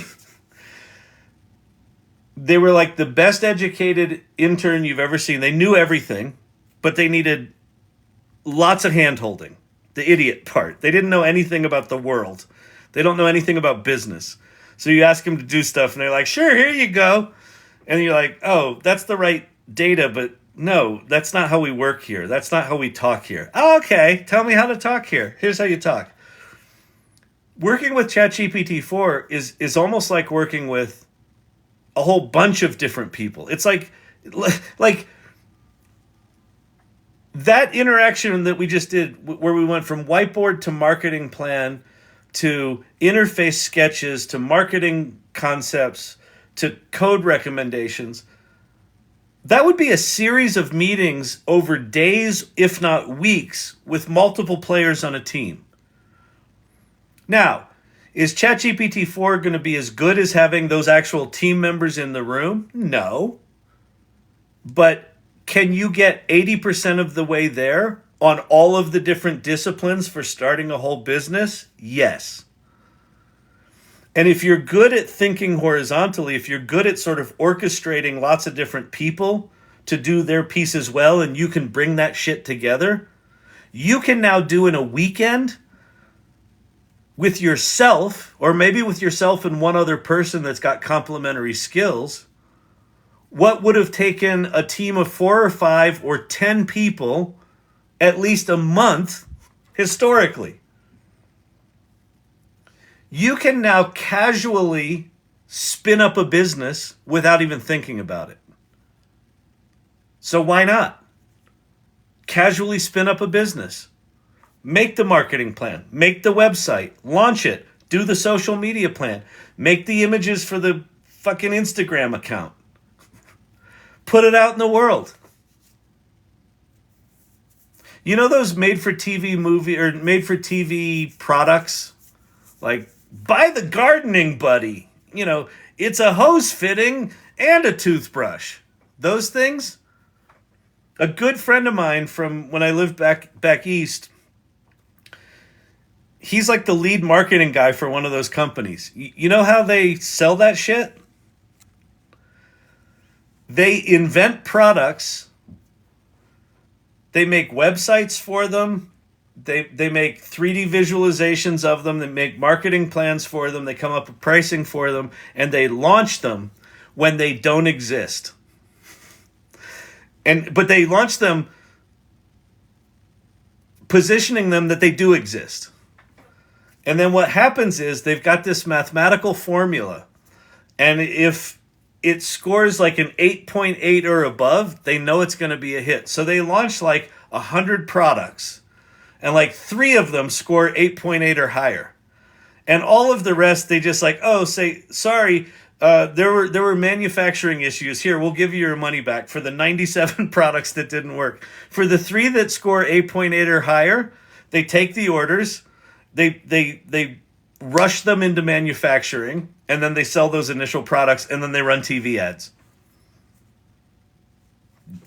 Speaker 1: they were like the best educated intern you've ever seen. They knew everything, but they needed lots of hand-holding, the idiot part. They didn't know anything about the world. They don't know anything about business. So you ask them to do stuff, and they're like, sure, here you go. And you're like, oh, that's the right data, but no, that's not how we work here. That's not how we talk here. Oh, okay, tell me how to talk here. Here's how you talk. Working with ChatGPT 4 is almost like working with a whole bunch of different people. It's like that interaction that we just did, where we went from whiteboard to marketing plan to interface sketches to marketing concepts to code recommendations. That would be a series of meetings over days, if not weeks, with multiple players on a team. Now, is ChatGPT 4 going to be as good as having those actual team members in the room? No. But can you get 80% of the way there on all of the different disciplines for starting a whole business? Yes. And if you're good at thinking horizontally, if you're good at sort of orchestrating lots of different people to do their piece as well, and you can bring that shit together, you can now do in a weekend with yourself, or maybe with yourself and one other person that's got complementary skills, what would have taken a team of 4 or 5 or 10 people at least a month historically. You can now casually spin up a business without even thinking about it. So why not? Casually spin up a business. Make the marketing plan. Make the website. Launch it. Do the social media plan. Make the images for the fucking Instagram account. Put it out in the world. You know those made-for-TV movie or made-for-TV products? Like, buy the gardening buddy. You know, it's a hose fitting and a toothbrush. Those things. A good friend of mine from when I lived back east, he's like the lead marketing guy for one of those companies. You know how they sell that shit? They invent products. They make websites for them. They make 3D visualizations of them. They make marketing plans for them. They come up with pricing for them. And they launch them when they don't exist. But they launch them positioning them that they do exist. And then what happens is they've got this mathematical formula. And if it scores like an 8.8 or above, they know it's going to be a hit. So they launch like 100 products. And like 3 of them score 8.8 or higher. And all of the rest, they just like, sorry, there were manufacturing issues. Here, we'll give you your money back for the 97 products that didn't work. For the 3 that score 8.8 or higher, they take the orders, they rush them into manufacturing, and then they sell those initial products, and then they run TV ads.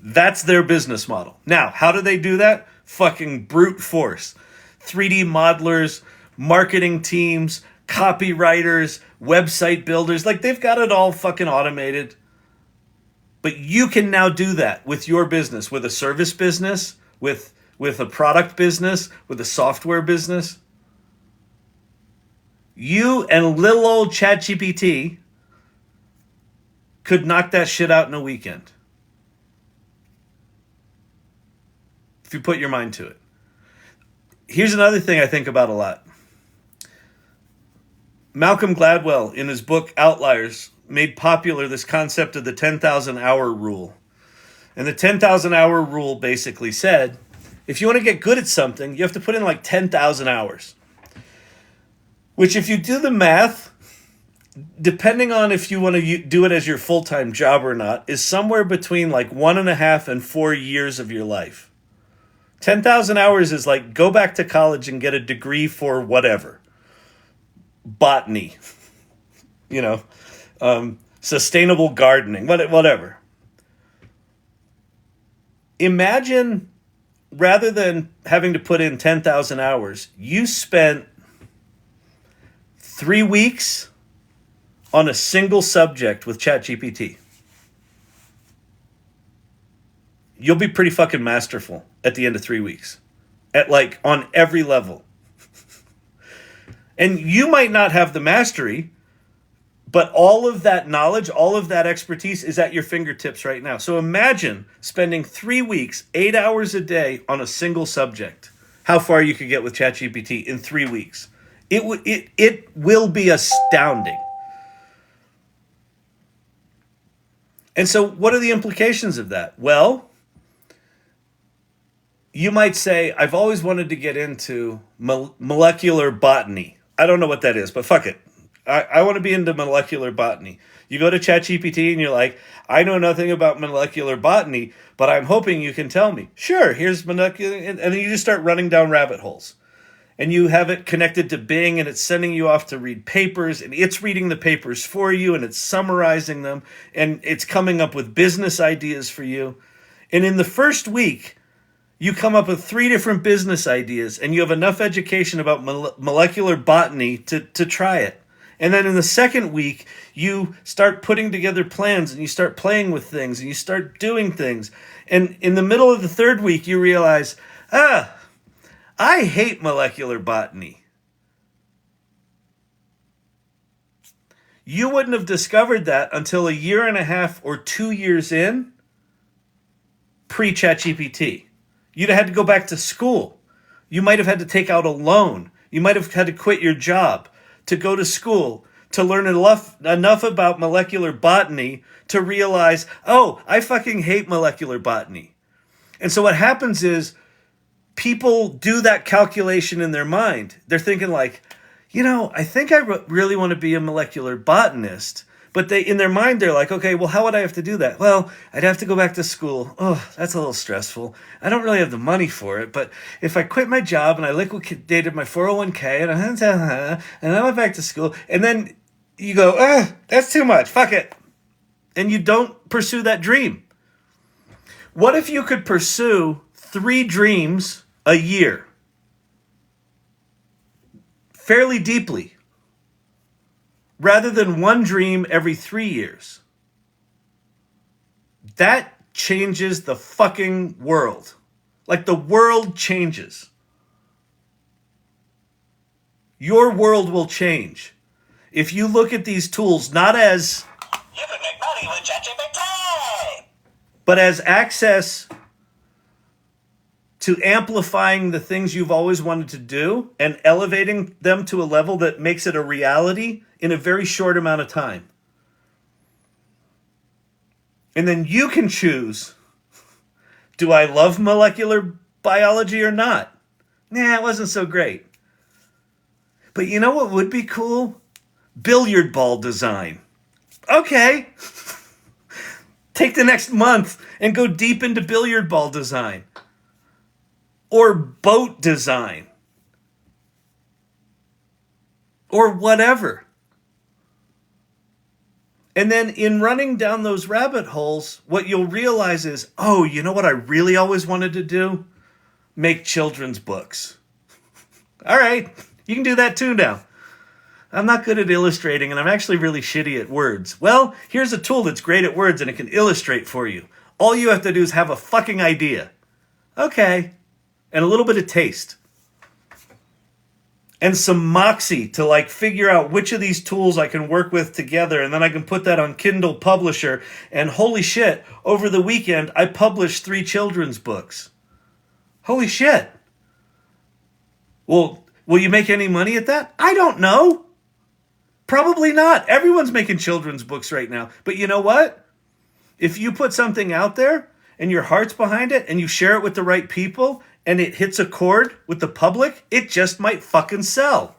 Speaker 1: That's their business model. Now, how do they do that? Fucking brute force. 3D modelers, marketing teams, copywriters, website builders. Like, they've got it all fucking automated. But you can now do that with your business, with a service business, with a product business, with a software business. You and little old ChatGPT could knock that shit out in a weekend. If you put your mind to it. Here's another thing I think about a lot. Malcolm Gladwell, in his book Outliers, made popular this concept of the 10,000 hour rule. And the 10,000 hour rule basically said, if you want to get good at something, you have to put in like 10,000 hours. Which, if you do the math, depending on if you want to do it as your full-time job or not, is somewhere between like 1.5 and 4 years of your life. 10,000 hours is like, go back to college and get a degree for whatever. Botany. Sustainable gardening. Whatever. Imagine, rather than having to put in 10,000 hours, you spent 3 weeks on a single subject with ChatGPT. You'll be pretty fucking masterful at the end of 3 weeks. On every level. And you might not have the mastery, but all of that knowledge, all of that expertise is at your fingertips right now. So imagine spending 3 weeks, 8 hours a day on a single subject. How far you could get with ChatGPT in 3 weeks. It will be astounding. And so what are the implications of that? Well, you might say, I've always wanted to get into molecular botany. I don't know what that is, but fuck it. I want to be into molecular botany. You go to ChatGPT and you're like, I know nothing about molecular botany, but I'm hoping you can tell me. Sure, here's molecular, and then you just start running down rabbit holes. And you have it connected to Bing, and it's sending you off to read papers, and it's reading the papers for you, and it's summarizing them, and it's coming up with business ideas for you. And in the first week, you come up with 3 different business ideas, and you have enough education about molecular botany to try it. And then in the second week, you start putting together plans, and you start playing with things, and you start doing things. And in the middle of the third week, you realize, I hate molecular botany. You wouldn't have discovered that until 1.5 years or 2 years in, pre-ChatGPT. You'd have had to go back to school. You might have had to take out a loan. You might have had to quit your job to go to school to learn enough about molecular botany to realize, I fucking hate molecular botany. And so what happens is, people do that calculation in their mind. They're thinking like, I think I really want to be a molecular botanist. But in their mind, they're like, okay, well, how would I have to do that? Well, I'd have to go back to school. Oh, that's a little stressful. I don't really have the money for it. But if I quit my job and I liquidated my 401k and I went back to school, and then you go, that's too much. Fuck it. And you don't pursue that dream. What if you could pursue 3 dreams a year? Fairly deeply. Rather than 1 dream every 3 years. That changes the fucking world. Like, the world changes. Your world will change. If you look at these tools not as...
Speaker 5: You can make money with ChatGPT!
Speaker 1: But as access to amplifying the things you've always wanted to do and elevating them to a level that makes it a reality in a very short amount of time. And then you can choose, do I love molecular biology or not? It wasn't so great. But you know what would be cool? Billiard ball design. Okay. Take the next month and go deep into billiard ball design. Or boat design. Or whatever. And then in running down those rabbit holes, what you'll realize is, you know what I really always wanted to do? Make children's books. All right, you can do that too now. I'm not good at illustrating, and I'm actually really shitty at words. Well, here's a tool that's great at words, and it can illustrate for you. All you have to do is have a fucking idea. Okay. And a little bit of taste. And some moxie to like figure out which of these tools I can work with together, and then I can put that on Kindle Publisher, and holy shit, over the weekend I published 3 children's books. Holy shit. Well, will you make any money at that? I don't know. Probably not. Everyone's making children's books right now. But you know what? If you put something out there and your heart's behind it and you share it with the right people and it hits a chord with the public, it just might fucking sell.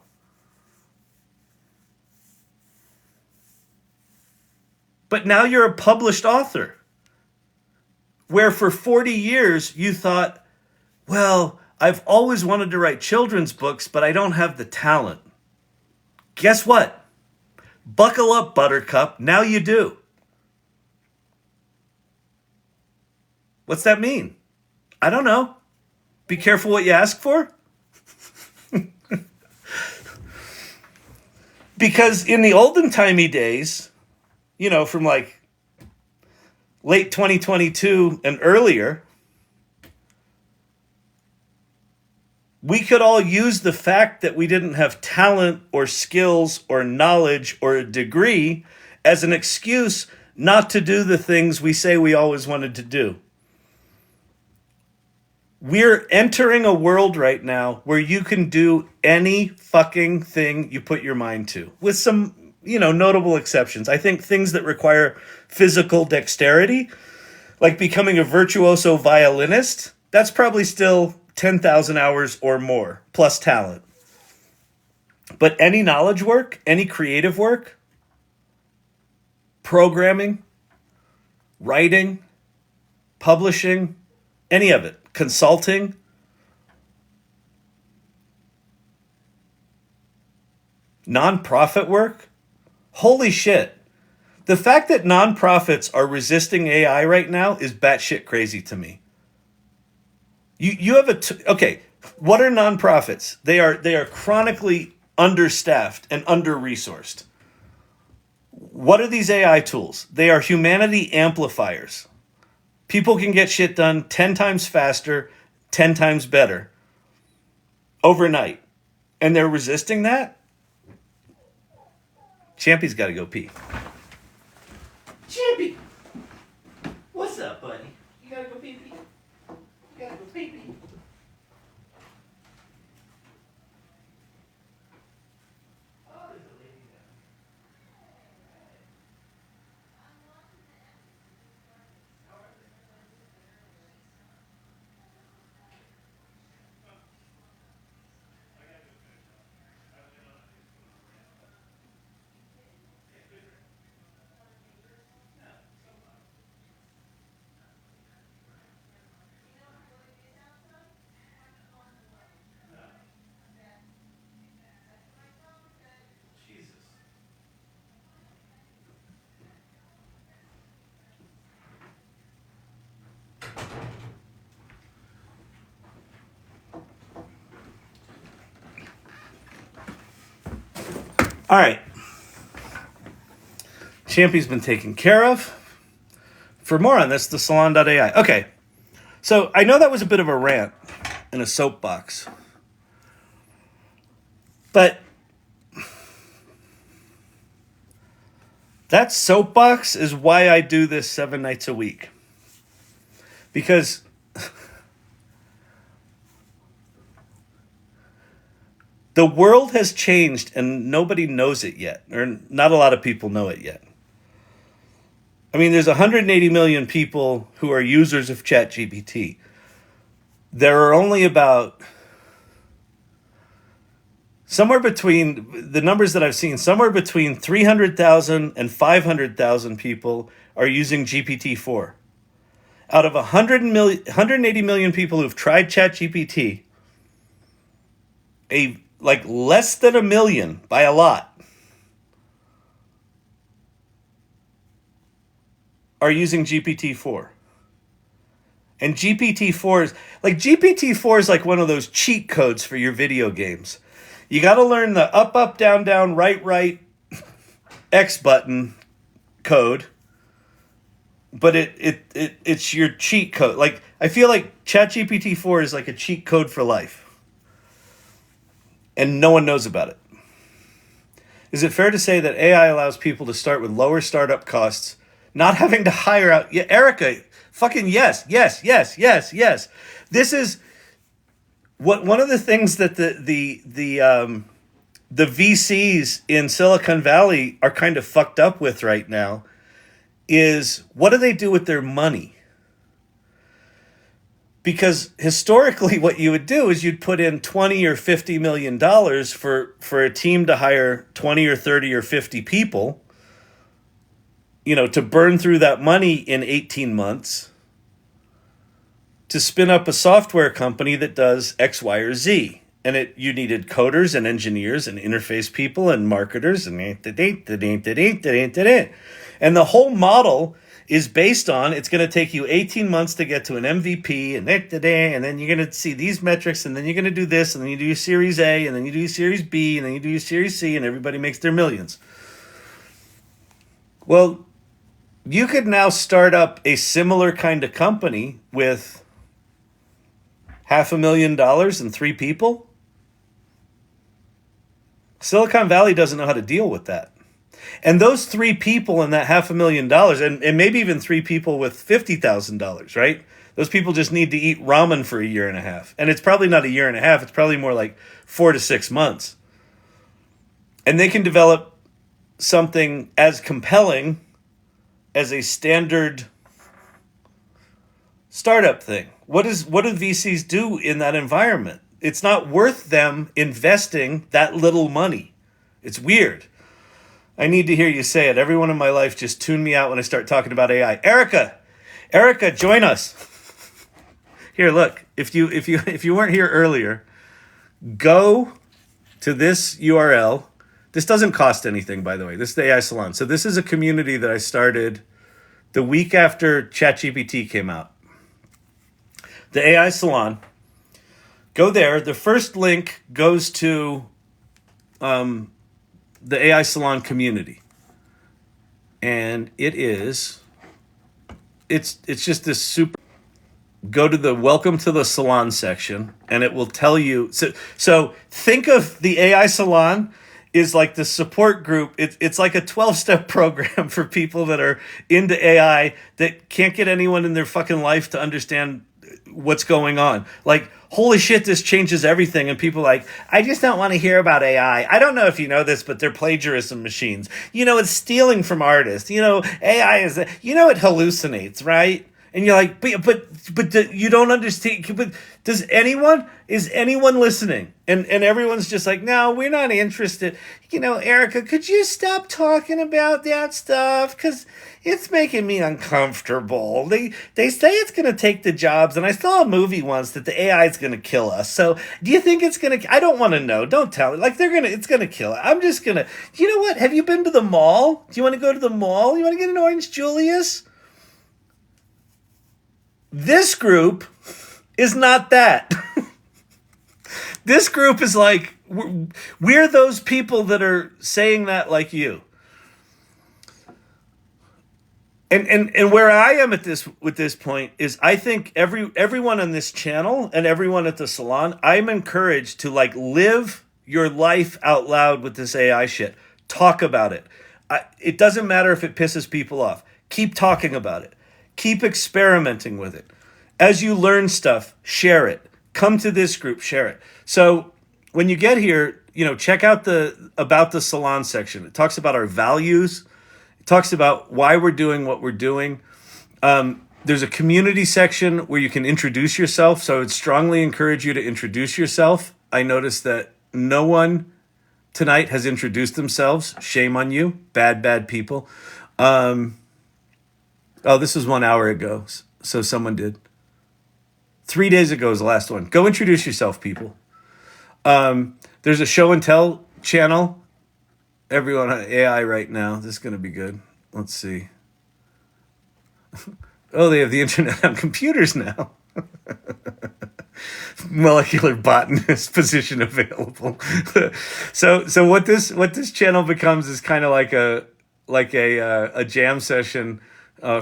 Speaker 1: But now you're a published author. Where for 40 years you thought, well, I've always wanted to write children's books, but I don't have the talent. Guess what? Buckle up, Buttercup. Now you do. What's that mean? I don't know. Be careful what you ask for. Because in the olden timey days, you know, from like late 2022 and earlier, we could all use the fact that we didn't have talent or skills or knowledge or a degree as an excuse not to do the things we say we always wanted to do. We're entering a world right now where you can do any fucking thing you put your mind to, with some, you know, notable exceptions. I think things that require physical dexterity, like becoming a virtuoso violinist, that's probably still 10,000 hours or more, plus talent. But any knowledge work, any creative work, programming, writing, publishing, any of it, consulting, nonprofit work, holy shit. The fact that nonprofits are resisting AI right now is batshit crazy to me. You have okay, what are nonprofits? They are chronically understaffed and under-resourced. What are these AI tools? They are humanity amplifiers. People can get shit done 10 times faster, 10 times better, overnight. And they're resisting that? Champy's got to go pee. Champy! What's up, buddy? You got to go pee-pee? You got to go pee-pee? All right. Champy's been taken care of. For more on this, the Salon.ai. Okay. So I know that was a bit of a rant and a soapbox. But that soapbox is why I do this 7 nights a week. Because the world has changed and nobody knows it yet, or not a lot of people know it yet. I mean, there's 180 million people who are users of ChatGPT. There are only about somewhere between, the numbers that I've seen, somewhere between 300,000 and 500,000 people are using GPT-4. Out of 180 million people who've tried ChatGPT, like less than 1 million, by a lot, are using GPT-4. And GPT-4 is like one of those cheat codes for your video games. You got to learn the up, up, down, down, right, right, X button code. But it's your cheat code. Like, I feel like ChatGPT 4 is like a cheat code for life. And no one knows about it. Is it fair to say that AI allows people to start with lower startup costs, not having to hire out? Yeah, Erica, fucking yes. This is one of the things that the VCs in Silicon Valley are kind of fucked up with right now is, what do they do with their money? Because historically what you would do is you'd put in $20 or $50 million for a team to hire 20 or 30 or 50 people, to burn through that money in 18 months to spin up a software company that does X, Y, or Z. And you needed coders and engineers and interface people and marketers and and the whole model is based on, it's going to take you 18 months to get to an MVP and then you're going to see these metrics and then you're going to do this and then you do your Series A and then you do your Series B and then you do your Series C and everybody makes their millions. Well, you could now start up a similar kind of company with $500,000 and 3 people. Silicon Valley doesn't know how to deal with that. And those 3 people and that $500,000 and maybe even 3 people with $50,000, right? Those people just need to eat ramen for a year and a half. And it's probably not a year and a half. It's probably more like 4 to 6 months. And they can develop something as compelling as a standard startup thing. What do VCs do in that environment? It's not worth them investing that little money. It's weird. I need to hear you say it. Everyone in my life just tune me out when I start talking about AI. Erica, join us. Here, look. If you weren't here earlier, go to this URL. This doesn't cost anything, by the way. This is the AI Salon. So this is a community that I started the week after ChatGPT came out. The AI Salon. Go there. The first link goes to the AI Salon community. And it's just this super, go to the welcome to the salon section and it will tell you. So think of the AI Salon is like the support group. It's like a 12-step program for people that are into AI that can't get anyone in their fucking life to understand what's going on. Like, holy shit, this changes everything. And people are like, I just don't want to hear about AI. I don't know if you know this, but they're plagiarism machines. It's stealing from artists. AI is, it hallucinates, right? And you're like, but you don't understand. But is anyone listening? And everyone's just like, no, we're not interested. Erica, could you stop talking about that stuff? Because it's making me uncomfortable. They say it's going to take the jobs. And I saw a movie once that the AI is going to kill us. So do you think it's going to, I don't want to know. Don't tell me. Like it's going to kill it. I'm just going to, you know what? Have you been to the mall? Do you want to go to the mall? You want to get an Orange Julius? This group is not that. This group is like, we're those people that are saying that like you. And where I am with this point is, I think everyone on this channel and everyone at the salon, I'm encouraged to live your life out loud with this AI shit. Talk about it. It doesn't matter if it pisses people off. Keep talking about it. Keep experimenting with it. As you learn stuff, share it. Come to this group, share it. So when you get here, check out the About the Salon section. It talks about our values. It talks about why we're doing what we're doing. There's a community section where you can introduce yourself. So I would strongly encourage you to introduce yourself. I noticed that no one tonight has introduced themselves. Shame on you. Bad people. This was 1 hour ago. So someone did. 3 days ago was the last one. Go introduce yourself, people. There's a show and tell channel. Everyone on AI right now. This is going to be good. Let's see. Oh, they have the internet on computers now. molecular botanist position available. So what this channel becomes is kind of like a jam session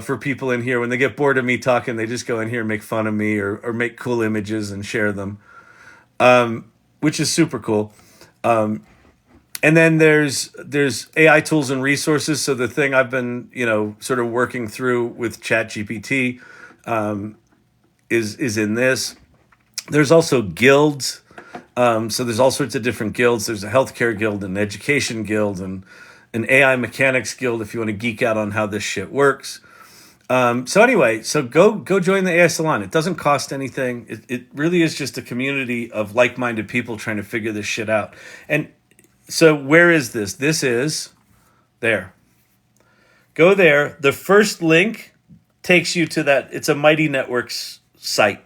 Speaker 1: for people in here. When they get bored of me talking, they just go in here and make fun of me or make cool images and share them, which is super cool. And then there's AI tools and resources. So the thing I've been, sort of working through with Chat GPT is in this. There's also guilds. So there's all sorts of different guilds. There's a healthcare guild, an education guild, and an AI mechanics guild if you want to geek out on how this shit works. So anyway, go join the AI Salon. It doesn't cost anything. It really is just a community of like-minded people trying to figure this shit out. And so where is this? This is there. Go there. The first link takes you to that. It's a Mighty Networks site.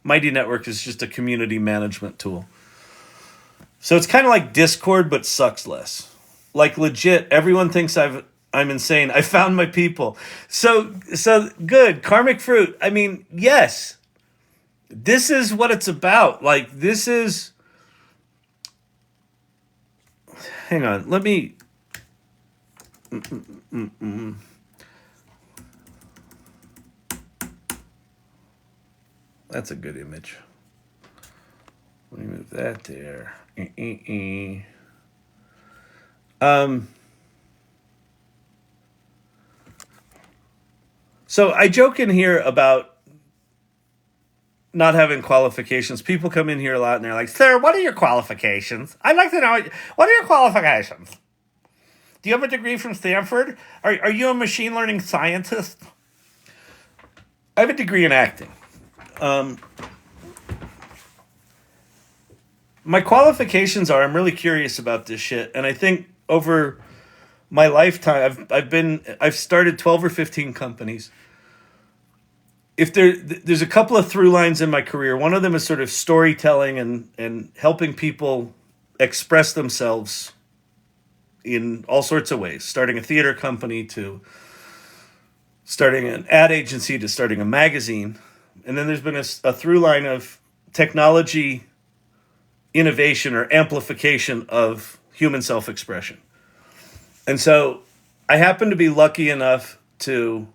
Speaker 1: Mighty Network is just a community management tool. So it's kind of like Discord, but sucks less. Like legit, everyone thinks I'm insane. I found my people. So good. Karmic fruit. I mean, yes. This is what it's about. Like this is. Hang on, let me. That's a good image. Let me move that there. So I joke in here about not having qualifications. People come in here a lot and they're like, "Sir, what are your qualifications? I'd like to know, what are your qualifications? Do you have a degree from Stanford? Are you a machine learning scientist?" I have a degree in acting. My qualifications are, I'm really curious about this shit. And I think over my lifetime, I've started 12 or 15 companies. If there's a couple of through lines in my career. One of them is sort of storytelling and helping people express themselves in all sorts of ways, starting a theater company to starting an ad agency to starting a magazine. And then there's been a through line of technology innovation or amplification of human self-expression. And so I happen to be lucky enough to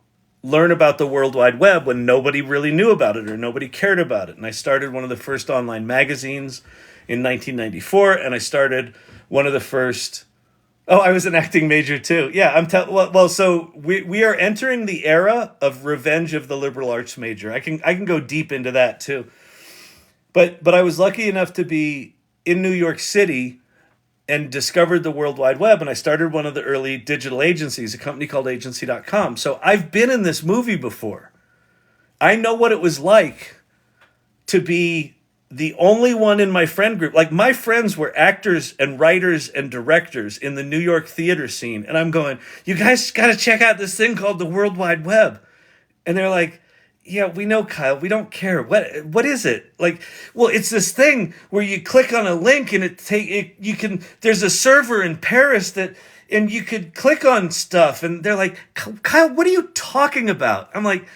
Speaker 1: learn about the World Wide Web when nobody really knew about it or nobody cared about it. And I started one of the first online magazines in 1994, and I started one of the first... Oh, I was an acting major too. Yeah, so we are entering the era of revenge of the liberal arts major. I can go deep into that too. But I was lucky enough to be in New York City and discovered the World Wide Web, and I started one of the early digital agencies, a company called agency.com. So I've been in this movie before. I know what it was like to be the only one in my friend group. Like, my friends were actors and writers and directors in the New York theater scene. And I'm going, "You guys got to check out this thing called the World Wide Web." And they're like, "Yeah, we know, Kyle. We don't care. What is it?" Like, "Well, it's this thing where you click on a link and there's a server in Paris and you could click on stuff." And they're like, "Kyle, what are you talking about?" I'm like,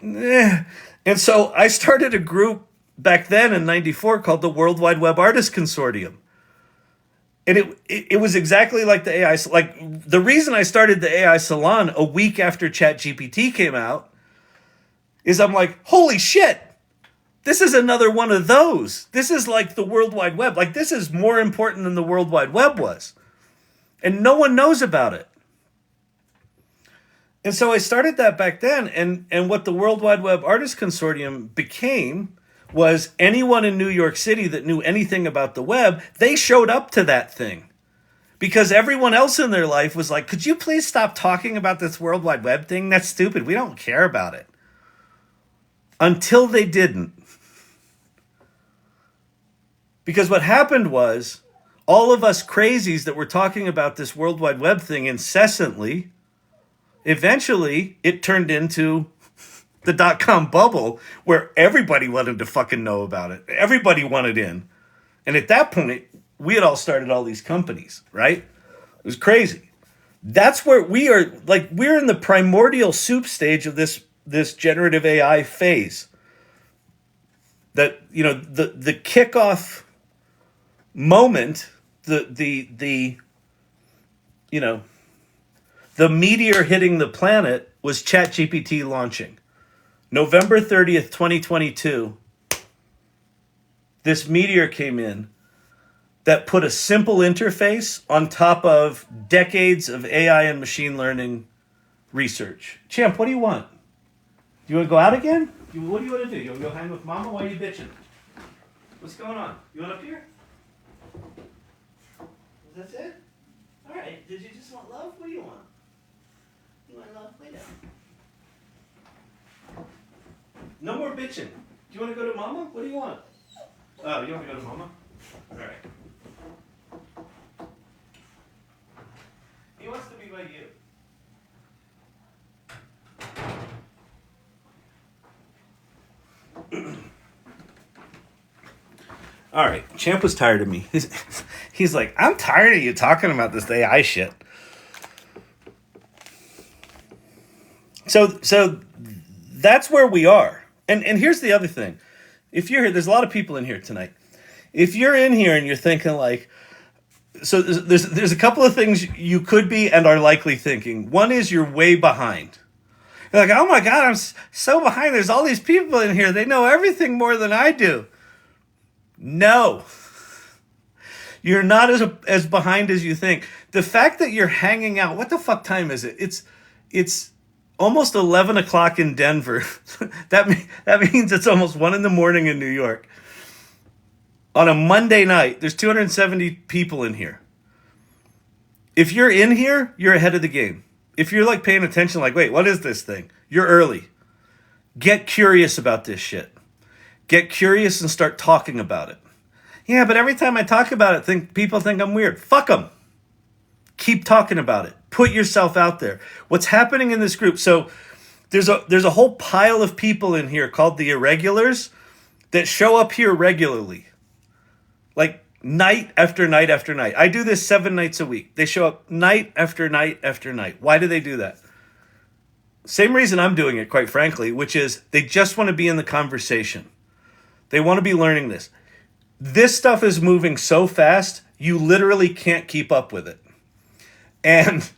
Speaker 1: "Eh." And so I started a group back then in 94 called the World Wide Web Artists Consortium. And it was exactly like the AI, like the reason I started the AI Salon a week after Chat GPT came out is I'm like, holy shit, this is another one of those. This is like the World Wide Web. Like, this is more important than the World Wide Web was. And no one knows about it. And so I started that back then. And what the World Wide Web Artists Consortium became was anyone in New York City that knew anything about the web, they showed up to that thing. Because everyone else in their life was like, "Could you please stop talking about this World Wide Web thing? That's stupid. We don't care about it." Until they didn't. Because what happened was, all of us crazies that were talking about this World Wide Web thing incessantly, eventually it turned into the dot-com bubble where everybody wanted to fucking know about it. Everybody wanted in. And at that point, we had all started all these companies, right? It was crazy. That's where we are, like, we're in the primordial soup stage of this generative AI phase. that, you know, the kickoff moment, the you know, the meteor hitting the planet was ChatGPT launching. November 30th, 2022, this meteor came in that put a simple interface on top of decades of AI and machine learning research. Champ, what do you want? Do you want to go out again? What do you want to do? You want to go hang with Mama? Why are you bitching? What's going on? You want up here? That's it? All right. Did you just want love? What do you want? You want love? Lay down. No more bitching. Do you want to go to Mama? What do you want? Oh, you want to go to Mama? All right. He wants to be by you. All right, Champ was tired of me. He's like, I'm tired of you talking about this AI shit. So that's where we are. And here's the other thing. If you're here, there's a lot of people in here tonight. If you're in here and you're thinking like, so there's a couple of things you could be and are likely thinking. One is you're way behind. You're like, oh my God, I'm so behind. There's all these people in here. They know everything more than I do. No. You're not as behind as you think. The fact that you're hanging out, what the fuck time is it? It's almost 11 o'clock in Denver. That means it's almost 1 a.m. in New York. On a Monday night, there's 270 people in here. If you're in here, you're ahead of the game. If you're like paying attention, like, wait, what is this thing? You're early. Get curious about this shit. Get curious and start talking about it. Yeah, but every time I talk about it, people think I'm weird. Fuck them. Keep talking about it. Put yourself out there. What's happening in this group? So there's a whole pile of people in here called the irregulars that show up here regularly. Like night after night after night. I do this 7 nights a week. They show up night after night after night. Why do they do that? Same reason I'm doing it, quite frankly, which is they just want to be in the conversation. They want to be learning this. This stuff is moving so fast, you literally can't keep up with it. And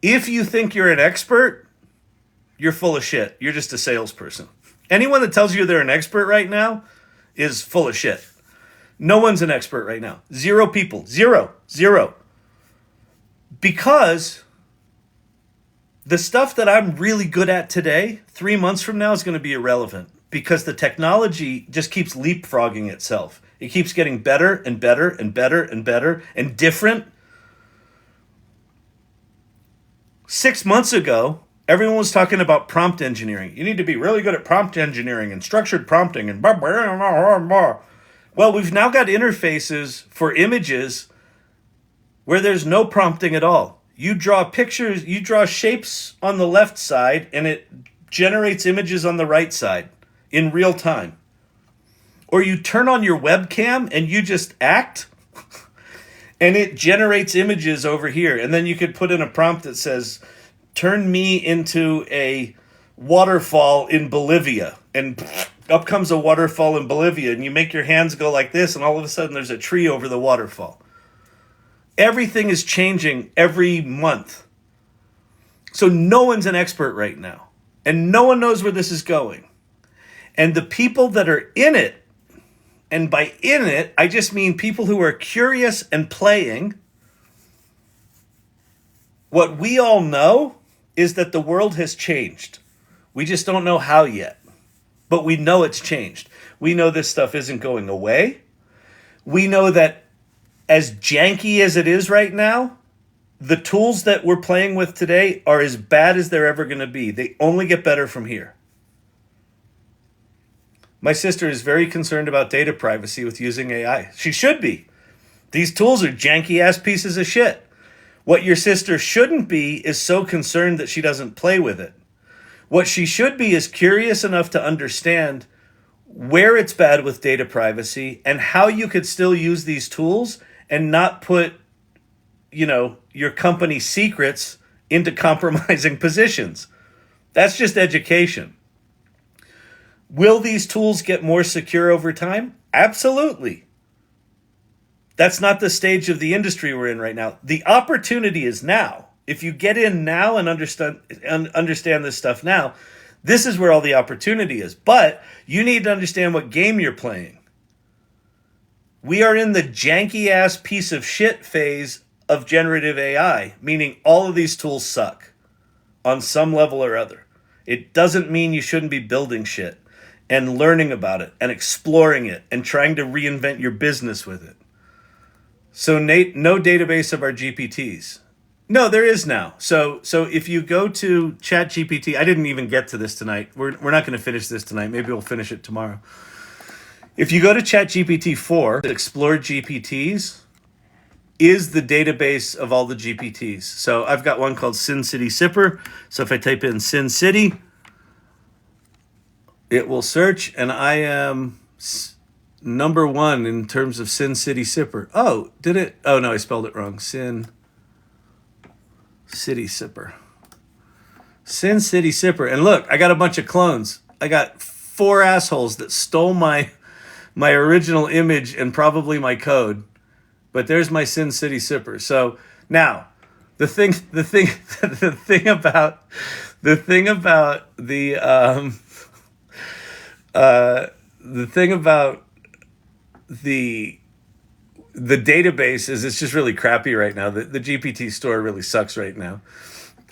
Speaker 1: if you think you're an expert, you're full of shit. You're just a salesperson. Anyone that tells you they're an expert right now is full of shit. No one's an expert right now. 0 people. Zero. Because the stuff that I'm really good at today, 3 months from now is going to be irrelevant because the technology just keeps leapfrogging itself. It keeps getting better and better and better and better and different. 6 months ago, everyone was talking about prompt engineering. You need to be really good at prompt engineering and structured prompting and blah, blah, blah, blah, blah. Well, we've now got interfaces for images where there's no prompting at all. You draw pictures, you draw shapes on the left side, and it generates images on the right side in real time. Or you turn on your webcam and you just act, and it generates images over here. And then you could put in a prompt that says, turn me into a waterfall in Bolivia. And up comes a waterfall in Bolivia, and you make your hands go like this, and all of a sudden there's a tree over the waterfall. Everything is changing every month. So no one's an expert right now. And no one knows where this is going. And the people that are in it, and by in it, I just mean people who are curious and playing, what we all know is that the world has changed. We just don't know how yet. But we know it's changed. We know this stuff isn't going away. We know that as janky as it is right now, the tools that we're playing with today are as bad as they're ever going to be. They only get better from here. My sister is very concerned about data privacy with using AI. She should be. These tools are janky-ass pieces of shit. What your sister shouldn't be is so concerned that she doesn't play with it. What she should be is curious enough to understand where it's bad with data privacy and how you could still use these tools and not put, your company's secrets into compromising positions. That's just education. Will these tools get more secure over time? Absolutely. That's not the stage of the industry we're in right now. The opportunity is now. If you get in now and understand this stuff now, this is where all the opportunity is. But you need to understand what game you're playing. We are in the janky-ass piece of shit phase of generative AI, meaning all of these tools suck on some level or other. It doesn't mean you shouldn't be building shit and learning about it and exploring it and trying to reinvent your business with it. So Nate, no database of our GPTs. No, there is now. So if you go to Chat GPT, I didn't even get to this tonight. We're not going to finish this tonight. Maybe we'll finish it tomorrow. If you go to Chat GPT 4, Explore GPTs is the database of all the GPTs. So I've got one called Sin City Sipper. So if I type in Sin City, it will search, and I am number one in terms of Sin City Sipper. Oh, did it? Oh, no, I spelled it wrong. Sin City Sipper. Sin City Sipper. And look, I got a bunch of clones. I got 4 assholes that stole my original image and probably my code. But there's my Sin City Sipper. So now, the thing about the database is it's just really crappy right now. The GPT store really sucks right now.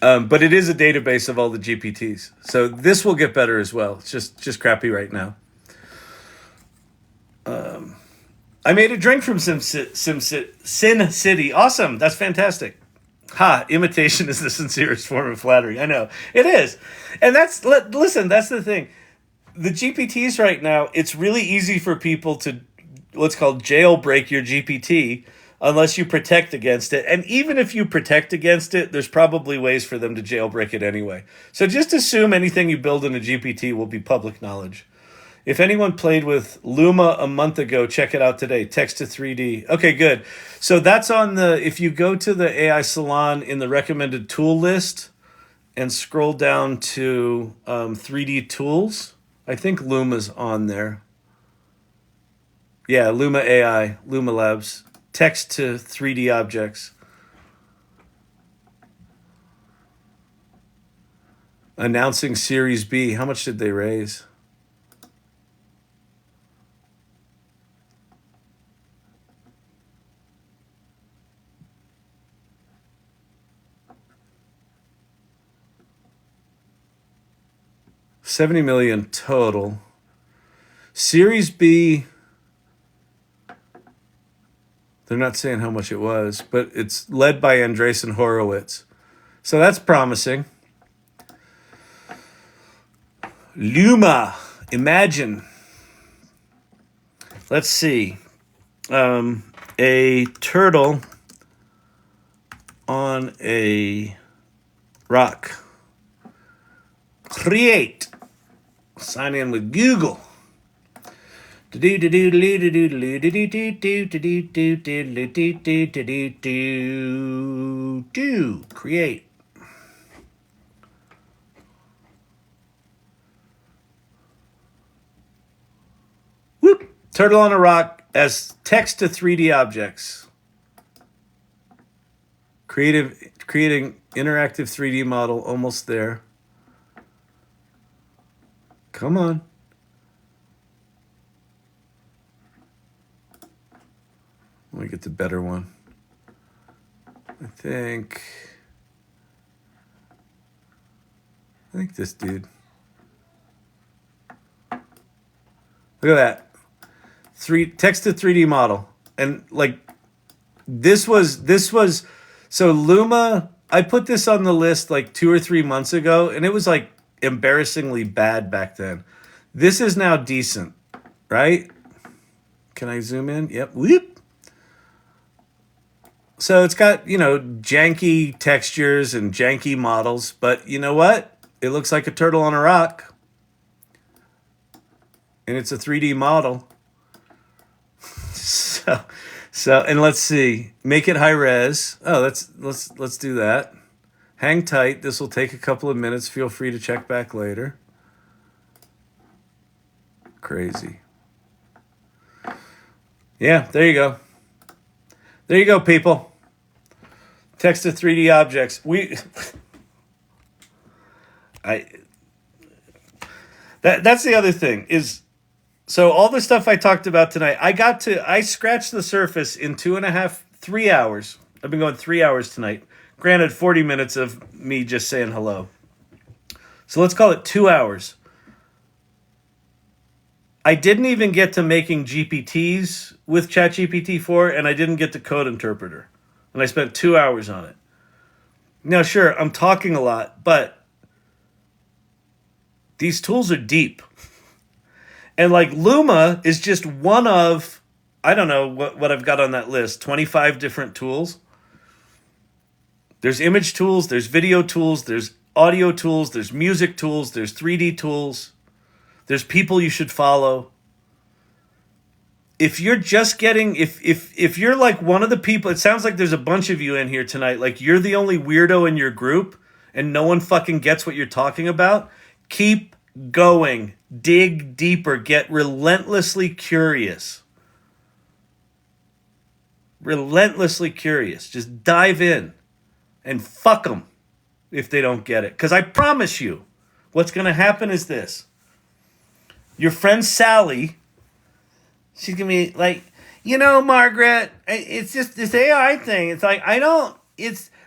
Speaker 1: But it is a database of all the GPTs. So this will get better as well. It's just crappy right now. I made a drink from Sin City. Awesome. That's fantastic. Ha, imitation is the sincerest form of flattery. I know. It is. And listen, that's the thing. The GPTs right now, it's really easy for people to what's called jailbreak your GPT unless you protect against it. And even if you protect against it, there's probably ways for them to jailbreak it anyway. So just assume anything you build in a GPT will be public knowledge. If anyone played with Luma a month ago, check it out today. Text to 3D. Okay, good. So that's on if you go to the AI Salon in the recommended tool list and scroll down to 3D tools, I think Luma's on there. Yeah, Luma AI, Luma Labs. Text to 3D objects. Announcing Series B. How much did they raise? $70 million total. Series B, they're not saying how much it was, but it's led by Andreessen Horowitz. So that's promising. Luma, imagine. Let's see. A turtle on a rock. Create. Sign in with Google. Create. Whoop. Turtle on a rock as text to 3D objects. Creating interactive 3D model, almost there. Come on. Let me get the better one. I think this dude. Look at that. Text to 3D model. And like this was so Luma, I put this on the list like 2 or 3 months ago, and it was like embarrassingly bad back then. This is now decent, right? Can I zoom in? Yep. Whoop. So it's got, janky textures and janky models, but you know what? It looks like a turtle on a rock. And it's a 3D model. So and let's see. Make it high res. Oh, let's do that. Hang tight. This will take a couple of minutes. Feel free to check back later. Crazy. Yeah, there you go. There you go, people. Text to 3D objects. That's the other thing is, so all the stuff I talked about tonight, I scratched the surface in 3 hours. I've been going 3 hours tonight. Granted, 40 minutes of me just saying hello. So let's call it 2 hours. I didn't even get to making GPTs with ChatGPT 4, and I didn't get to code interpreter. And I spent 2 hours on it. Now, sure, I'm talking a lot, but these tools are deep. And like Luma is just one of, I don't know what I've got on that list, 25 different tools. There's image tools, there's video tools, there's audio tools, there's music tools, there's 3D tools. There's people you should follow. If you're just getting, if you're like one of the people, it sounds like there's a bunch of you in here tonight, like you're the only weirdo in your group and no one fucking gets what you're talking about, keep going. Dig deeper. Get relentlessly curious. Relentlessly curious. Just dive in and fuck them if they don't get it. Because I promise you, what's going to happen is this. Your friend Sally, she's going to be like, Margaret, it's just this AI thing. It's like,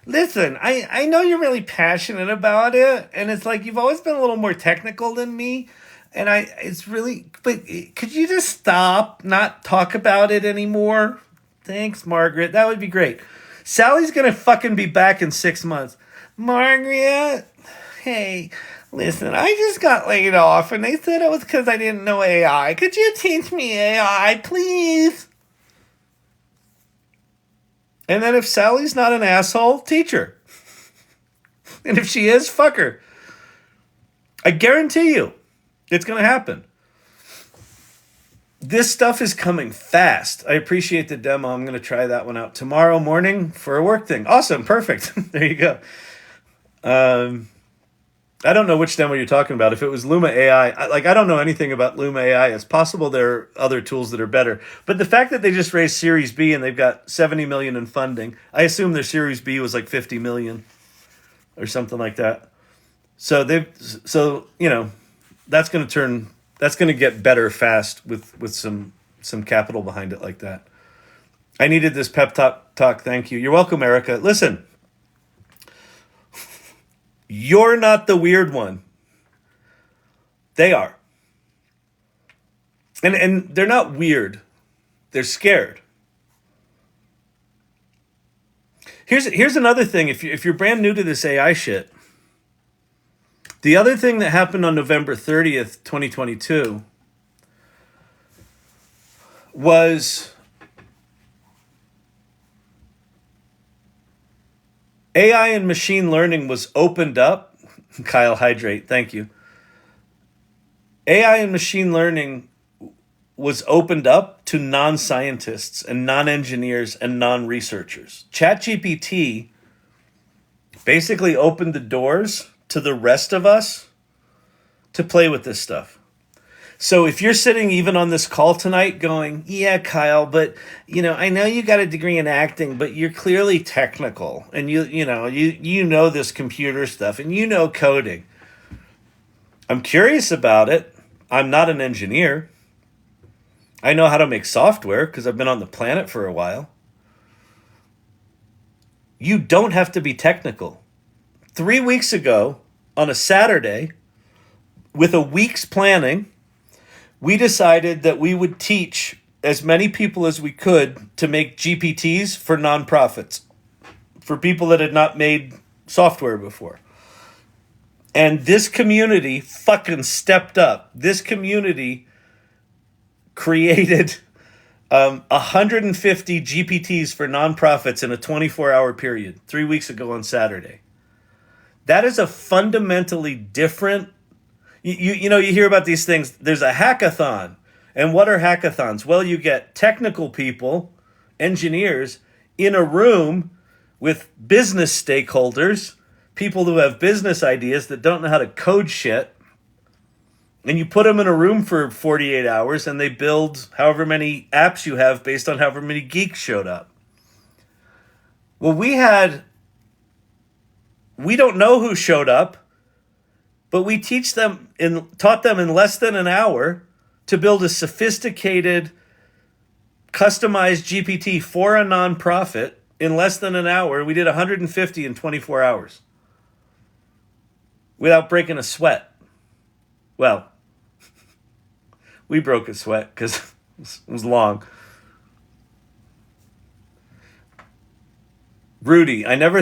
Speaker 1: listen, I know you're really passionate about it. And it's like, you've always been a little more technical than me. And but could you just stop, not talk about it anymore? Thanks, Margaret. That would be great. Sally's going to fucking be back in 6 months. Margaret, hey, listen, I just got laid off and they said it was because I didn't know AI. Could you teach me AI, please? And then if Sally's not an asshole, teach her. And if she is, fuck her. I guarantee you, it's going to happen. This stuff is coming fast. I appreciate the demo. I'm going to try that one out tomorrow morning for a work thing. Awesome. Perfect. There you go. I don't know which demo you're talking about. If it was Luma AI, I don't know anything about Luma AI. It's possible there are other tools that are better. But the fact that they just raised Series B and they've got $70 million in funding, I assume their Series B was like $50 million or something like that. So that's going to get better fast with some capital behind it like that. I needed this pep talk. Thank you. You're welcome, Erica. Listen, you're not the weird one. They are. And they're not weird. They're scared. Here's another thing. If you're brand new to this AI shit, the other thing that happened on November 30th, 2022 was AI and machine learning was opened up. Kyle Hydrate, thank you. AI and machine learning was opened up to non-scientists and non-engineers and non-researchers. ChatGPT basically opened the doors to the rest of us to play with this stuff. So if you're sitting even on this call tonight going, yeah, Kyle, but I know you got a degree in acting, but you're clearly technical and you know this computer stuff and coding. I'm curious about it. I'm not an engineer. I know how to make software because I've been on the planet for a while. You don't have to be technical. 3 weeks ago, on a Saturday, with a week's planning, we decided that we would teach as many people as we could to make GPTs for nonprofits, for people that had not made software before. And this community fucking stepped up. This community created 150 GPTs for nonprofits in a 24-hour period, 3 weeks ago on Saturday. That is a fundamentally different. You hear about these things. There's a hackathon. And what are hackathons? Well, you get technical people, engineers, in a room with business stakeholders, people who have business ideas that don't know how to code shit, and you put them in a room for 48 hours and they build however many apps you have based on however many geeks showed up. Well, we don't know who showed up, but we taught them in less than an hour to build a sophisticated, customized GPT for a nonprofit in less than an hour. We did 150 in 24 hours without breaking a sweat. Well, we broke a sweat because it was long. Rudy, I never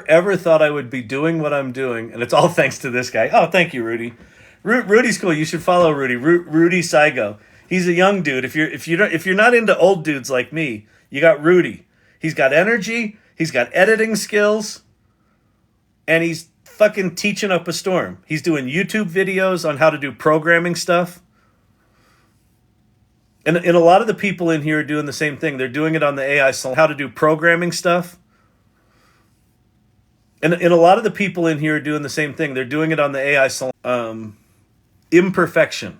Speaker 1: ever thought I would be doing what I'm doing, and it's all thanks to this guy. Oh, thank you, Rudy. Rudy's cool. You should follow Rudy. Rudy Saigo. He's a young dude. If you're not into old dudes like me, you got Rudy. He's got energy. He's got editing skills, and he's fucking teaching up a storm. He's doing YouTube videos on how to do programming stuff. And a lot of the people in here are doing the same thing. They're doing it on the AI Salon, how to do programming stuff. And a lot of the people in here are doing the same thing. They're doing it on the AI Salon. Imperfection.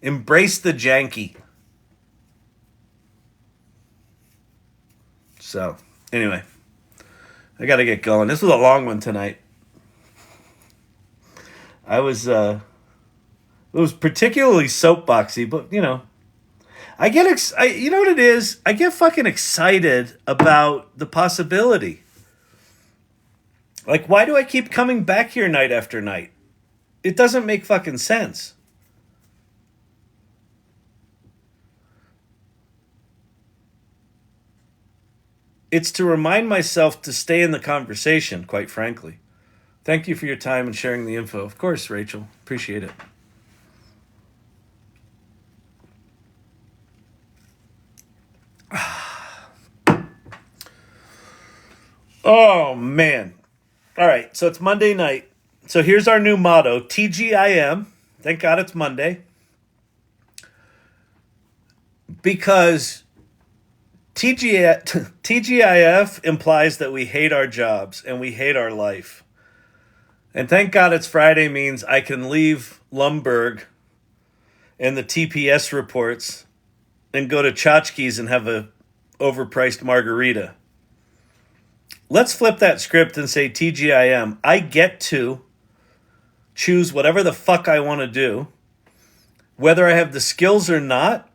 Speaker 1: Embrace the janky. So, anyway. I got to get going. This was a long one tonight. It was particularly soapboxy, but, you know. You know what it is? I get fucking excited about the possibility. Like, why do I keep coming back here night after night? It doesn't make fucking sense. It's to remind myself to stay in the conversation, quite frankly. Thank you for your time and sharing the info. Of course, Rachel. Appreciate it. Oh, man. All right, so it's Monday night. So here's our new motto, TGIM. Thank God it's Monday. Because TGIF implies that we hate our jobs and we hate our life. And thank God it's Friday means I can leave Lumberg and the TPS reports and go to Tchotchkes and have a overpriced margarita. Let's flip that script and say TGIM. I get to choose whatever the fuck I want to do. Whether I have the skills or not,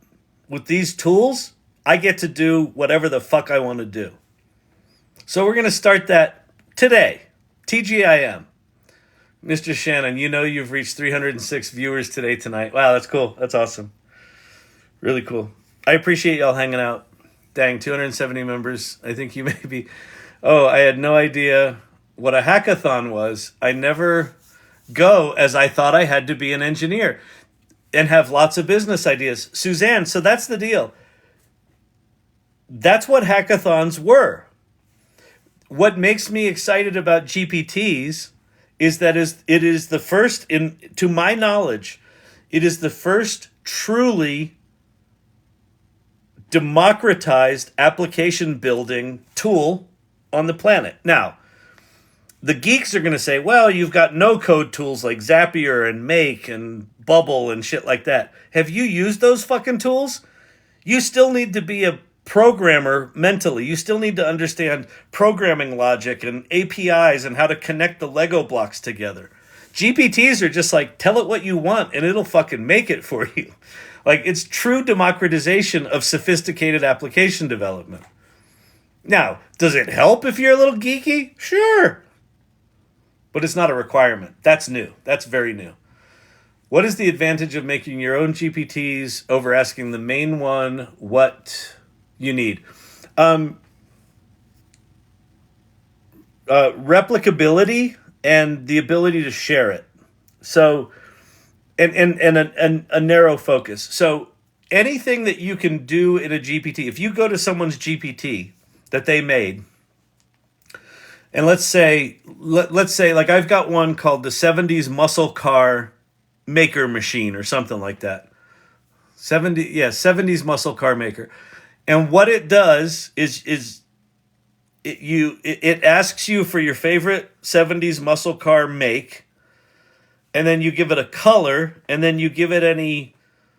Speaker 1: with these tools, I get to do whatever the fuck I want to do. So we're going to start that today. TGIM. Mr. Shannon, you know you've reached 306 viewers tonight. Wow, that's cool. That's awesome. Really cool. I appreciate y'all hanging out. Dang, 270 members. I think you may be... Oh, I had no idea what a hackathon was. I never go as I thought I had to be an engineer and have lots of business ideas. Suzanne, so that's the deal. That's what hackathons were. What makes me excited about GPTs is that it is the first, to my knowledge, it is the first truly democratized application building tool on the planet. Now, the geeks are going to say, well, you've got no-code tools like Zapier and Make and Bubble and shit like that. Have you used those fucking tools? You still need to be a programmer mentally. You still need to understand programming logic and APIs and how to connect the Lego blocks together. GPTs are just like, tell it what you want and it'll fucking make it for you. Like, it's true democratization of sophisticated application development. Now, does it help if you're a little geeky? Sure. But it's not a requirement. That's new. That's very new. What is the advantage of making your own GPTs over asking the main one what you need? Replicability and the ability to share it. So, and a narrow focus. So anything that you can do in a GPT, if you go to someone's GPT that they made, and let's say like I've got one called the 70s muscle car maker machine or something like that. 70s muscle car maker. And what it does is it asks you for your favorite 70s muscle car make, and then you give it a color, and then you give it any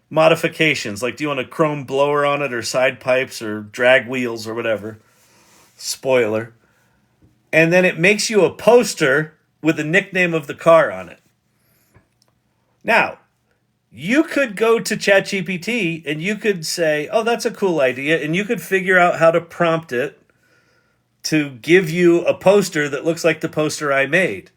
Speaker 1: modifications. Like, do you want a chrome blower on it, or side pipes, or drag wheels, or whatever? Spoiler. And then it makes you a poster with the nickname of the car on it. Now, you could go to ChatGPT and you could say, oh, that's a cool idea, and you could figure out how to prompt it to give you a poster that looks like the poster I made.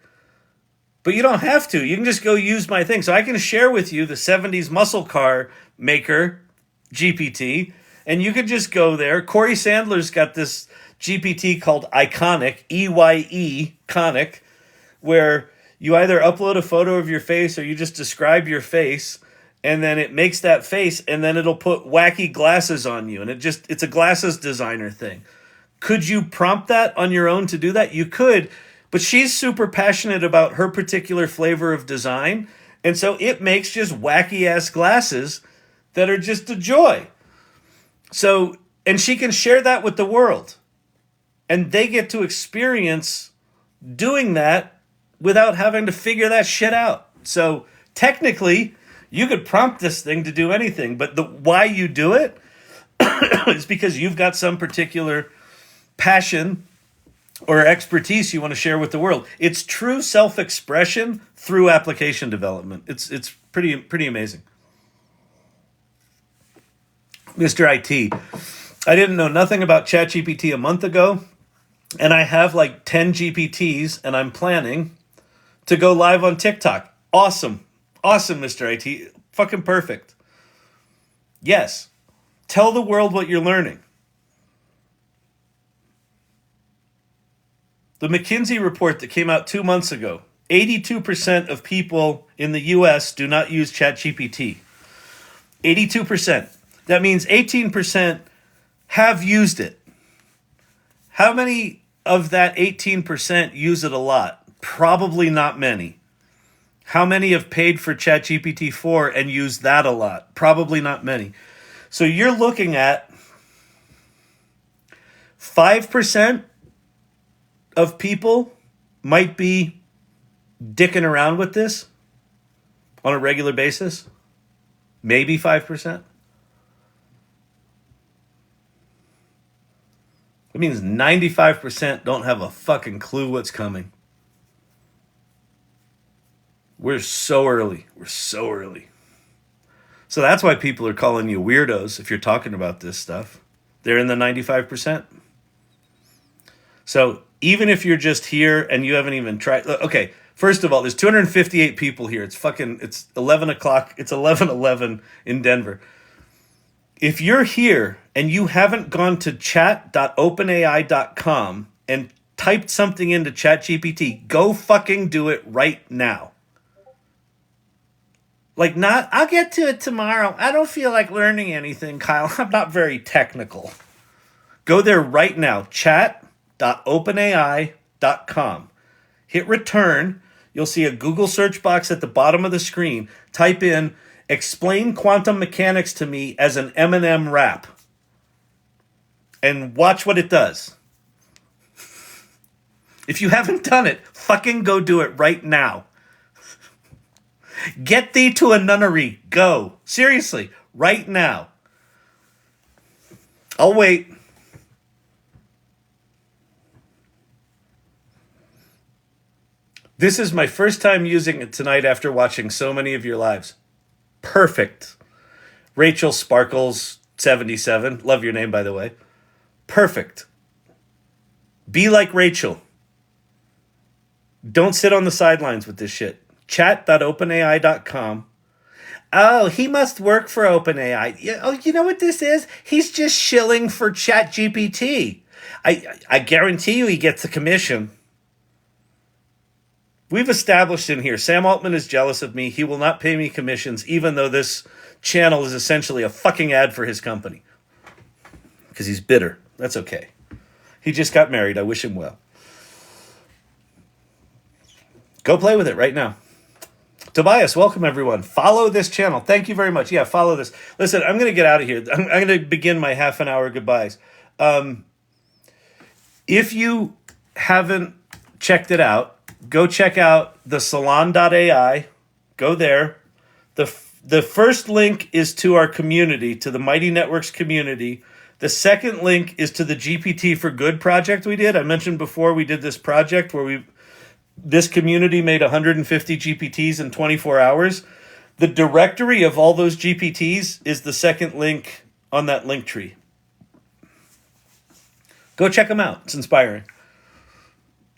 Speaker 1: But you don't have to. You can just go use my thing. So I can share with you the 70s muscle car maker, GPT, and you could just go there. Corey Sandler's got this GPT called Iconic, E-Y-E, Conic, where you either upload a photo of your face or you just describe your face, and then it makes that face, and then it'll put wacky glasses on you. And it's a glasses designer thing. Could you prompt that on your own to do that? You could, but she's super passionate about her particular flavor of design. And so it makes just wacky ass glasses that are just a joy. So, and she can share that with the world. And they get to experience doing that without having to figure that shit out. So technically, you could prompt this thing to do anything, but why you do it is because you've got some particular passion or expertise you want to share with the world. It's true self-expression through application development. It's pretty amazing. Mr. IT, I didn't know nothing about ChatGPT a month ago, and I have like 10 GPTs, and I'm planning to go live on TikTok. Awesome, Mr. IT. Fucking perfect. Yes. Tell the world what you're learning. The McKinsey report that came out 2 months ago, 82% of people in the US do not use ChatGPT. 82%. That means 18% have used it. How many of that 18% use it a lot? Probably not many. How many have paid for ChatGPT 4 and used that a lot? Probably not many. So you're looking at 5% of people might be dicking around with this on a regular basis. Maybe 5%. It means 95% don't have a fucking clue what's coming. We're so early. So that's why people are calling you weirdos if you're talking about this stuff. They're in the 95%. So even if you're just here and you haven't even tried... Okay, first of all, there's 258 people here. It's 11 o'clock. It's 11:11 in Denver. If you're here and you haven't gone to chat.openai.com and typed something into ChatGPT, go fucking do it right now. Like, I'll get to it tomorrow. I don't feel like learning anything, Kyle. I'm not very technical. Go there right now, chat.openai.com. Hit return. You'll see a Google search box at the bottom of the screen. Type in, explain quantum mechanics to me as an Eminem rap. And watch what it does. If you haven't done it, fucking go do it right now. Get thee to a nunnery. Go. Seriously, right now. I'll wait. This is my first time using it tonight after watching so many of your lives. Perfect. Rachel Sparkles 77. Love your name, by the way. Perfect. Be like Rachel. Don't sit on the sidelines with this shit. Chat.openai.com. Oh, he must work for OpenAI. Oh, you know what this is? He's just shilling for ChatGPT. I guarantee you he gets a commission. We've established in here, Sam Altman is jealous of me. He will not pay me commissions, even though this channel is essentially a fucking ad for his company. Because he's bitter. That's okay. He just got married. I wish him well. Go play with it right now. Tobias, welcome everyone. Follow this channel. Thank you very much. Yeah, follow this. Listen, I'm going to get out of here. I'm going to begin my half an hour goodbyes. If you haven't checked it out, go check out the salon.ai. Go there. The first link is to our community, to the Mighty Networks community. The second link is to the GPT For Good project we did. I mentioned before we did this project where this community made 150 GPTs in 24 hours. The directory of all those GPTs is the second link on that link tree. Go check them out. It's inspiring.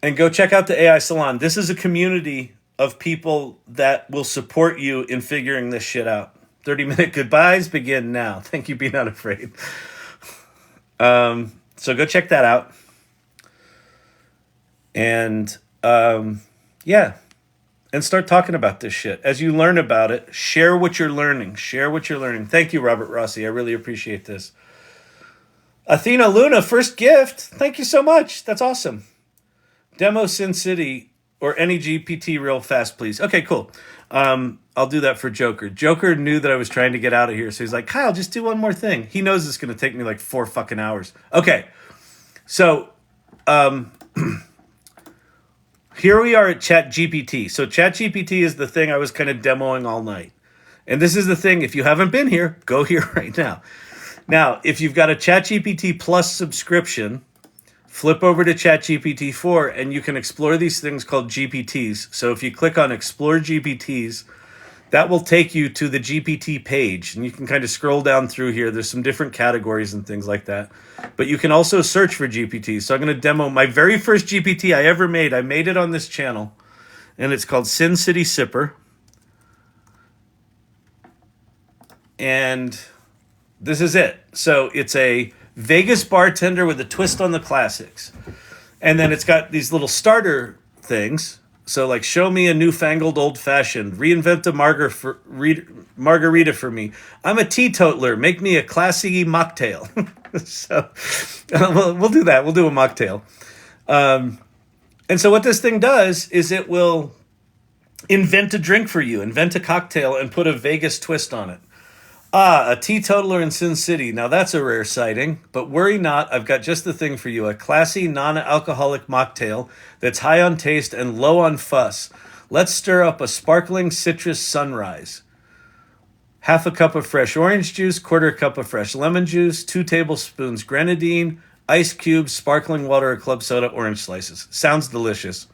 Speaker 1: And go check out the AI Salon. This is a community of people that will support you in figuring this shit out. 30-minute goodbyes begin now. Thank you, Be Not Afraid. So go check that out. And yeah. And start talking about this shit. As you learn about it, share what you're learning. Share what you're learning. Thank you, Robert Rossi. I really appreciate this. Athena Luna, first gift. Thank you so much. That's awesome. Demo Sin City or any GPT real fast, please. Okay, cool. I'll do that for Joker. Joker knew that I was trying to get out of here, so he's like, Kyle, just do one more thing. He knows it's going to take me like 4 fucking hours. Okay, so here we are at Chat GPT. So Chat GPT is the thing I was kind of demoing all night. And this is the thing, if you haven't been here, go here right now. Now, if you've got a Chat GPT Plus subscription, flip over to Chat GPT 4 and you can explore these things called GPTs. So if you click on Explore GPTs, that will take you to the GPT page. And you can kind of scroll down through here. There's some different categories and things like that. But you can also search for GPTs. So I'm going to demo my very first GPT I ever made. I made it on this channel. And it's called Sin City Sipper. And this is it. So it's a Vegas bartender with a twist on the classics. And then it's got these little starter things. So like, show me a newfangled old-fashioned. Reinvent a margarita for me. I'm a teetotaler. Make me a classy mocktail. So we'll do that. We'll do a mocktail. And so what this thing does is it will invent a drink for you. Invent a cocktail and put a Vegas twist on it. A teetotaler in Sin City. Now that's a rare sighting, but worry not. I've got just the thing for you. A classy, non-alcoholic mocktail that's high on taste and low on fuss. Let's stir up a sparkling citrus sunrise. Half a cup of fresh orange juice, quarter cup of fresh lemon juice, 2 tablespoons grenadine, ice cubes, sparkling water, or club soda, orange slices. Sounds delicious.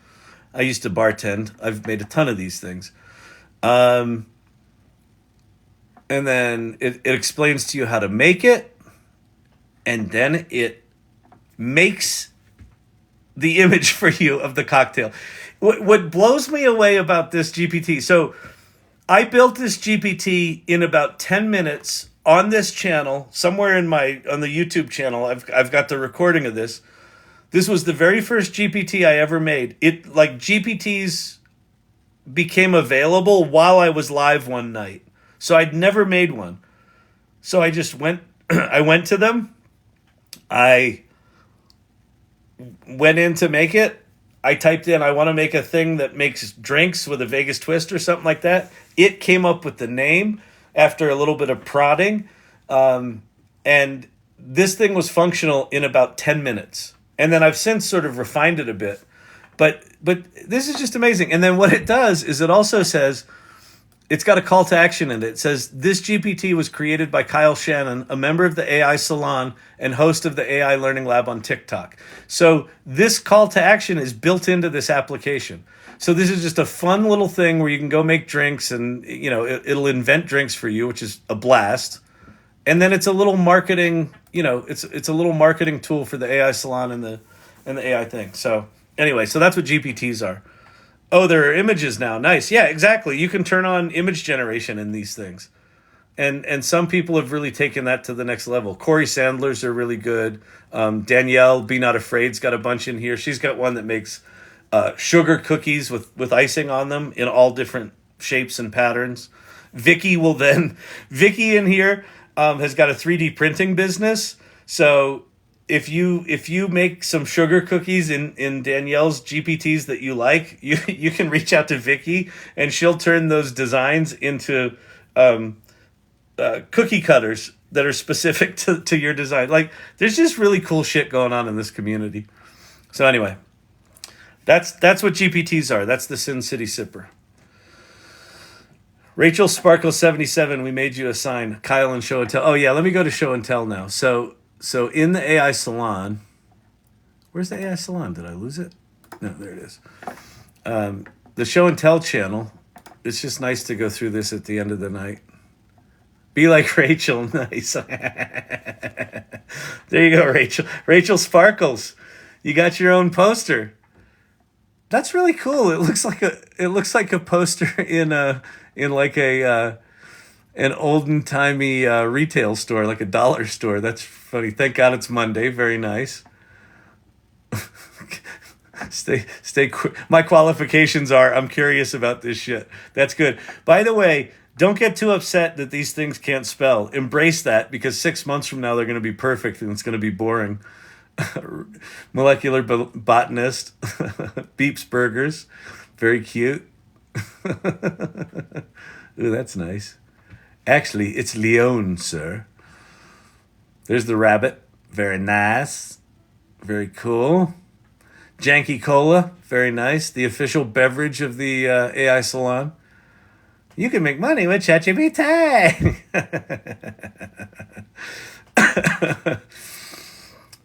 Speaker 1: I used to bartend. I've made a ton of these things. And then it explains to you how to make it. And then it makes the image for you of the cocktail. What blows me away about this GPT, so I built this GPT in about 10 minutes on this channel, somewhere on the YouTube channel. I've got the recording of this. This was the very first GPT I ever made. It, like, GPTs became available while I was live one night. So I'd never made one. So I just went, I went to them. I went in to make it. I typed in, I want to make a thing that makes drinks with a Vegas twist or something like that. It came up with the name after a little bit of prodding. And this thing was functional in about 10 minutes. And then I've since sort of refined it a bit. But this is just amazing. And then what it does is it also says, it's got a call to action in it. It says, this GPT was created by Kyle Shannon, a member of the AI Salon and host of the AI Learning Lab on TikTok. So this call to action is built into this application. So this is just a fun little thing where you can go make drinks and, you know, it'll invent drinks for you, which is a blast. And then it's a little marketing, you know, it's a little marketing tool for the AI Salon and the AI thing. So anyway, so that's what GPTs are. Oh, there are images now. Nice. Yeah, exactly. You can turn on image generation in these things. And some people have really taken that to the next level. Corey Sandler's are really good. Danielle, Be Not Afraid's got a bunch in here. She's got one that makes sugar cookies with icing on them in all different shapes and patterns. Vicky in here has got a 3D printing business. So if you make some sugar cookies in Danielle's GPTs that you like, you can reach out to Vicky and she'll turn those designs into cookie cutters that are specific to your design. Like, there's just really cool shit going on in this community. So anyway, that's what GPTs are. That's the Sin City Sipper. Rachel Sparkle 77, we made you a sign. Kyle and Show and Tell. Oh yeah, let me go to Show and Tell now. So in the AI Salon, where's the AI Salon? Did I lose it? No, there it is. The Show and Tell channel. It's just nice to go through this at the end of the night. Be like Rachel, nice. There you go, Rachel. Rachel Sparkles, you got your own poster. That's really cool. It looks like a poster in like an olden timey retail store, like a dollar store. That's funny. Thank God it's Monday. Very nice. My qualifications are I'm curious about this shit. That's good. By the way, don't get too upset that these things can't spell. Embrace that, because 6 months from now they're going to be perfect and it's going to be boring. Molecular botanist, Beeps Burgers, very cute. Ooh, that's nice. Actually, it's Leon, sir. There's the rabbit. Very nice. Very cool. Janky Cola, very nice. The official beverage of the AI Salon. You can make money with ChatGPT.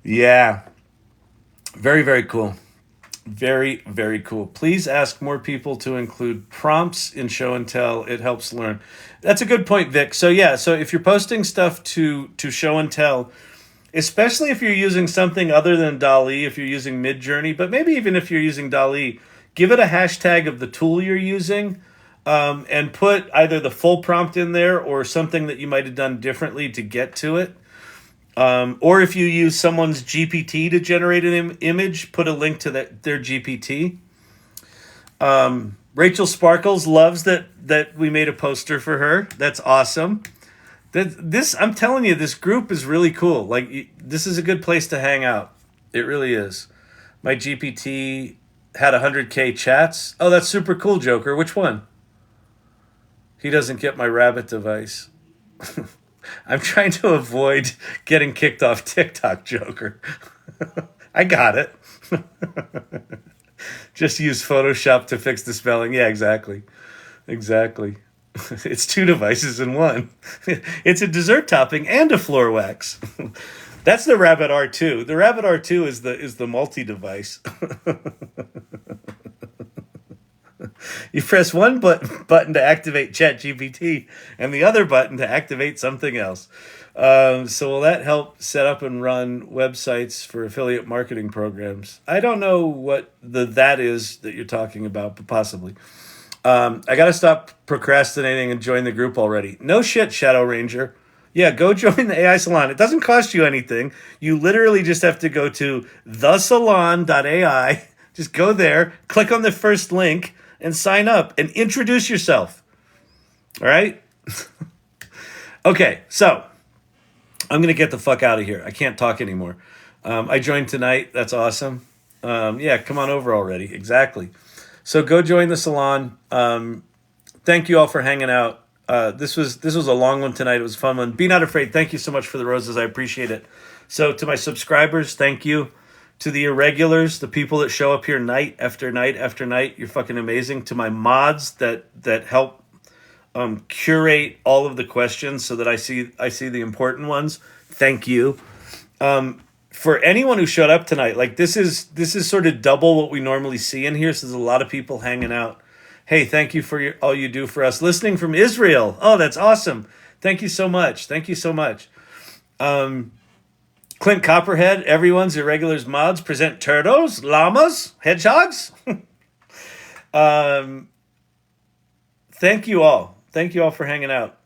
Speaker 1: Yeah. Very, very cool. Very, very cool. Please ask more people to include prompts in Show and Tell. It helps learn. That's a good point, Vic. So yeah, so if you're posting stuff to Show and Tell, especially if you're using something other than DALL-E, if you're using Midjourney, but maybe even if you're using DALL-E, give it a hashtag of the tool you're using, and put either the full prompt in there or something that you might have done differently to get to it. Or if you use someone's GPT to generate an image, put a link to their GPT. Rachel Sparkles loves that we made a poster for her. That's awesome. I'm telling you, this group is really cool. Like, this is a good place to hang out. It really is. My GPT had 100K chats. Oh, that's super cool, Joker. Which one? He doesn't get my rabbit device. I'm trying to avoid getting kicked off TikTok, Joker. I got it. Just use Photoshop to fix the spelling. Yeah, exactly. Exactly. It's 2 devices in one. It's a dessert topping and a floor wax. That's the Rabbit R2. The Rabbit R2 is the multi-device. You press one button to activate ChatGPT and the other button to activate something else. So will that help set up and run websites for affiliate marketing programs? I don't know what that is that you're talking about, but possibly. I got to stop procrastinating and join the group already. No shit, Shadow Ranger. Yeah, go join the AI Salon. It doesn't cost you anything. You literally just have to go to thesalon.ai. Just go there, click on the first link, and sign up and introduce yourself. All right? Okay, so I'm going to get the fuck out of here. I can't talk anymore. I joined tonight. That's awesome. Yeah, come on over already. Exactly. So go join the salon. Thank you all for hanging out. This was a long one tonight. It was a fun one. Be not afraid. Thank you so much for the roses. I appreciate it. So to my subscribers, thank you. To the irregulars, the people that show up here night after night after night, you're fucking amazing. To my mods that help curate all of the questions so that I see the important ones, thank you. For anyone who showed up tonight, like this is sort of double what we normally see in here. So there's a lot of people hanging out. Hey, thank you for all you do for us. Listening from Israel. Oh, that's awesome. Thank you so much. Thank you so much. Clint Copperhead, everyone's irregulars mods present turtles, llamas, hedgehogs. Thank you all. Thank you all for hanging out.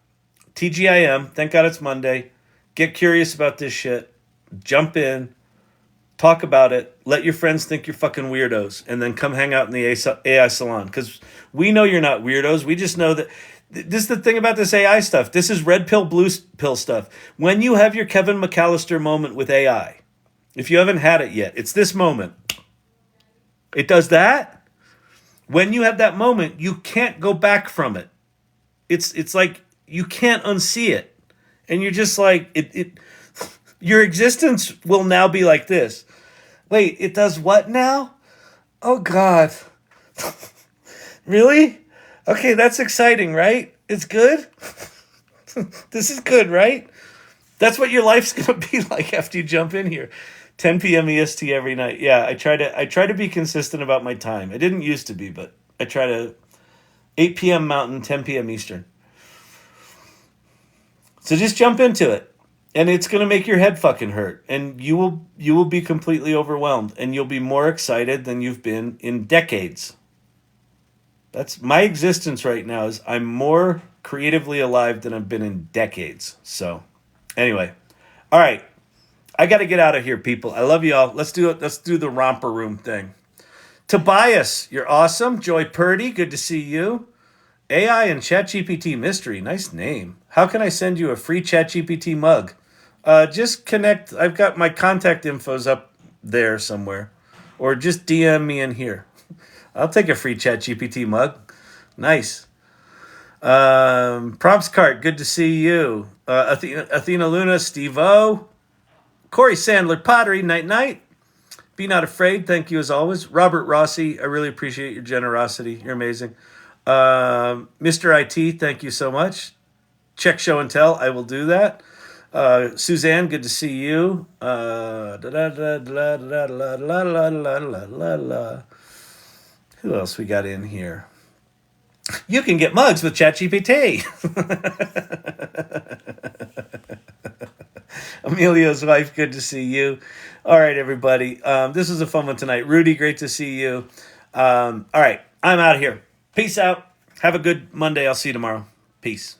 Speaker 1: TGIM, thank God it's Monday. Get curious about this shit. Jump in. Talk about it. Let your friends think you're fucking weirdos. And then come hang out in the AI Salon. Because we know you're not weirdos. We just know that... This is the thing about this AI stuff. This is red pill, blue pill stuff. When you have your Kevin Mcallister moment with AI, if you haven't had it yet, it's this moment. It does that. When you have that moment, you can't go back from it. It's like you can't unsee it. And you're just like, your existence will now be like this. Wait, it does what now? Oh, God. Really? Okay, that's exciting, right? It's good? This is good, right? That's what your life's going to be like after you jump in here. 10 p.m. EST every night. Yeah, I try to be consistent about my time. I didn't used to be, but I try to 8 p.m. Mountain, 10 p.m. Eastern. So just jump into it. And it's going to make your head fucking hurt. And you will be completely overwhelmed. And you'll be more excited than you've been in decades. That's my existence right now is I'm more creatively alive than I've been in decades. So anyway. All right. I got to get out of here, people. I love you all. Let's do it. Let's do the romper room thing. Tobias, you're awesome. Joy Purdy, good to see you. AI and ChatGPT mystery, nice name. How can I send you a free ChatGPT mug? Just connect. I've got my contact infos up there somewhere. Or just DM me in here. I'll take a free ChatGPT mug. Nice. Prompts Cart, good to see you. Athena Luna, Steve O. Corey Sandler, Pottery, night night. Be not afraid, thank you as always. Robert Rossi, I really appreciate your generosity. You're amazing. Mr. IT, thank you so much. Check show and tell, I will do that. Suzanne, good to see you. Who else we got in here? You can get mugs with ChatGPT. Emilio's wife, good to see you. All right, everybody. This was a fun one tonight. Rudy, great to see you. All right, I'm out of here. Peace out. Have a good Monday. I'll see you tomorrow. Peace.